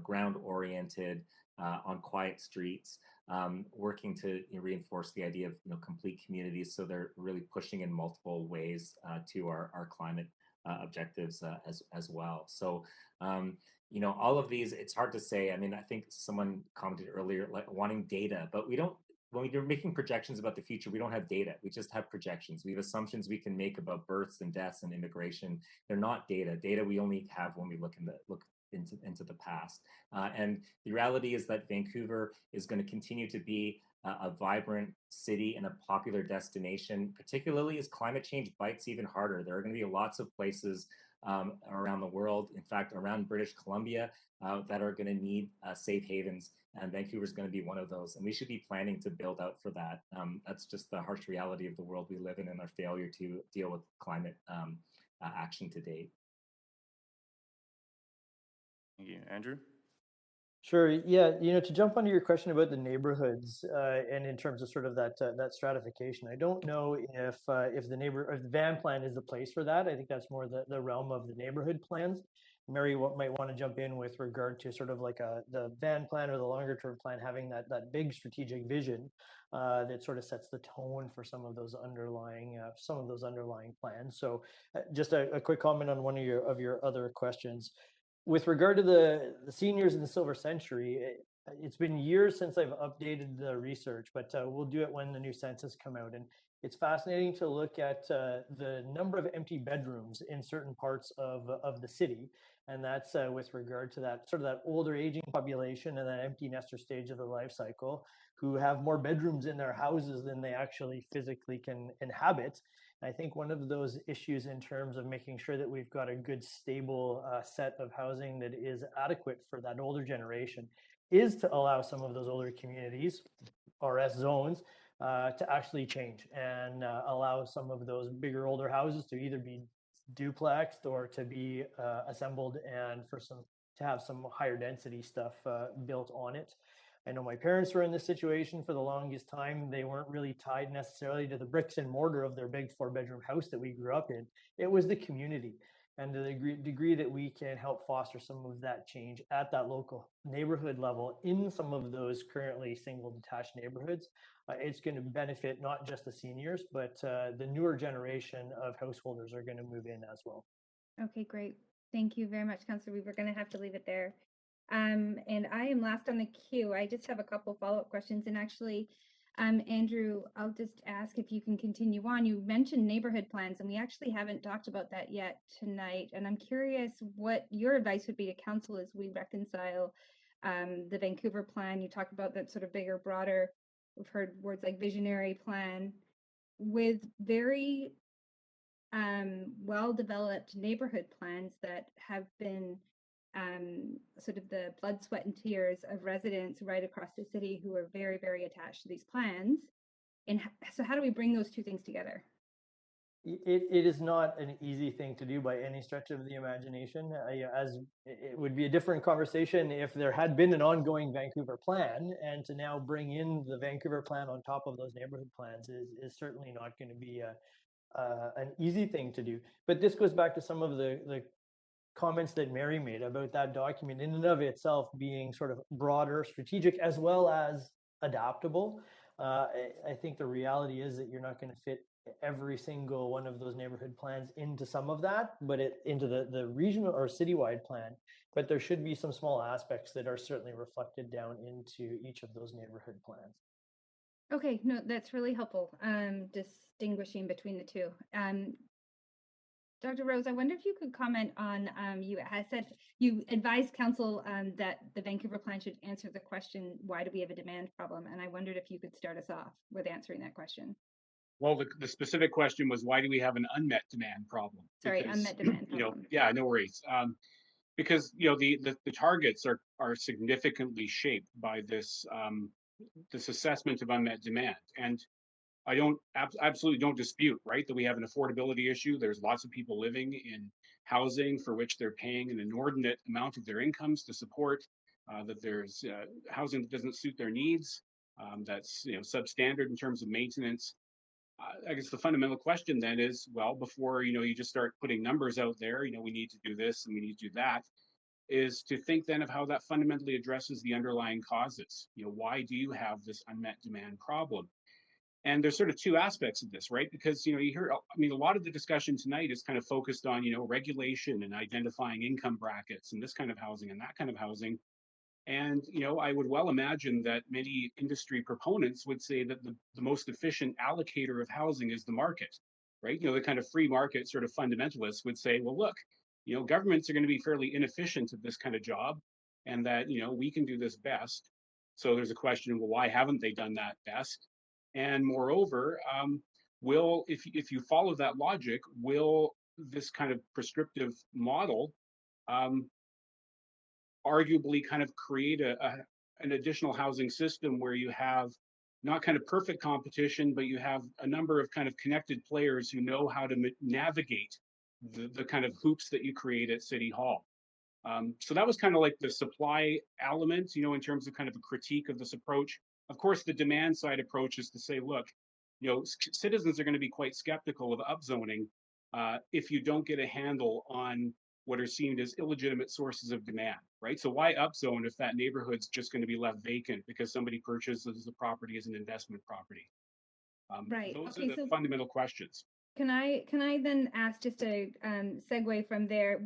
Ground oriented, on quiet streets, working to reinforce the idea of complete communities. So they're really pushing in multiple ways to our climate objectives as well. So all of these, it's hard to say. I mean, I think someone commented earlier, like wanting data, but we don't. When you're making projections about the future, we don't have data. We just have projections. We have assumptions we can make about births and deaths and immigration. They're not data. Data we only have when we look into the past. And the reality is that Vancouver is going to continue to be a vibrant city and a popular destination, particularly as climate change bites even harder. There are going to be lots of places around the world, in fact, around British Columbia, that are going to need safe havens, and Vancouver is going to be one of those. And we should be planning to build out for that. That's just the harsh reality of the world we live in and our failure to deal with climate action to date. Thank you. Andrew? Sure. Yeah. To jump onto your question about the neighborhoods and in terms of sort of that stratification, I don't know if the van plan is the place for that. I think that's more the realm of the neighborhood plans. Mary might want to jump in with regard to sort of like the van plan or the longer term plan, having that big strategic vision that sort of sets the tone for some of those underlying plans. So just a quick comment on one of your other questions. With regard to the seniors in the silver century, it's been years since I've updated the research, but we'll do it when the new census come out. And it's fascinating to look at the number of empty bedrooms in certain parts of the city. And that's with regard to that sort of that older aging population and that empty nester stage of the life cycle who have more bedrooms in their houses than they actually physically can inhabit. I think one of those issues in terms of making sure that we've got a good stable set of housing that is adequate for that older generation is to allow some of those older communities, RS zones, to actually change and allow some of those bigger older houses to either be duplexed or to be assembled and to have some higher density stuff built on it. I know my parents were in this situation for the longest time. They weren't really tied necessarily to the bricks and mortar of their big 4-bedroom house that we grew up in. It was the community and the degree that we can help foster some of that change at that local neighborhood level in some of those currently single detached neighborhoods. It's going to benefit not just the seniors, but the newer generation of householders are going to move in as well. Okay, great. Thank you very much, Councillor. We were going to have to leave it there. And I am last on the queue. I just have a couple follow-up questions. And actually, Andrew, I'll just ask if you can continue on. You mentioned neighborhood plans, and we actually haven't talked about that yet tonight. And I'm curious what your advice would be to council as we reconcile the Vancouver plan. You talked about that sort of bigger, broader, we've heard words like visionary plan, with very well-developed neighborhood plans that have been sort of the blood, sweat, and tears of residents right across the city who are very, very attached to these plans. And so how do we bring those two things together? It is not an easy thing to do by any stretch of the imagination. As it would be a different conversation if there had been an ongoing Vancouver plan, and to now bring in the Vancouver plan on top of those neighborhood plans is certainly not going to be an easy thing to do. But this goes back to some of the comments that Mary made about that document in and of itself being sort of broader, strategic, as well as adaptable. I think the reality is that you're not going to fit every single one of those neighborhood plans into some of that, but into the regional or citywide plan. But there should be some small aspects that are certainly reflected down into each of those neighborhood plans. Okay, no, that's really helpful. Distinguishing between the two. Dr. Rose, I wonder if you could comment on, you had said you advised council that the Vancouver plan should answer the question, why do we have a demand problem? And I wondered if you could start us off with answering that question. Well, the specific question was, why do we have an unmet demand problem? Sorry, unmet demand problem. Yeah, no worries. Because the targets are significantly shaped by this this assessment of unmet demand. And I absolutely don't dispute, right, that we have an affordability issue. There's lots of people living in housing for which they're paying an inordinate amount of their incomes to support, that there's housing that doesn't suit their needs, that's substandard in terms of maintenance. I guess the fundamental question then is, well, before you just start putting numbers out there, we need to do this and we need to do that, is to think then of how that fundamentally addresses the underlying causes. Why do you have this unmet demand problem? And there's sort of two aspects of this, right? Because you hear, a lot of the discussion tonight is kind of focused on regulation and identifying income brackets and this kind of housing and that kind of housing. And I would well imagine that many industry proponents would say that the most efficient allocator of housing is the market, right? The kind of free market sort of fundamentalists would say, well, look, governments are going to be fairly inefficient at this kind of job, and that we can do this best. So there's a question, well, why haven't they done that best? And moreover, if you follow that logic, will this kind of prescriptive model arguably kind of create an additional housing system where you have not kind of perfect competition, but you have a number of kind of connected players who know how to navigate the kind of hoops that you create at City Hall. So that was kind of like the supply element, in terms of kind of a critique of this approach. Of course, the demand side approach is to say, look, citizens are going to be quite skeptical of upzoning if you don't get a handle on what are seen as illegitimate sources of demand, right? So why upzone if that neighborhood's just going to be left vacant because somebody purchases the property as an investment property? Right. Those Okay, are the so fundamental questions. Can I then ask just a segue from there?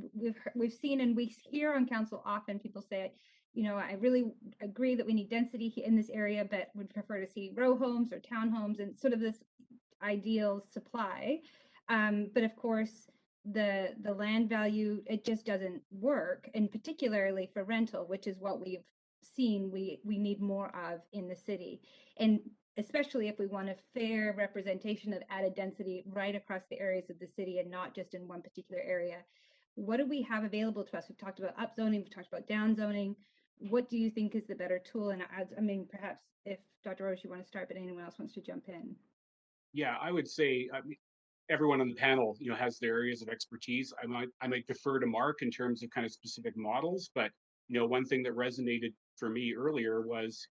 We've seen and we hear on council often people say, I really agree that we need density in this area, but would prefer to see row homes or townhomes and sort of this ideal supply. But of course, the land value, it just doesn't work, and particularly for rental, which is what we've seen we need more of in the city. And especially if we want a fair representation of added density right across the areas of the city and not just in one particular area. What do we have available to us? We've talked about upzoning, we've talked about downzoning. What do you think is the better tool? And perhaps if Dr. Rose, you want to start, but anyone else wants to jump in. Yeah, I would say everyone on the panel, has their areas of expertise. I might defer to Mark in terms of kind of specific models, but one thing that resonated for me earlier was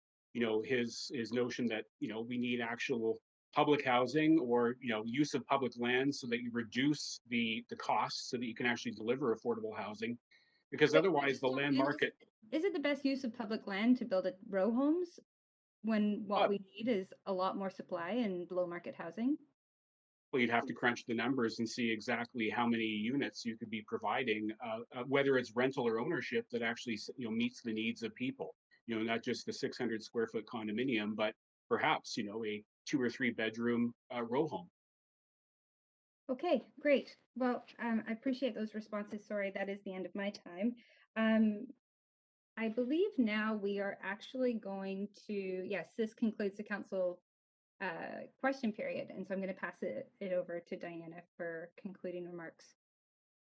his notion that, we need actual public housing or, use of public lands so that you reduce the costs so that you can actually deliver affordable housing. Because But otherwise the land market, is it the best use of public land to build row homes when what we need is a lot more supply and below market housing? well, you'd have to crunch the numbers and see exactly how many units you could be providing, whether it's rental or ownership that actually, meets the needs of people. Not just the 600 square foot condominium, but perhaps, a 2 or 3 bedroom row home. Okay, great. Well, I appreciate those responses. Sorry, that is the end of my time. I believe now we are actually going to, yes, this concludes the council question period. And so I'm going to pass it over to Diana for concluding remarks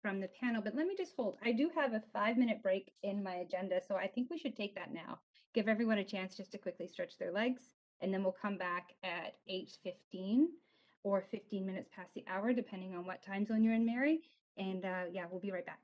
from the panel. But let me just hold. I do have a 5-minute break in my agenda, so I think we should take that now. Give everyone a chance just to quickly stretch their legs, and then we'll come back at 8:15 or 15 minutes past the hour, depending on what time zone you're in, Mary. And yeah, we'll be right back.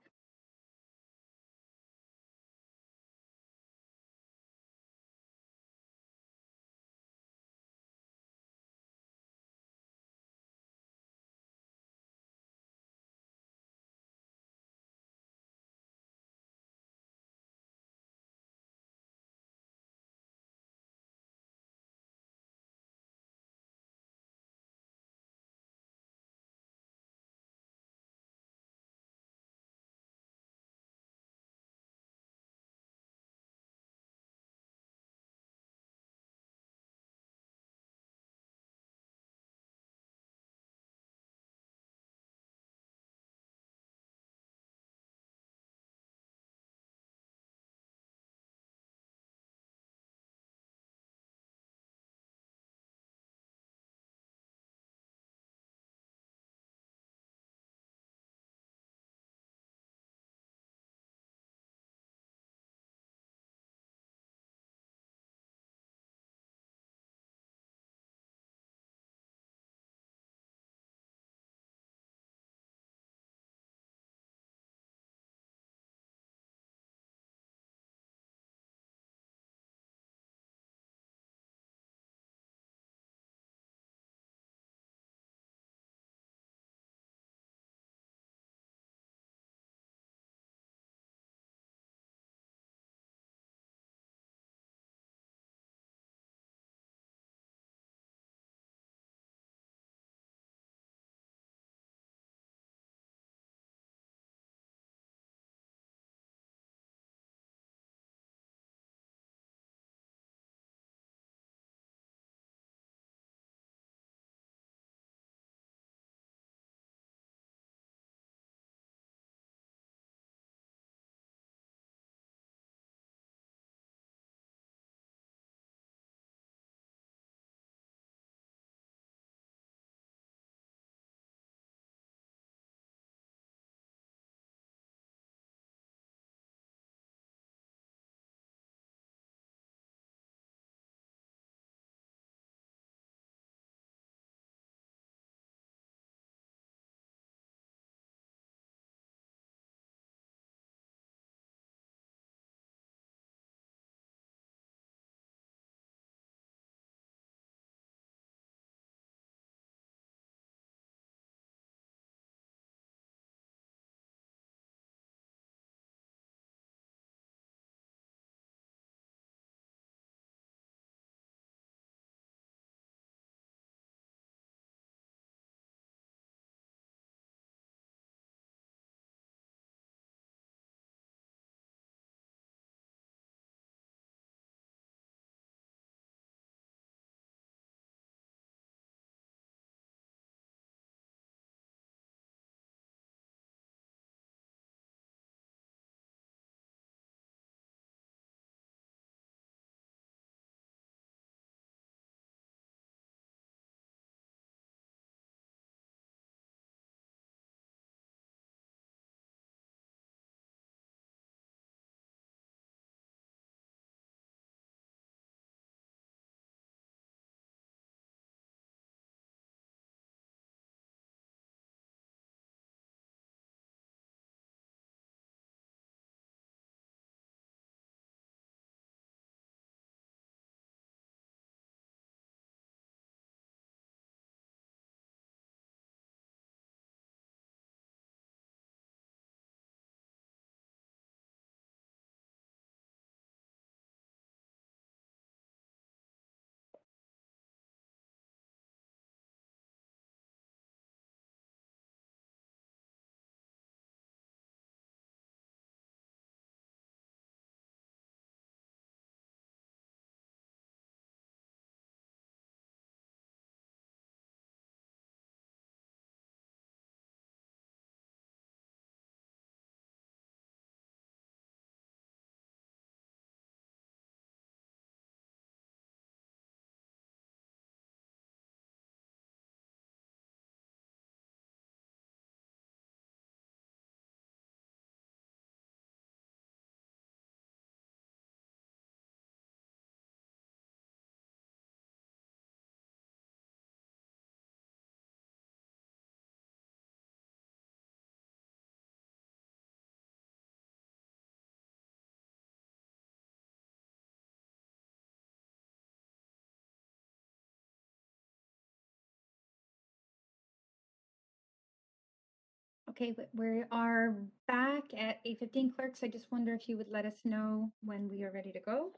Okay, we are back at 8:15, clerks. I just wonder if you would let us know when we are ready to go.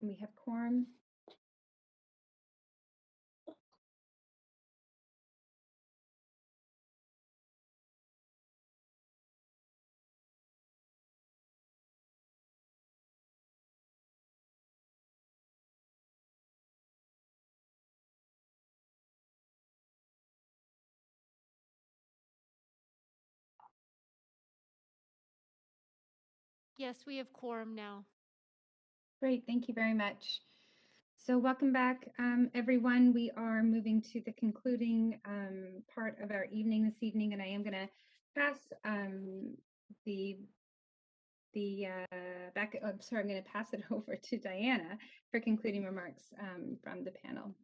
We have quorum. Yes, we have quorum now. Great, thank you very much. So welcome back, everyone. We are moving to the concluding part of our evening this evening, and I am going to pass the back. I'm sorry, I'm going to pass it over to Diana for concluding remarks from the panel.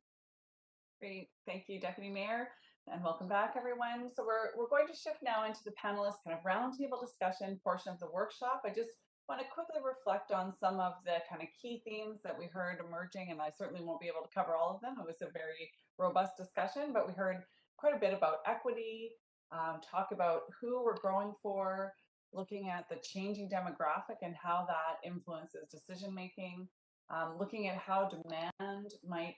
Great, thank you, Deputy Mayor, and welcome back, everyone. So we're going to shift now into the panelists kind of roundtable discussion portion of the workshop. I just want to quickly reflect on some of the kind of key themes that we heard emerging, and I certainly won't be able to cover all of them. It was a very robust discussion, but we heard quite a bit about equity, talk about who we're growing for, looking at the changing demographic and how that influences decision making, looking at how demand might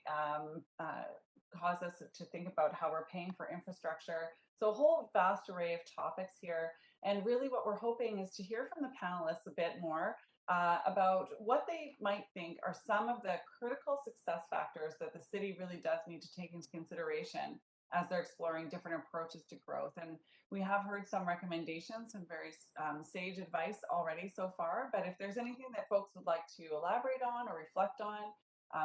cause us to think about how we're paying for infrastructure. So a whole vast array of topics here. And really what we're hoping is to hear from the panelists a bit more about what they might think are some of the critical success factors that the city really does need to take into consideration as they're exploring different approaches to growth. And we have heard some recommendations, some very sage advice already so far, but if there's anything that folks would like to elaborate on or reflect on,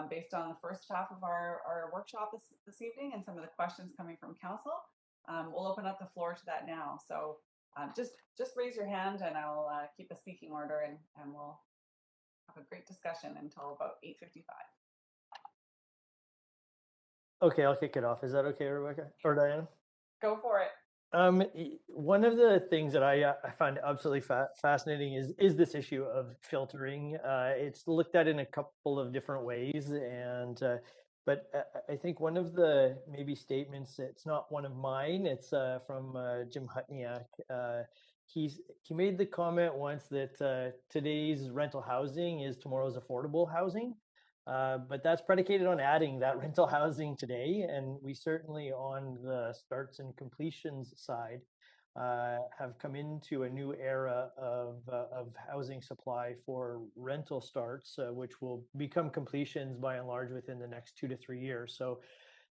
based on the first half of our workshop this evening and some of the questions coming from council, we'll open up the floor to that now. So just raise your hand and I'll keep a speaking order and we'll have a great discussion until about 8:55. Okay, I'll kick it off. Is that okay, Rebecca or Diana? Go for it. One of the things that I find absolutely fascinating is this issue of filtering. It's looked at in a couple of different ways, and but I think one of the maybe statements, it's not one of mine. It's from Jim Hutniak. He made the comment once that today's rental housing is tomorrow's affordable housing. But that's predicated on adding that rental housing today. And we certainly on the starts and completions side have come into a new era of housing supply for rental starts, which will become completions by and large within the next 2 to 3 years. So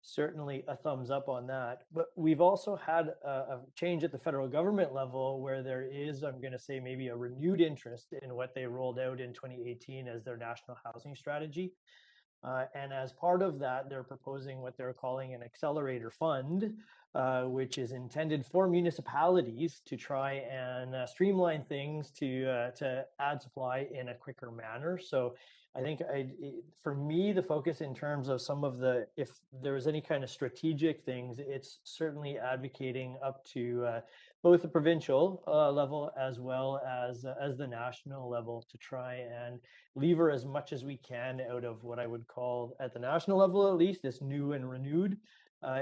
certainly a thumbs up on that. But we've also had a change at the federal government level where there is, I'm going to say, maybe a renewed interest in what they rolled out in 2018 as their national housing strategy. And as part of that, they're proposing what they're calling an accelerator fund, which is intended for municipalities to try and streamline things to add supply in a quicker manner. So I think for me, the focus in terms of some of the, if there was any kind of strategic things, it's certainly advocating up to both the provincial level as well as the national level to try and lever as much as we can out of what I would call, at the national level at least, this new and renewed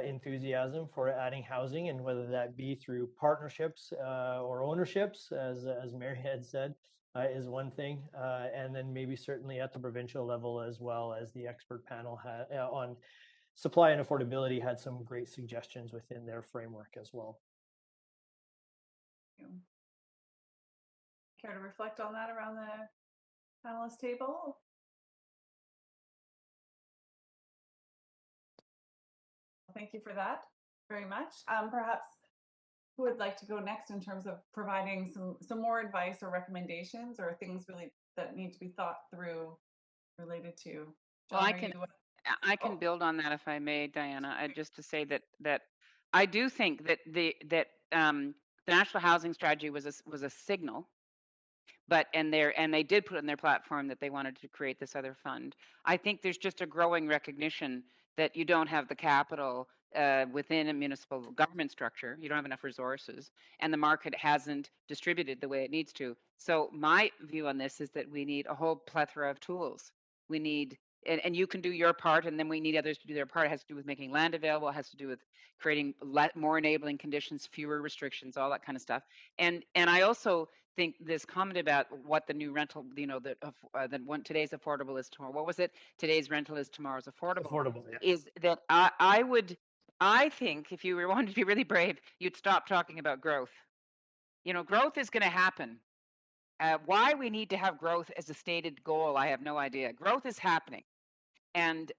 enthusiasm for adding housing, and whether that be through partnerships or ownerships, as Mary had said, is one thing, and then maybe certainly at the provincial level as well, as the expert panel on supply and affordability had some great suggestions within their framework as well. Care to reflect on that around the panelist table? Thank you for that very much. Perhaps who would like to go next in terms of providing some more advice or recommendations or things really that need to be thought through related to? Well, John, I can build on that if I may, Diana. Just to say that I do think that the National Housing Strategy was a signal, but and they did put in their platform that they wanted to create this other fund. I think there's just a growing recognition that you don't have the capital within a municipal government structure. You don't have enough resources, and the market hasn't distributed the way it needs to. So my view on this is that we need a whole plethora of tools. We need and you can do your part, and then we need others to do their part. It has to do with making land available. It has to do with creating more enabling conditions, fewer restrictions, all that kind of stuff. And I also think this comment about what the new rental, that one today's affordable is tomorrow. What was it? Today's rental is tomorrow's affordable. Affordable, yeah. Is that I think if you wanted to be really brave, you'd stop talking about growth. Growth is going to happen. Why we need to have growth as a stated goal, I have no idea. Growth is happening. And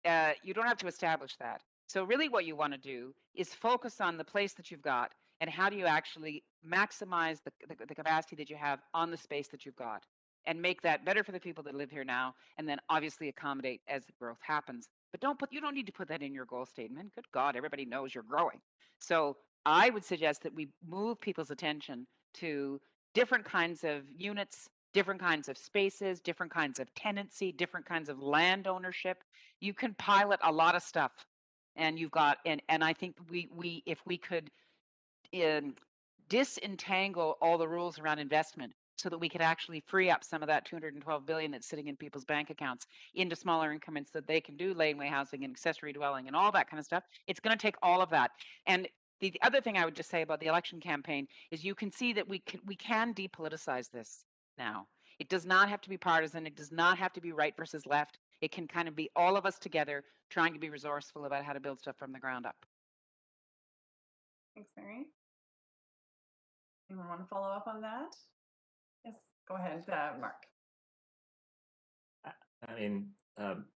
you don't have to establish that. So really what you want to do is focus on the place that you've got and how do you actually maximize the capacity that you have on the space that you've got and make that better for the people that live here now, and then obviously accommodate as the growth happens. But you don't need to put that in your goal statement. Good God, everybody knows you're growing. So I would suggest that we move people's attention to different kinds of units, different kinds of spaces, different kinds of tenancy, different kinds of land ownership. You can pilot a lot of stuff, and you've got and I think we if we could disentangle all the rules around investment so that we could actually free up some of that 212 billion that's sitting in people's bank accounts into smaller increments that they can do laneway housing and accessory dwelling and all that kind of stuff. It's going to take all of that. And the other thing I would just say about the election campaign is you can see that we can depoliticize this now. It does not have to be partisan. It does not have to be right versus left. It can kind of be all of us together trying to be resourceful about how to build stuff from the ground up. Thanks, Mary. Anyone want to follow up on that? Yes, go ahead, Mark. I mean,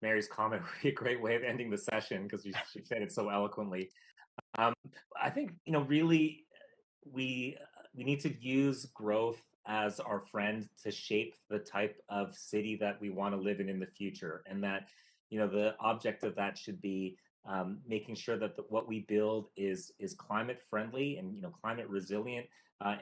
Mary's comment would be a great way of ending the session because she said it so eloquently. I think, really we need to use growth as our friend to shape the type of city that we want to live in the future, and that the object of that should be making sure that what we build is climate friendly and climate resilient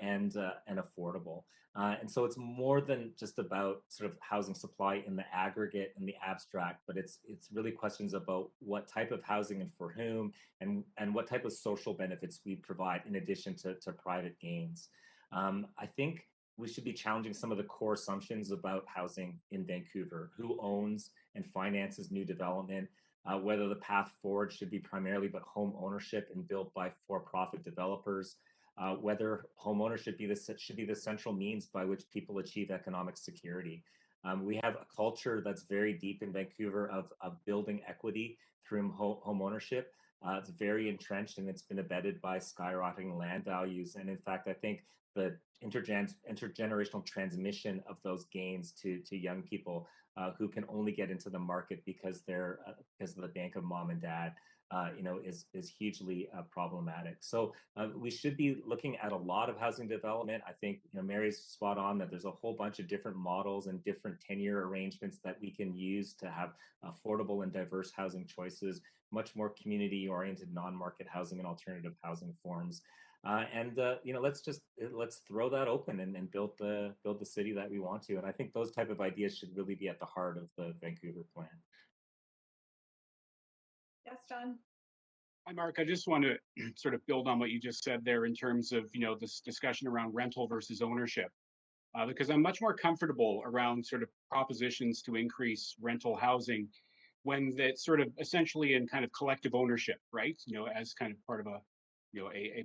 and affordable. And so it's more than just about sort of housing supply in the aggregate and the abstract, but it's really questions about what type of housing and for whom, and what type of social benefits we provide in addition to private gains. I think we should be challenging some of the core assumptions about housing in Vancouver. Who owns and finances new development? Whether the path forward should be primarily about home ownership and built by for-profit developers. Whether home ownership should be the central means by which people achieve economic security. We have a culture that's very deep in Vancouver of building equity through home ownership. It's very entrenched, and it's been abetted by skyrocketing land values. And in fact, I think the intergenerational transmission of those gains to young people who can only get into the market because of the bank of mom and dad, is hugely problematic. So we should be looking at a lot of housing development. I think Mary's spot on that there's a whole bunch of different models and different tenure arrangements that we can use to have affordable and diverse housing choices, much more community-oriented non-market housing and alternative housing forms. Let's throw that open and build the city that we want to. And I think those type of ideas should really be at the heart of the Vancouver plan. Yes, John. Hi, Mark. I just want to sort of build on what you just said there in terms of this discussion around rental versus ownership, because I'm much more comfortable around sort of propositions to increase rental housing when that's sort of essentially in kind of collective ownership, right? As kind of part of a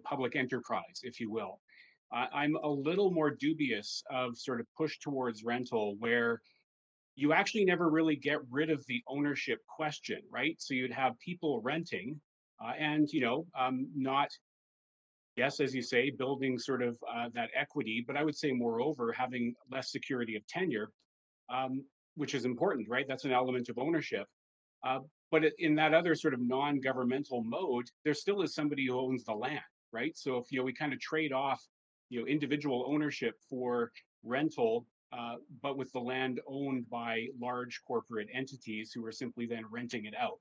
public enterprise, if you will. I'm a little more dubious of sort of push towards rental where you actually never really get rid of the ownership question, right? So you'd have people renting and, not, yes, as you say, building sort of that equity, but I would say moreover, having less security of tenure, which is important, right? That's an element of ownership. But in that other sort of non-governmental mode, there still is somebody who owns the land, right? So if we kind of trade off, individual ownership for rental, but with the land owned by large corporate entities who are simply then renting it out,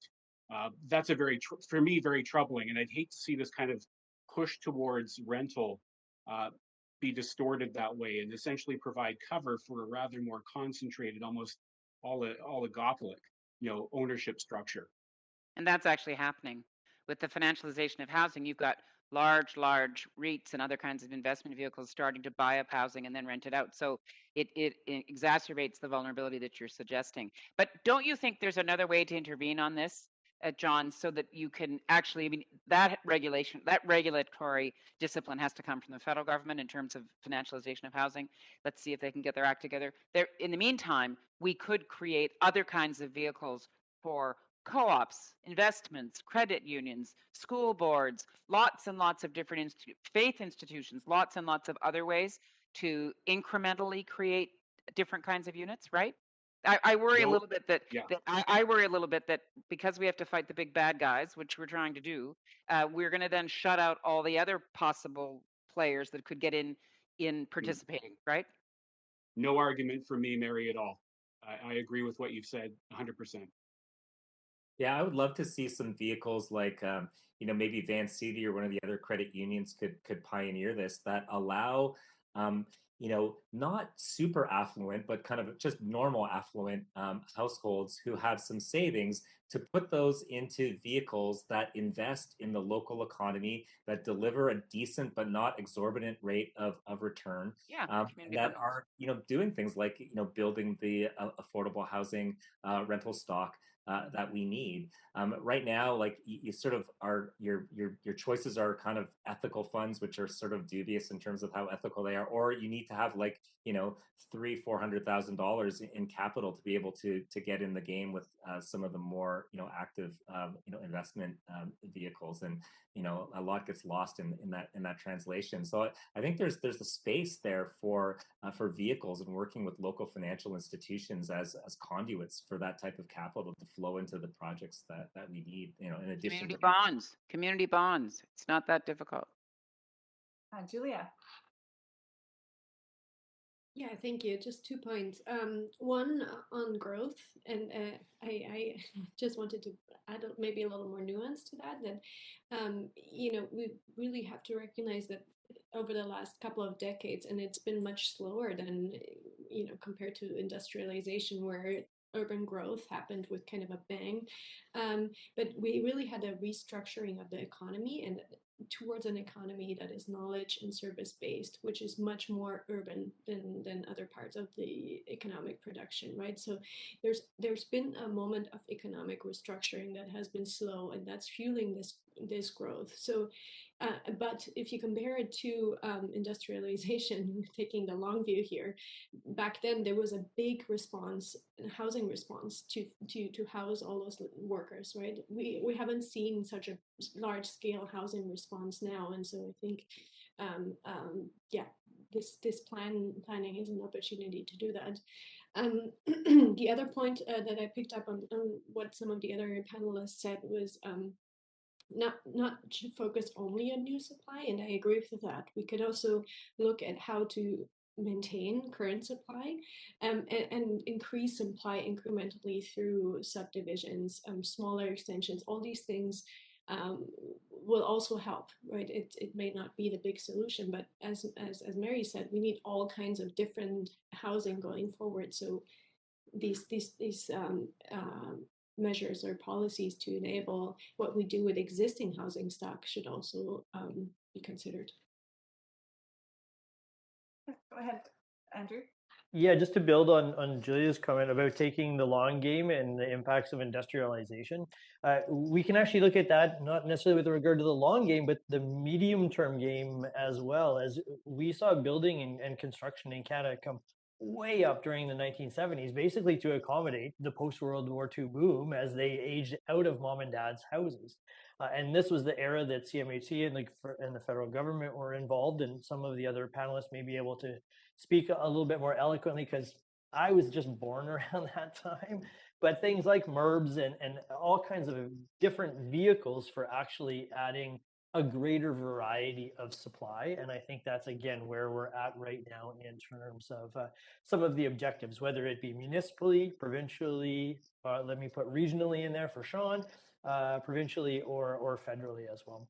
that's for me, very troubling. And I'd hate to see this kind of push towards rental be distorted that way and essentially provide cover for a rather more concentrated, almost oligopolic ownership structure. And that's actually happening with the financialization of housing. You've got large REITs and other kinds of investment vehicles starting to buy up housing and then rent it out. So it exacerbates the vulnerability that you're suggesting. But don't you think there's another way to intervene on this, John, so that you can actually, I mean, that regulatory discipline has to come from the federal government in terms of financialization of housing. Let's see if they can get their act together. There, in the meantime, we could create other kinds of vehicles for co-ops, investments, credit unions, school boards, lots and lots of different faith institutions, lots and lots of other ways to incrementally create different kinds of units, right? I worry a No, little bit that, yeah. I worry a little bit that because we have to fight the big bad guys, which we're trying to do, we're going to then shut out all the other possible players that could get in participating, right? No argument from me, Mary, at all. I agree with what you've said 100%. Yeah, I would love to see some vehicles like, maybe Vancity or one of the other credit unions could pioneer this, that allow, not super affluent, but kind of just normal affluent households who have some savings to put those into vehicles that invest in the local economy, that deliver a decent but not exorbitant rate of return, Yeah, that are, doing things like, building the affordable housing rental stock that we need. Right now, like you sort of are, your choices are kind of ethical funds, which are sort of dubious in terms of how ethical they are, or you need to have like, $300,000-$400,000 in capital to be able to get in the game with some of the more, active, investment vehicles. And, a lot gets lost in that translation. So I think there's a space there for vehicles and working with local financial institutions as conduits for that type of capital to flow into the projects that we need, in addition Community bonds. It's not that difficult. Julia. Yeah, thank you. Just 2 points. One on growth, and I just wanted to add maybe a little more nuance to that. That we really have to recognize that over the last couple of decades, and it's been much slower than compared to industrialization, where urban growth happened with kind of a bang. But we really had a restructuring of the economy and towards an economy that is knowledge and service based, which is much more urban than other parts of the economic production, right? So there's been a moment of economic restructuring that has been slow, and that's fueling this growth. So, but if you compare it to industrialization, taking the long view here, back then there was a big response, housing response to house all those workers, right? We haven't seen such a large scale housing response now, and so I think this planning is an opportunity to do that. The other point that I picked up on what some of the other panelists said was not to focus only on new supply, and I agree with that. We could also look at how to maintain current supply and increase supply incrementally through subdivisions, smaller extensions. All these things will also help, right? It may not be the big solution, but as Mary said, we need all kinds of different housing going forward. So these measures or policies to enable what we do with existing housing stock should also be considered. Go ahead, Andrew. Yeah, just to build on Julia's comment about taking the long game and the impacts of industrialization, we can actually look at that not necessarily with regard to the long game, but the medium-term game as well. As we saw building and construction in Canada come way up during the 1970s, basically to accommodate the post-World War II boom as they aged out of mom and dad's houses. And this was the era that CMHC and the federal government were involved, and some of the other panelists may be able to speak a little bit more eloquently because I was just born around that time. But things like MURBs and all kinds of different vehicles for actually adding a greater variety of supply. And I think that's, again, where we're at right now in terms of some of the objectives, whether it be municipally, provincially, let me put regionally in there for Sean, provincially or federally as well.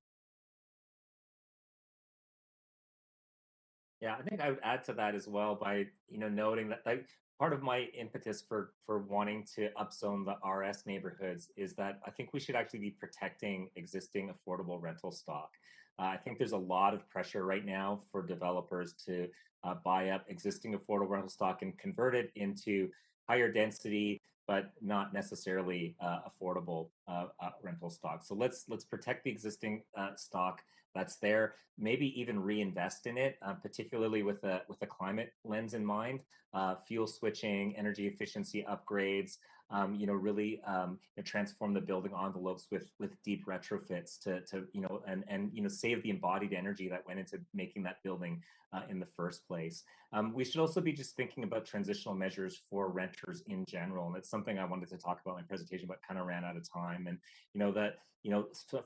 Yeah, I think I would add to that as well by, noting that like part of my impetus for wanting to upzone the RS neighborhoods is that I think we should actually be protecting existing affordable rental stock. I think there's a lot of pressure right now for developers to buy up existing affordable rental stock and convert it into higher density, but not necessarily affordable rental stock. So let's protect the existing stock that's there. Maybe even reinvest in it, particularly with a climate lens in mind. Fuel switching, energy efficiency upgrades. Really transform the building envelopes with deep retrofits to save the embodied energy that went into making that building in the first place. We should also be just thinking about transitional measures for renters in general, and it's something I wanted to talk about in my presentation, but kind of ran out of time. And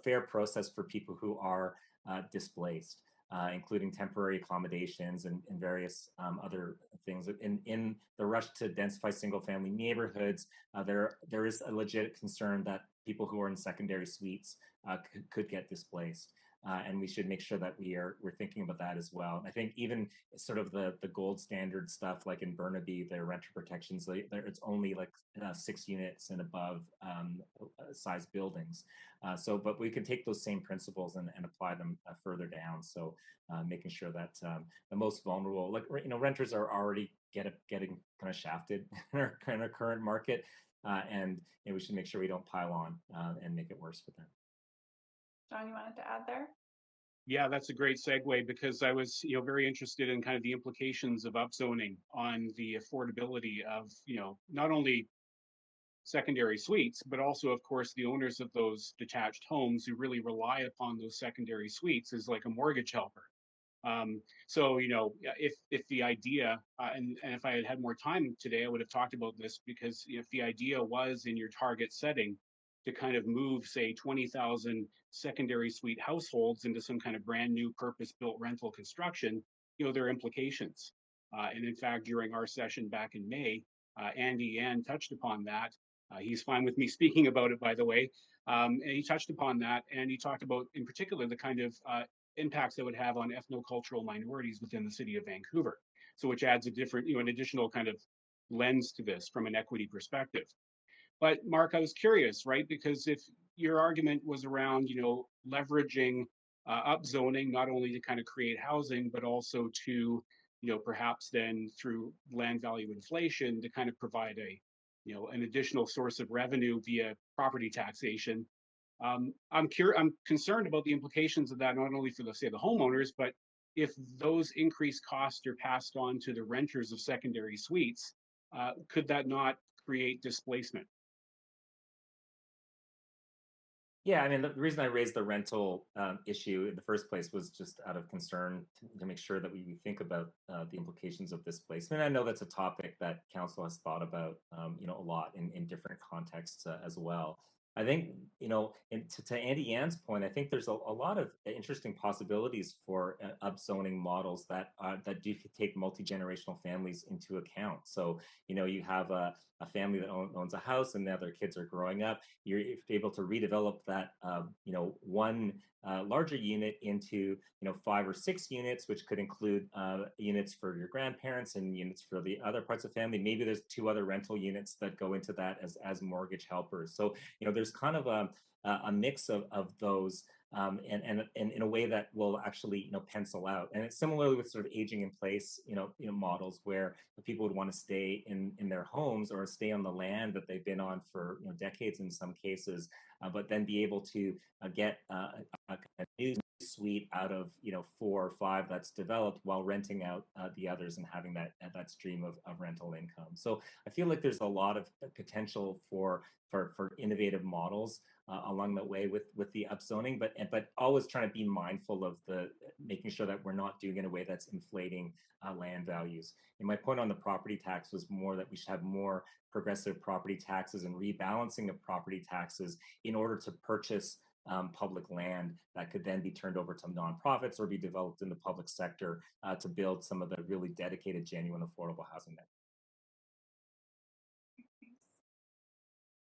fair process for people who are displaced. Including temporary accommodations and various other things. In the rush to densify single-family neighborhoods, there is a legit concern that people who are in secondary suites could get displaced. And we should make sure that we're thinking about that as well. I think even sort of the gold standard stuff, like in Burnaby, their renter protections, it's only like 6 units and above size buildings. But we can take those same principles and apply them further down. So making sure that the most vulnerable, renters are already getting kind of shafted in our current market, and we should make sure we don't pile on and make it worse for them. John, you wanted to add there? Yeah, that's a great segue, because I was, very interested in kind of the implications of upzoning on the affordability of, not only secondary suites, but also, of course, the owners of those detached homes who really rely upon those secondary suites as like a mortgage helper. So, if the idea, and if I had had more time today, I would have talked about this, because if the idea was in your target setting to kind of move, say, 20,000 secondary suite households into some kind of brand new purpose-built rental construction, there are implications. And in fact, during our session back in May, Andy Yan touched upon that. He's fine with me speaking about it, by the way. And he touched upon that, and he talked about, in particular, the kind of impacts that would have on ethnocultural minorities within the city of Vancouver. So which adds a different, an additional kind of lens to this from an equity perspective. But Mark, I was curious, right? Because if your argument was around, leveraging upzoning, not only to kind of create housing, but also to, perhaps then through land value inflation to kind of provide an additional source of revenue via property taxation. I'm concerned about the implications of that, not only for the homeowners, but if those increased costs are passed on to the renters of secondary suites, could that not create displacement? Yeah, I mean, the reason I raised the rental issue in the first place was just out of concern to make sure that we think about the implications of displacement. I know that's a topic that council has thought about, a lot in different contexts as well. I think, to Andy Yan's point, I think there's a lot of interesting possibilities for upzoning models that do take multi-generational families into account. So, you have a family that owns a house and now their kids are growing up. You're able to redevelop that, one larger unit into, 5 or 6 units, which could include units for your grandparents and units for the other parts of family. Maybe there's 2 other rental units that go into that as mortgage helpers. So, there's kind of a mix of those. And in a way that will actually pencil out. And it's similarly with sort of aging in place models where people would want to stay in their homes or stay on the land that they've been on for decades in some cases, but then be able to get a new suite out of 4 or 5 that's developed while renting out the others and having that stream of rental income. So I feel like there's a lot of potential for innovative models along the way with the upzoning, but always trying to be mindful of making sure that we're not doing it in a way that's inflating land values. And my point on the property tax was more that we should have more progressive property taxes and rebalancing of property taxes in order to purchase public land that could then be turned over to nonprofits or be developed in the public sector to build some of the really dedicated, genuine, affordable housing networks.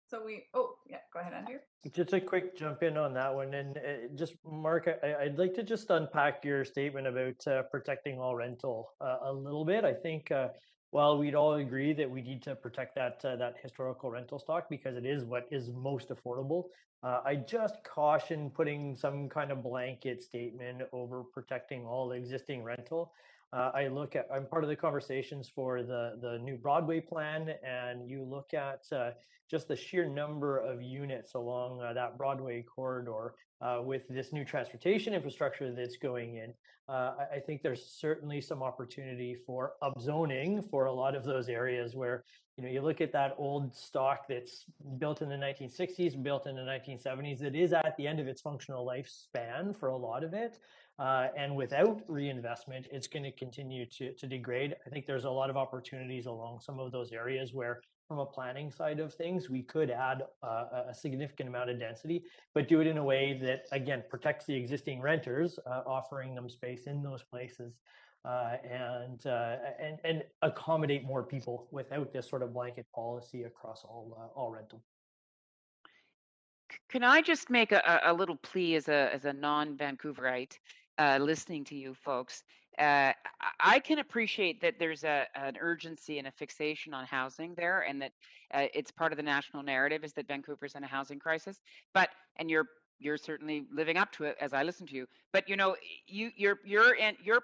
So go ahead, Andrew. Just a quick jump in on that one. And just, Mark, I'd like to just unpack your statement about protecting all rental a little bit. I think while we'd all agree that we need to protect that historical rental stock because it is what is most affordable, I just caution putting some kind of blanket statement over protecting all existing rental. I'm part of the conversations for the new Broadway plan, and you look at just the sheer number of units along that Broadway corridor with this new transportation infrastructure that's going in. I think there's certainly some opportunity for upzoning for a lot of those areas where, you look at that old stock that's built in the 1960s, built in the 1970s, it is at the end of its functional lifespan for a lot of it. And without reinvestment, it's going to continue to degrade. I think there's a lot of opportunities along some of those areas where, from a planning side of things, we could add a significant amount of density, but do it in a way that, again, protects the existing renters, offering them space in those places, and accommodate more people without this sort of blanket policy across all rental. Can I just make a little plea as a non-Vancouverite, listening to you folks? I can appreciate that there's an urgency and a fixation on housing there, and that it's part of the national narrative is that Vancouver's in a housing crisis. But and you're certainly living up to it as I listen to you. But your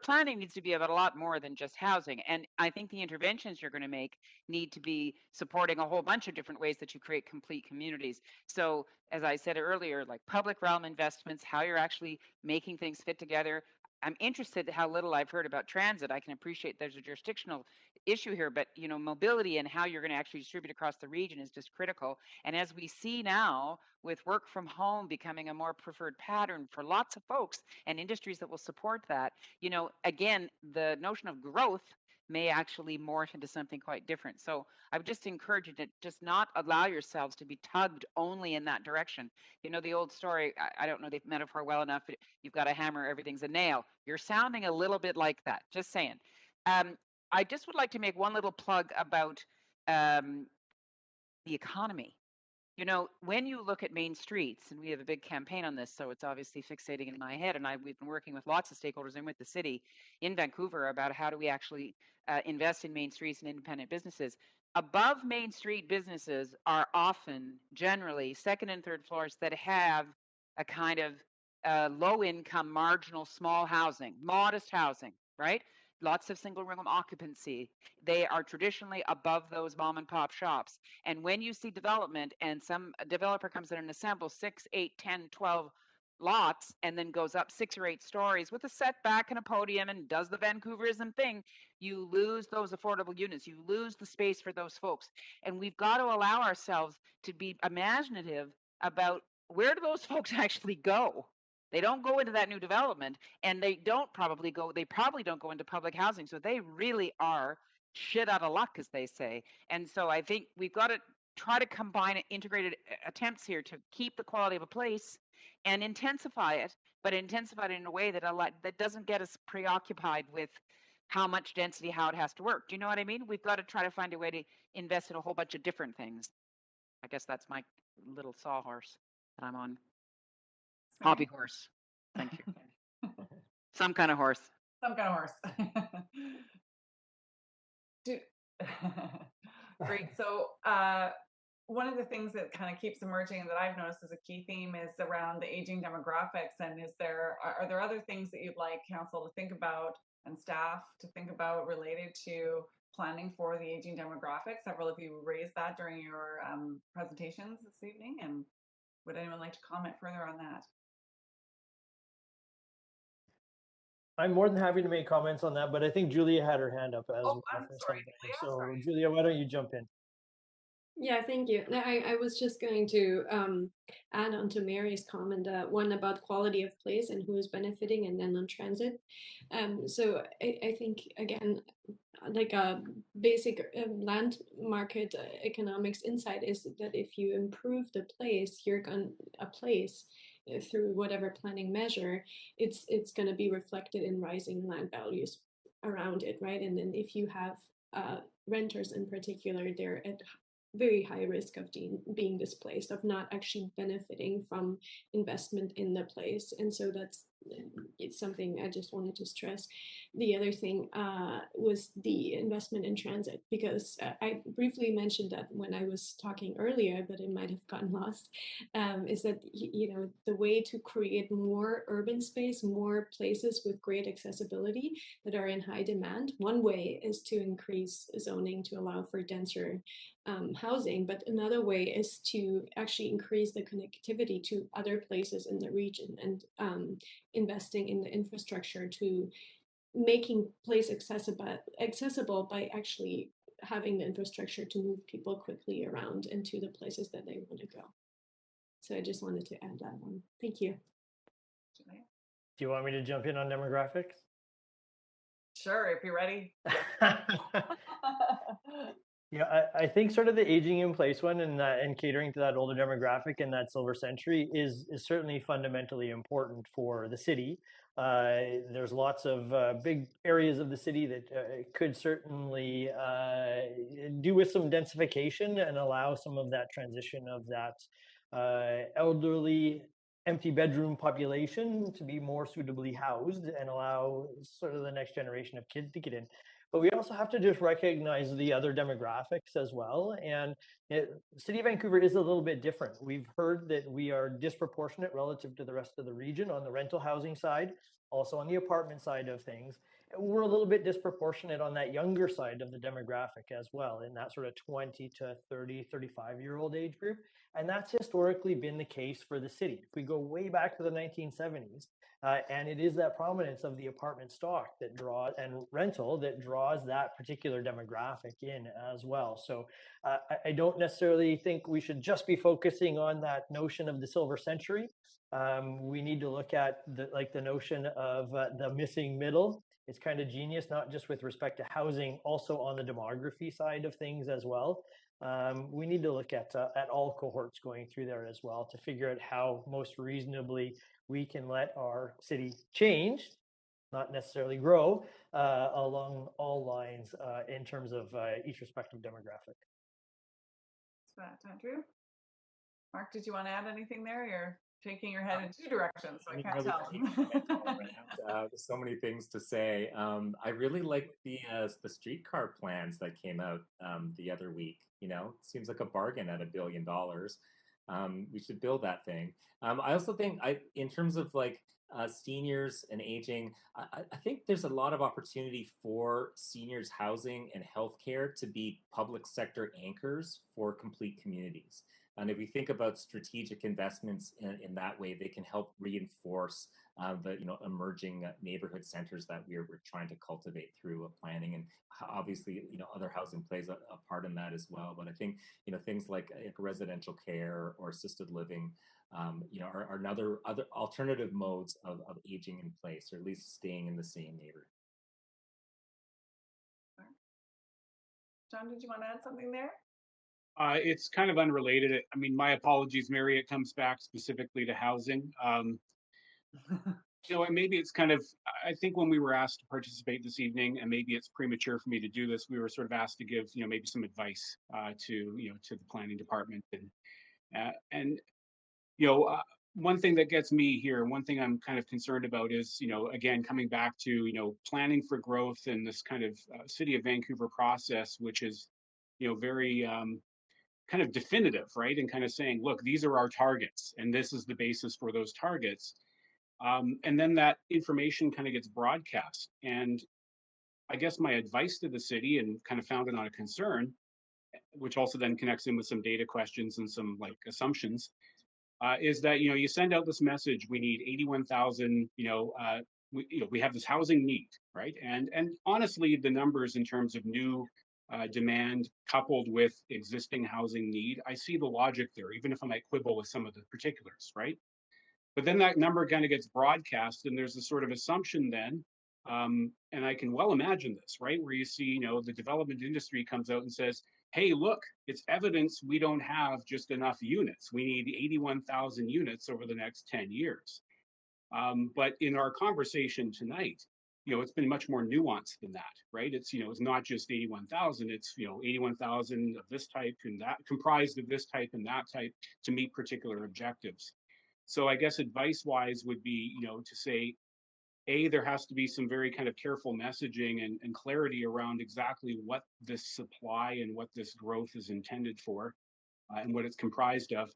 planning needs to be about a lot more than just housing. And I think the interventions you're going to make need to be supporting a whole bunch of different ways that you create complete communities. So as I said earlier, like public realm investments, how you're actually making things fit together. I'm interested in how little I've heard about transit. I can appreciate there's a jurisdictional issue here, but mobility and how you're going to actually distribute across the region is just critical. And as we see now, with work from home becoming a more preferred pattern for lots of folks and industries that will support that, again, the notion of growth may actually morph into something quite different. So I would just encourage you to just not allow yourselves to be tugged only in that direction. The old story, I don't know the metaphor well enough, but you've got a hammer, everything's a nail. You're sounding a little bit like that, just saying. I just would like to make one little plug about the economy. When you look at main streets, and we have a big campaign on this, so it's obviously fixating in my head, and we've been working with lots of stakeholders and with the city in Vancouver about how do we actually invest in main streets and independent businesses. Above main street businesses are often, generally, second and third floors that have a kind of low income, marginal, small housing, modest housing, right? Lots of single room occupancy. They are traditionally above those mom and pop shops. And when you see development and some developer comes in and assembles 6, 8, 10, 12 lots and then goes up 6 or 8 stories with a setback and a podium and does the Vancouverism thing, you lose those affordable units. You lose the space for those folks. And we've got to allow ourselves to be imaginative about where do those folks actually go? They don't go into that new development, and they probably don't go into public housing. So they really are shit out of luck, as they say. And so I think we've got to try to combine integrated attempts here to keep the quality of a place and intensify it, but intensify it in a way that doesn't get us preoccupied with how much density, how it has to work. Do you know what I mean? We've got to try to find a way to invest in a whole bunch of different things. I guess that's my little sawhorse that I'm on. Hobby horse. Thank you. Some kind of horse. Some kind of horse. Great. So one of the things that kind of keeps emerging that I've noticed as a key theme is around the aging demographics. And are there other things that you'd like council to think about and staff to think about related to planning for the aging demographics? Several of you raised that during your presentations this evening. And would anyone like to comment further on that? I'm more than happy to make comments on that, but I think Julia had her hand up as Oh, well I'm for sorry, something. So Julia, why don't you jump in? Yeah, thank you. I was just going to add on to Mary's comment, one about quality of place and who is benefiting, and then on transit. So I think, again, like a basic land market economics insight is that if you improve the place, through whatever planning measure, it's going to be reflected in rising land values around it, right? And then if you have renters in particular, they're at very high risk of being displaced, of not actually benefiting from investment in the place. And so it's something I just wanted to stress. The other thing was the investment in transit, because I briefly mentioned that when I was talking earlier, but it might have gotten lost, is that, you know, the way to create more urban space, more places with great accessibility that are in high demand. One way is to increase zoning to allow for denser housing, but another way is to actually increase the connectivity to other places in the region, and investing in the infrastructure to making place accessible by actually having the infrastructure to move people quickly around into the places that they want to go. So I just wanted to add that one. Thank you. Do you want me to jump in on demographics? Sure, if you're ready. Yeah, I think sort of the aging in place one and catering to that older demographic and that silver century is certainly fundamentally important for the city. There's lots of big areas of the city that could certainly do with some densification and allow some of that transition of that elderly empty bedroom population to be more suitably housed and allow sort of the next generation of kids to get in. But we also have to just recognize the other demographics as well. And the City of Vancouver is a little bit different. We've heard that we are disproportionate relative to the rest of the region on the rental housing side, also on the apartment side of things. We're a little bit disproportionate on that younger side of the demographic as well, in that sort of 20 to 30, 35-year-old age group. And that's historically been the case for the city. If we go way back to the 1970s, and it is that prominence of the apartment stock that draws and rental that draws that particular demographic in as well. So I don't necessarily think we should just be focusing on that notion of the silver century. We need to look at the notion of the missing middle. It's kind of genius, not just with respect to housing, also on the demography side of things as well. We need to look at all cohorts going through there as well to figure out how most reasonably we can let our city change, not necessarily grow, along all lines in terms of each respective demographic. That's that, Andrew. Mark, did you want to add anything there? You're shaking your head in two directions, so I can't tell. There's so many things to say. I really like the streetcar plans that came out the other week. You know, it seems like a bargain at $1 billion. We should build that thing. I also think in terms of like seniors and aging, I think there's a lot of opportunity for seniors housing and healthcare to be public sector anchors for complete communities. And if we think about strategic investments in that way, they can help reinforce the emerging neighborhood centers that we're trying to cultivate through planning. And obviously, other housing plays a part in that as well. But I think things like residential care or assisted living, are another other alternative modes of aging in place, or at least staying in the same neighborhood. John, did you want to add something there? It's kind of unrelated. I mean, my apologies, Mary. It comes back specifically to housing. And maybe it's kind of, I think when we were asked to participate this evening, and maybe it's premature for me to do this, we were sort of asked to give, maybe some advice to the planning department. And one thing that gets me here, one thing I'm kind of concerned about is, again, coming back to, planning for growth and this kind of City of Vancouver process, which is, very kind of definitive, right? And kind of saying, look, these are our targets, and this is the basis for those targets. And then that information kind of gets broadcast. And I guess my advice to the city, and kind of founded on a concern, which also then connects in with some data questions and some like assumptions, is that, you send out this message, we need 81,000, we have this housing need, right? And honestly, the numbers in terms of new demand coupled with existing housing need, I see the logic there, even if I might quibble with some of the particulars, right? But then that number kind of gets broadcast, and there's a sort of assumption then, and I can well imagine this, right? Where you see, the development industry comes out and says, hey, look, it's evidence we don't have just enough units. We need 81,000 units over the next 10 years. But in our conversation tonight, it's been much more nuanced than that, right? It's, it's not just 81,000, it's, 81,000 of this type and that, comprised of this type and that type to meet particular objectives. So I guess advice-wise would be, to say, there has to be some very kind of careful messaging and clarity around exactly what this supply and what this growth is intended for, and what it's comprised of.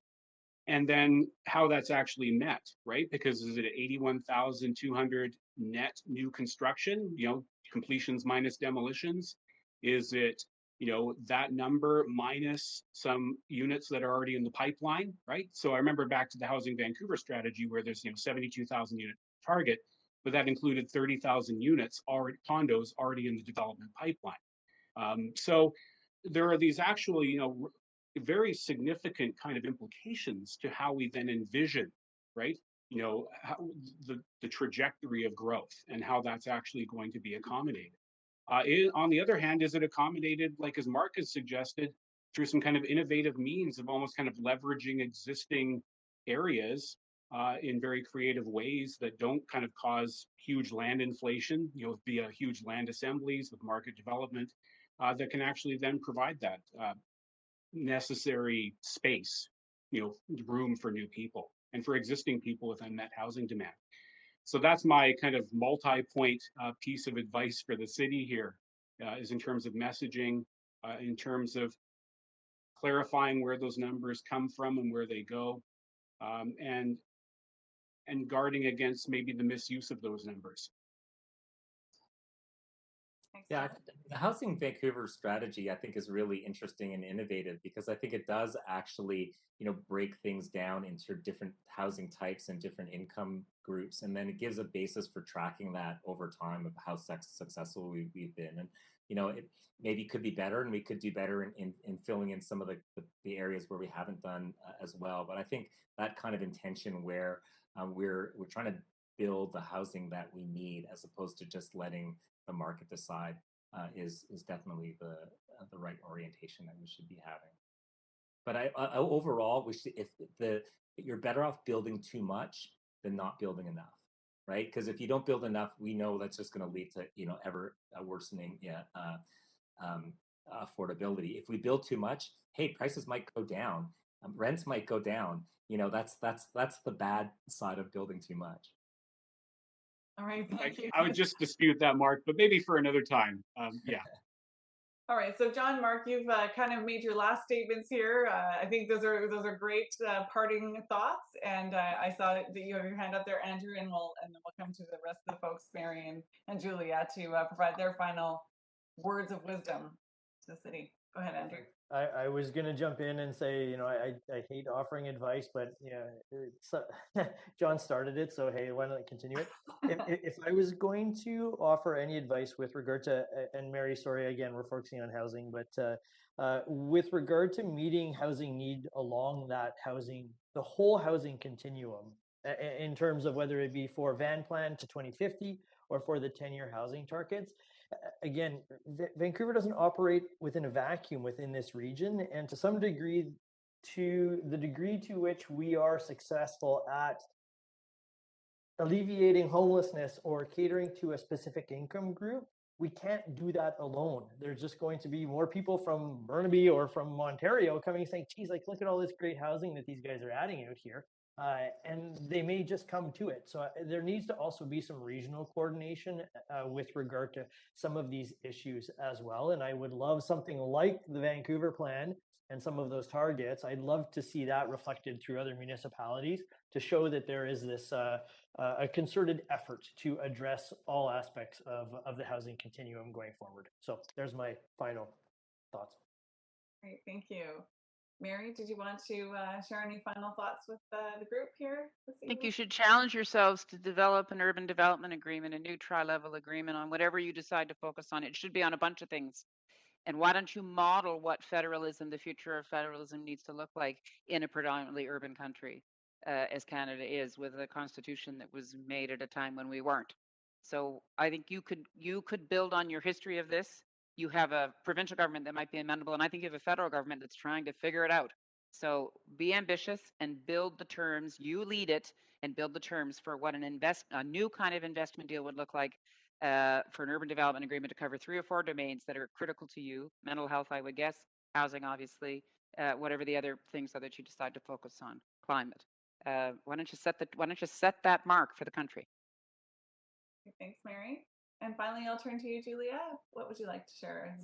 And then how that's actually met, right? Because is it 81,200 net new construction, completions minus demolitions? Is it, that number minus some units that are already in the pipeline, right? So I remember back to the Housing Vancouver strategy where there's, 72,000 unit target, but that included 30,000 units already, condos already in the development pipeline. So there are these actually, very significant kind of implications to how we then envision, right? How, the trajectory of growth and how that's actually going to be accommodated. On the other hand, is it accommodated, like as Mark has suggested, through some kind of innovative means of almost kind of leveraging existing areas in very creative ways that don't kind of cause huge land inflation, via huge land assemblies with market development that can actually then provide that necessary space, room for new people and for existing people with unmet housing demand. So that's my kind of multi-point piece of advice for the city here, is in terms of messaging, in terms of clarifying where those numbers come from and where they go, and guarding against maybe the misuse of those numbers. Yeah, the Housing Vancouver strategy, I think, is really interesting and innovative because I think it does actually, break things down into different housing types and different income groups, and then it gives a basis for tracking that over time of how successful we've been. And it maybe could be better, and we could do better in filling in some of the areas where we haven't done as well. But I think that kind of intention where we're trying to build the housing that we need as opposed to just letting the market decide is definitely the right orientation that we should be having. But I overall, we should, you're better off building too much than not building enough, right? Because if you don't build enough, we know that's just going to lead to ever worsening affordability. If we build too much, hey, prices might go down, rents might go down. That's the bad side of building too much. All right, thank you. I would just dispute that, Mark, but maybe for another time. Yeah. All right, so John, Mark, you've kind of made your last statements here. I think those are great parting thoughts, and I saw that you have your hand up there, Andrew, and then we'll come to the rest of the folks, Mary and Julia, to provide their final words of wisdom to the city. Go ahead, Andrew. I was going to jump in and say, I hate offering advice, but John started it, so hey, why don't I continue it? If I was going to offer any advice with regard to, and Mary, sorry, again, we're focusing on housing, but with regard to meeting housing need along that the whole housing continuum, in terms of whether it be for Van Plan to 2050 or for the 10-year housing targets, again, Vancouver doesn't operate within a vacuum within this region, and to some degree, to the degree to which we are successful at alleviating homelessness or catering to a specific income group, we can't do that alone. There's just going to be more people from Burnaby or from Ontario coming saying, geez, look at all this great housing that these guys are adding out here. And they may just come to it. So there needs to also be some regional coordination with regard to some of these issues as well. And I would love something like the Vancouver plan and some of those targets. I'd love to see that reflected through other municipalities to show that there is this a concerted effort to address all aspects of the housing continuum going forward. So there's my final thoughts. Great, thank you. Mary, did you want to share any final thoughts with the group here this evening? I think you should challenge yourselves to develop an urban development agreement, a new tri-level agreement on whatever you decide to focus on. It should be on a bunch of things. And why don't you model what federalism, the future of federalism needs to look like in a predominantly urban country, as Canada is, with a constitution that was made at a time when we weren't. So I think you could build on your history of this. You have a provincial government that might be amenable, and I think you have a federal government that's trying to figure it out. So be ambitious and build the terms. You lead it and build the terms for what a new kind of investment deal would look like for an urban development agreement to cover 3 or 4 domains that are critical to you. Mental health, I would guess, housing, obviously, whatever the other things are that you decide to focus on, climate. Why don't you set that mark for the country? Thanks, Mary. And finally, I'll turn to you, Julia. What would you like to share?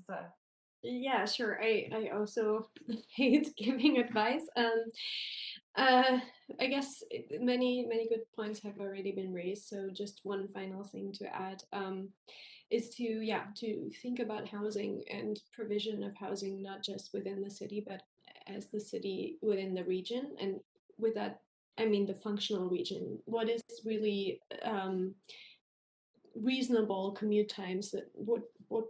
Yeah, sure. I also hate giving advice. I guess many good points have already been raised. So just one final thing to add is to think about housing and provision of housing, not just within the city, but as the city within the region. And with that, I mean the functional region. What is really reasonable commute times, that what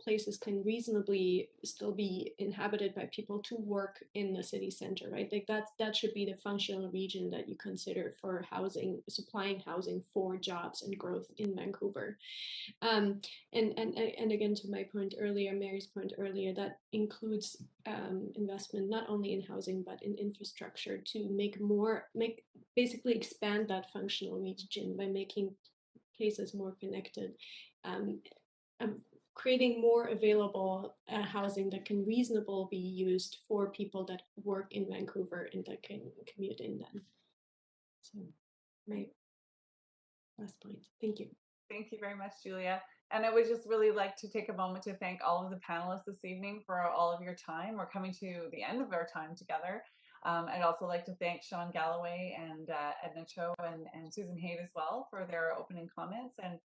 places can reasonably still be inhabited by people to work in the city center, right? Like that should be the functional region that you consider for housing, supplying housing for jobs and growth in Vancouver. And again, to my point earlier, Mary's point earlier, that includes investment not only in housing but in infrastructure to basically expand that functional region by making places more connected, creating more available housing that can reasonably be used for people that work in Vancouver and that can commute in then. So my last point. Thank you. Thank you very much, Julia. And I would just really like to take a moment to thank all of the panelists this evening for all of your time. We're coming to the end of our time together. I'd also like to thank Sean Galloway and Edna Cho and Susan Haight as well for their opening comments, and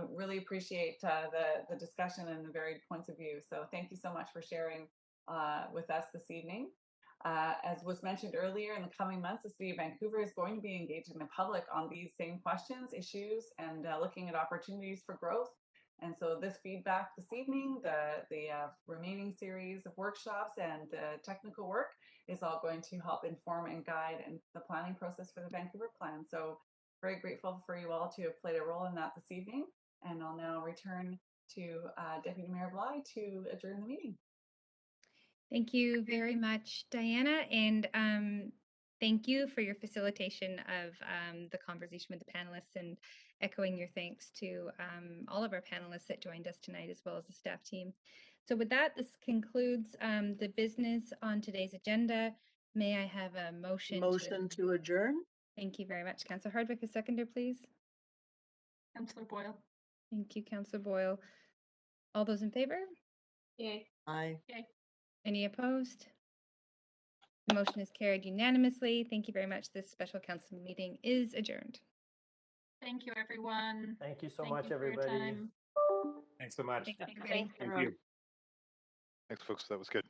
really appreciate the discussion and the varied points of view. So thank you so much for sharing with us this evening. As was mentioned earlier, in the coming months, the City of Vancouver is going to be engaging the public on these same questions, issues, and looking at opportunities for growth. And so this feedback this evening, the remaining series of workshops and technical work is all going to help inform and guide the planning process for the Vancouver Plan. So very grateful for you all to have played a role in that this evening. And I'll now return to Deputy Mayor Bly to adjourn the meeting. Thank you very much, Diana, and thank you for your facilitation of the conversation with the panelists, and echoing your thanks to all of our panelists that joined us tonight, as well as the staff team. So with that, this concludes the business on today's agenda. May I have a motion? Motion to adjourn. Thank you very much. Councillor Hardwick, a seconder, please. Councillor Boyle. Thank you, Councillor Boyle. All those in favor? Yay. Aye. Yay. Any opposed? The motion is carried unanimously. Thank you very much. This special council meeting is adjourned. Thank you, everyone. Thank you so much, everybody. Thanks so much. Thanks, everybody. Thank you. Thanks, folks. That was good.